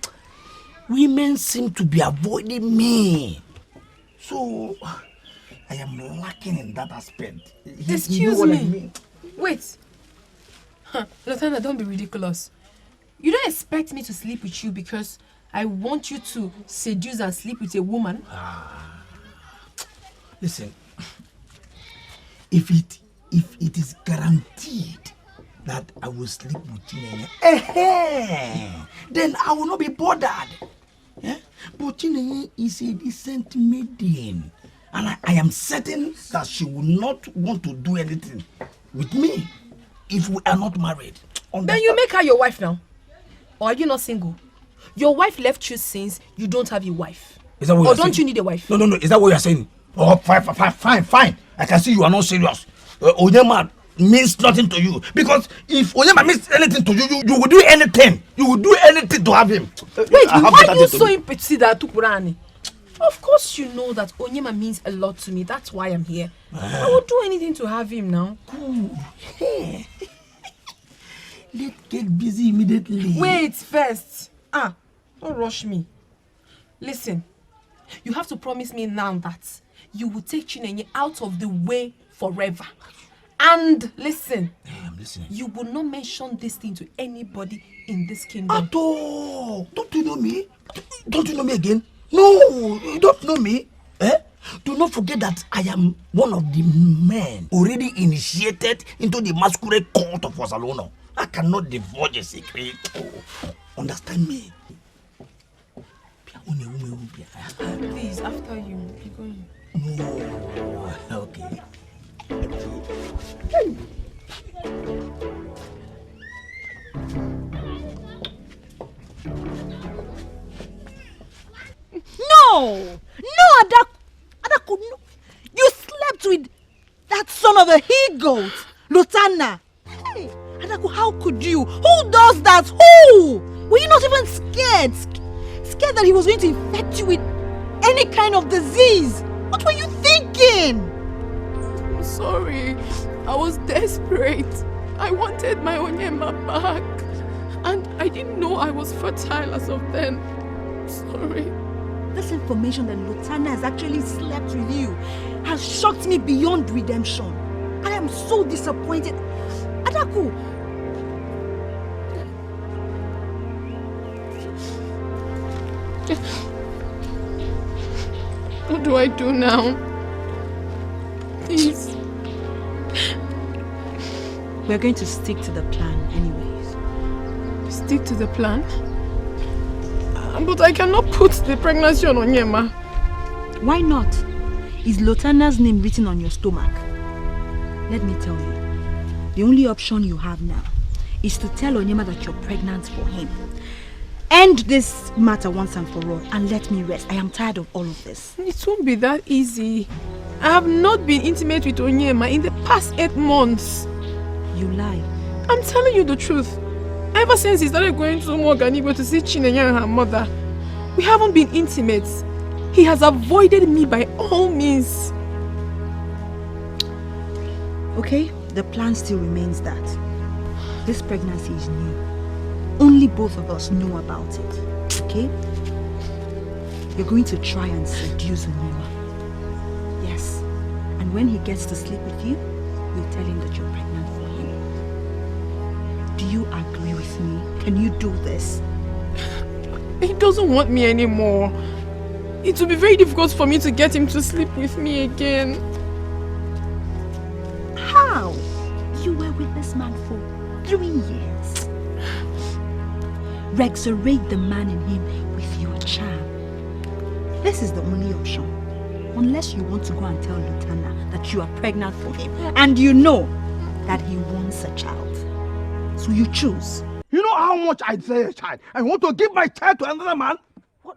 women seem to be avoiding me. So, I am lacking in that aspect. Excuse me. I mean? Wait. Lieutenant, don't be ridiculous. You don't expect me to sleep with you because I want you to seduce and sleep with a woman? Listen, if it is guaranteed that I will sleep with Chinenye, then I will not be bothered. Yeah? But Chinenye is a decent maiden, and I am certain that she will not want to do anything with me if we are not married. Then you make her your wife now. Or are you not single? Your wife left you since you don't have a wife. Is that what or you're don't saying? You need a wife? No. Is that what you're saying? Oh, fine. I can see you are not serious. Onyema means nothing to you. Because if Onyema means anything to you, you will do anything. You will do anything to have him. Wait, why are you so impetuous that Tukurani? Of course you know that Onyema means a lot to me. That's why I'm here. I will do anything to have him now. Good. Hey. Let's get busy immediately. Wait first. Don't rush me. Listen, you have to promise me now that you will take Chinenye out of the way forever. And listen, I'm listening. You will not mention this thing to anybody in this kingdom. At all. Don't you know me? Don't you know me again? No, you don't know me. Do not forget that I am one of the men already initiated into the masquerade court of Ezeonu. I cannot divulge a secret. Understand me? Please, after you. Keep going. No. Okay. No, Adaku, no. You slept with that son of a he-goat, Lutana. Hey, Adaku, how could you? Who does that? Who? Were you not even scared? Scared that he was going to infect you with any kind of disease? What were you thinking? I'm sorry. I was desperate. I wanted my Onyema back. And I didn't know I was fertile as of then. Sorry. This information that Lutana has actually slept with you has shocked me beyond redemption. I am so disappointed. Adaku! What do I do now? Please. We're going to stick to the plan anyways. Stick to the plan? But I cannot put the pregnancy on Onyema. Why not? Is Lotana's name written on your stomach? Let me tell you, the only option you have now is to tell Onyema that you're pregnant for him. End this matter once and for all and let me rest. I am tired of all of this. It won't be that easy. I have not been intimate with Onyema in the past 8 months. You lie. I'm telling you the truth. Ever since he started going to Igbo to see Chinenye and her mother, we haven't been intimate. He has avoided me by all means. Okay, the plan still remains that this pregnancy is new. Only both of us know about it, okay? You're going to try and seduce Onyema. Yes, and when he gets to sleep with you, you'll tell him that you're pregnant for him. Do you agree with me? Can you do this? He doesn't want me anymore. It will be very difficult for me to get him to sleep with me again. How? You were with this man for 3 years. Resurrect the man in him with your charm. This is the only option. Unless you want to go and tell Lutana that you are pregnant for him. And you know that he wants a child. So you choose. You know how much I desire a child. I want to give my child to another man?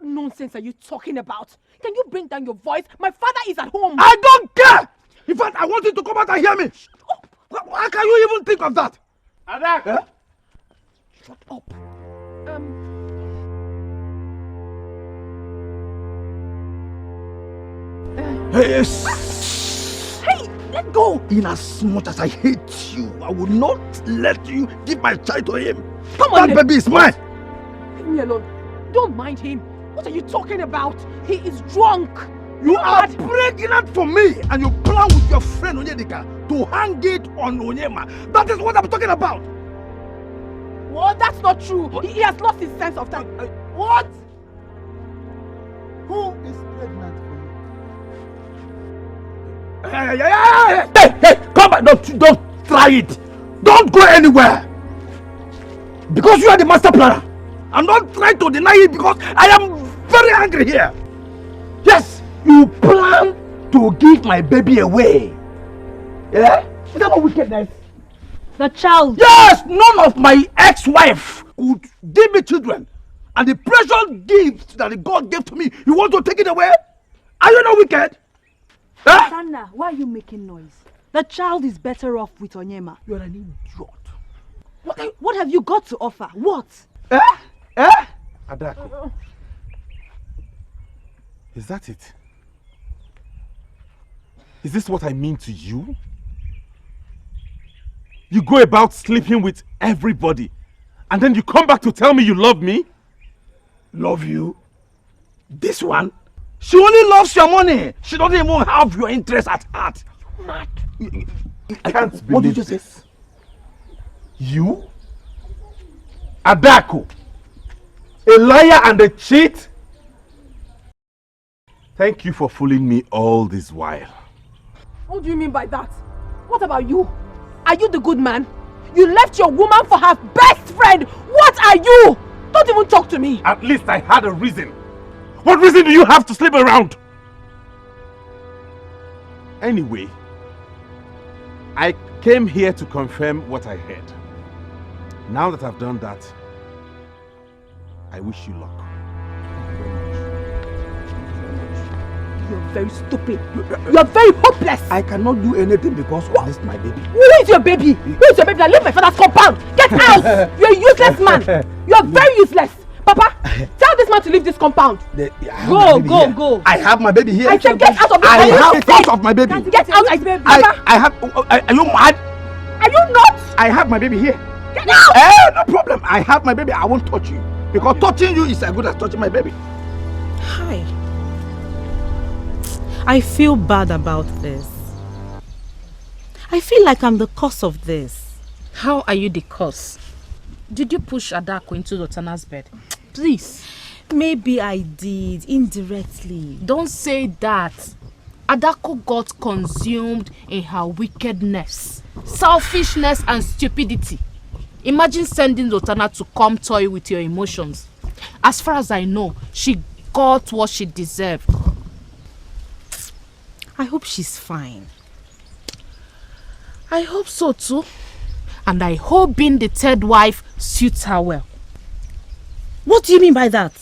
What nonsense are you talking about? Can you bring down your voice? My father is at home. I don't care! In fact, I want you to come out and hear me. How can you even think of that? Adak! Eh? Shut up. Hey, Hey, let go! in as much as I hate you, I will not let you give my child to him. Come on, that baby is mine. Leave me alone. Don't mind him. What are you talking about? He is drunk. You are pregnant for me, and you plan with your friend Onyedika to hang it on Onyema. That is what I'm talking about. Well, that's not true. He has lost his sense of time. What? Who is pregnant for you? Hey, come back. Don't try it. Don't go anywhere. Because you are the master planner. I'm not trying to deny it because I am very angry here. Yes, you plan to give my baby away. Yeah? Is that not wickedness? The child. Yes, none of my ex-wife could give me children. And the precious gift that God gave to me, you want to take it away? Are you not wicked? Huh? Sana, why are you making noise? The child is better off with Onyema. You are an idiot. What have you got to offer? What? Adako. Is that it? Is this what I mean to you? You go about sleeping with everybody, and then you come back to tell me you love me? Love you? This one? She only loves your money. She doesn't even have your interest at heart. Mad. I can't believe What did you say? this. You? Adako? A liar and a cheat? Thank you for fooling me all this while. What do you mean by that? What about you? Are you the good man? You left your woman for her best friend. What are you? Don't even talk to me. At least I had a reason. What reason do you have to sleep around? Anyway, I came here to confirm what I heard. Now that I've done that, I wish you luck. You're very stupid. You're very hopeless. I cannot do anything because of this, my baby. Who is your baby? Who is your baby? Now leave my father's compound. Get out. You're a useless man. You're very useless. Papa, tell this man to leave this compound. Go. I have my baby here. I said get out of this. I have thoughts of my baby. Get out, baby. I have. Are you mad? Are you not? I have my baby here. Get out. No problem. I have my baby. I won't touch you because touching you is as good as touching my baby. Hi. I feel bad about this. I feel like I'm the cause of this. How are you the cause? Did you push Adako into Lotana's bed? Please. Maybe I did, indirectly. Don't say that. Adako got consumed in her wickedness, selfishness and stupidity. Imagine sending Lotana to come toy with your emotions. As far as I know, she got what she deserved. I hope she's fine. I hope so too. And I hope being the third wife suits her well. What do you mean by that?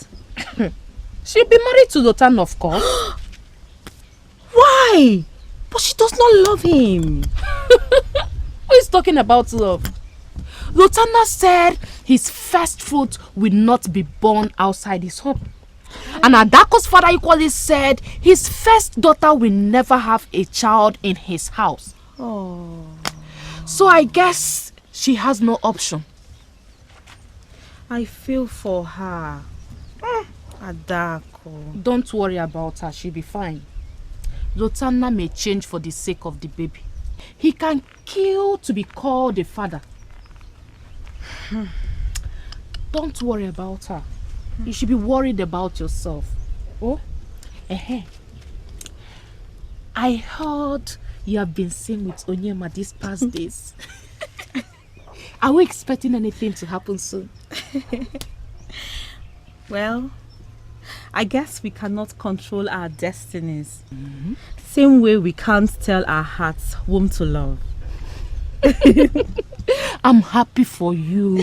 She'll be married to Lotana, of course. Why? But she does not love him. Who is talking about love? Lotana said his first fruit will not be born outside his home. And Adako's father equally said his first daughter will never have a child in his house. Oh. So I guess she has no option. I feel for her. Adako. Don't worry about her, she'll be fine. Lotana may change for the sake of the baby. He can kill to be called a father. Don't worry about her. You should be worried about yourself. Oh? I heard you have been seen with Onyema these past days. Are we expecting anything to happen soon? Well, I guess we cannot control our destinies. Same way we can't tell our hearts whom to love. I'm happy for you.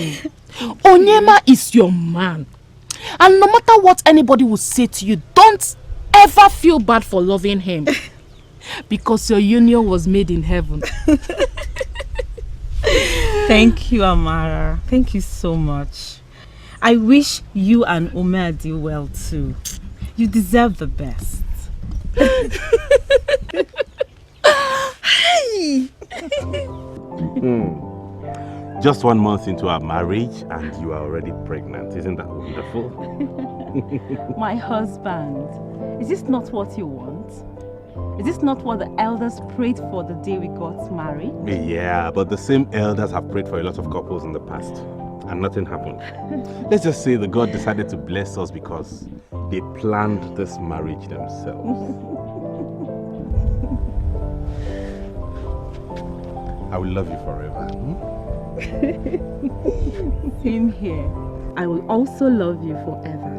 Onyema is your man. And no matter what anybody will say to you, don't ever feel bad for loving him. Because your union was made in heaven. Thank you, Amara. Thank you so much. I wish you and Omer do well too. You deserve the best. Hey! Just 1 month into our marriage and you are already pregnant. Isn't that wonderful? My husband, is this not what you want? Is this not what the elders prayed for the day we got married? Yeah, but the same elders have prayed for a lot of couples in the past and nothing happened. Let's just say the God decided to bless us because they planned this marriage themselves. I will love you forever. Same here. I will also love you forever.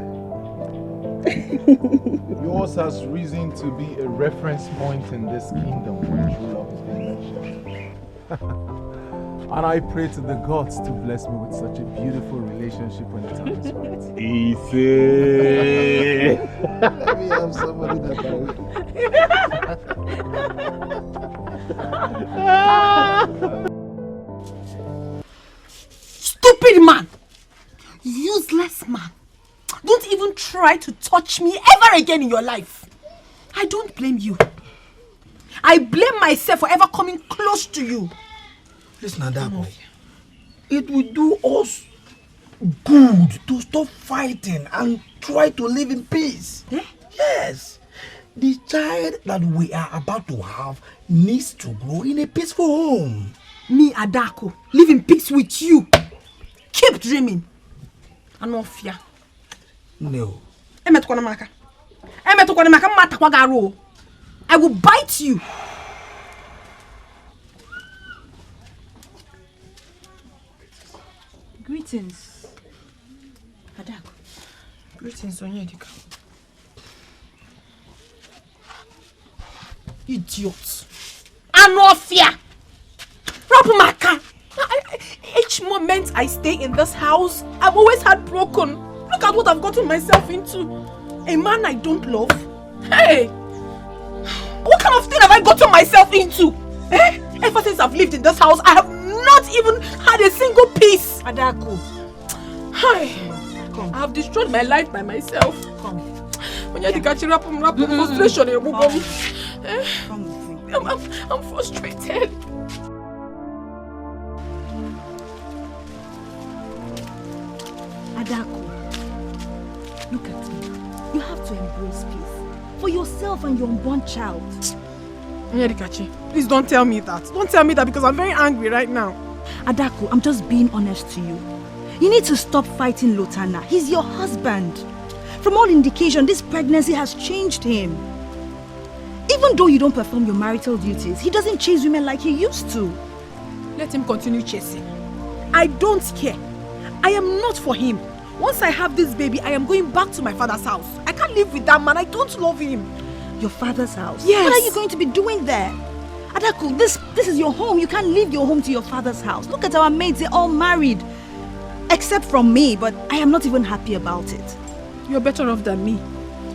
Yours has reason to be a reference point in this kingdom when true love is being mentioned. And I pray to the gods to bless me with such a beautiful relationship when the time is right. Easy. Let me have somebody that Stupid man! Useless man! Don't even try to touch me ever again in your life. I don't blame you. I blame myself for ever coming close to you. Listen, Adako. It will do us good to stop fighting and try to live in peace. Yes. The child that we are about to have needs to grow in a peaceful home. Me, Adako, live in peace with you. Keep dreaming. I'm not fear. No. I will bite you. Greetings. Adako. Greetings, Onyedika. Idiot. Anofia. Rapumaka. Each moment I stay in this house, I'm always heartbroken. Look at what I've gotten myself into. A man I don't love. Hey! What kind of thing have I gotten myself into? Ever since I've lived in this house, I have not even had a single peace. Adako. Hey! Come. I have destroyed my life by myself. Come. When you're the frustration, I'm frustrated. Adako, look at me. You have to embrace peace for yourself and your unborn child. Nyedikachi, please don't tell me that. Don't tell me that because I'm very angry right now. Adako, I'm just being honest to you. You need to stop fighting Lotana. He's your husband. From all indication, this pregnancy has changed him. Even though you don't perform your marital duties, he doesn't chase women like he used to. Let him continue chasing. I don't care. I am not for him. Once I have this baby, I am going back to my father's house. I can't live with that man. I don't love him. Your father's house? Yes. What are you going to be doing there? Adako, this is your home. You can't leave your home to your father's house. Look at our maids. They're all married. Except from me, but I am not even happy about it. You're better off than me.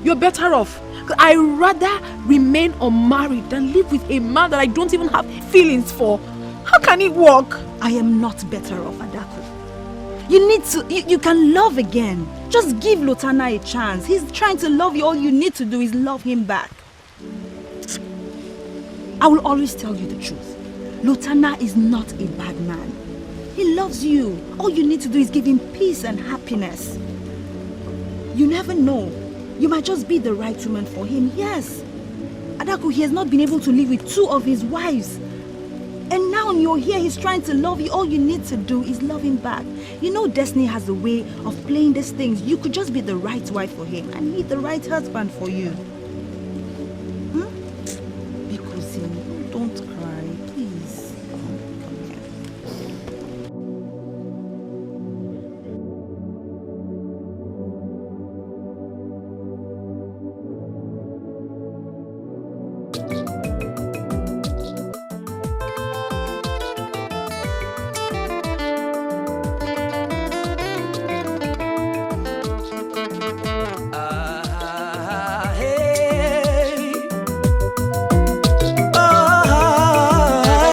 You're better off. I'd rather remain unmarried than live with a man that I don't even have feelings for. How can it work? I am not better off, Adako. You need to, you can love again. Just give Lotana a chance. He's trying to love you. All you need to do is love him back. I will always tell you the truth. Lotana is not a bad man. He loves you. All you need to do is give him peace and happiness. You never know. You might just be the right woman for him. Yes. Adako, he has not been able to live with 2 of his wives. And now you're here, he's trying to love you. All you need to do is love him back. You know destiny has a way of playing these things. You could just be the right wife for him and he's the right husband for you.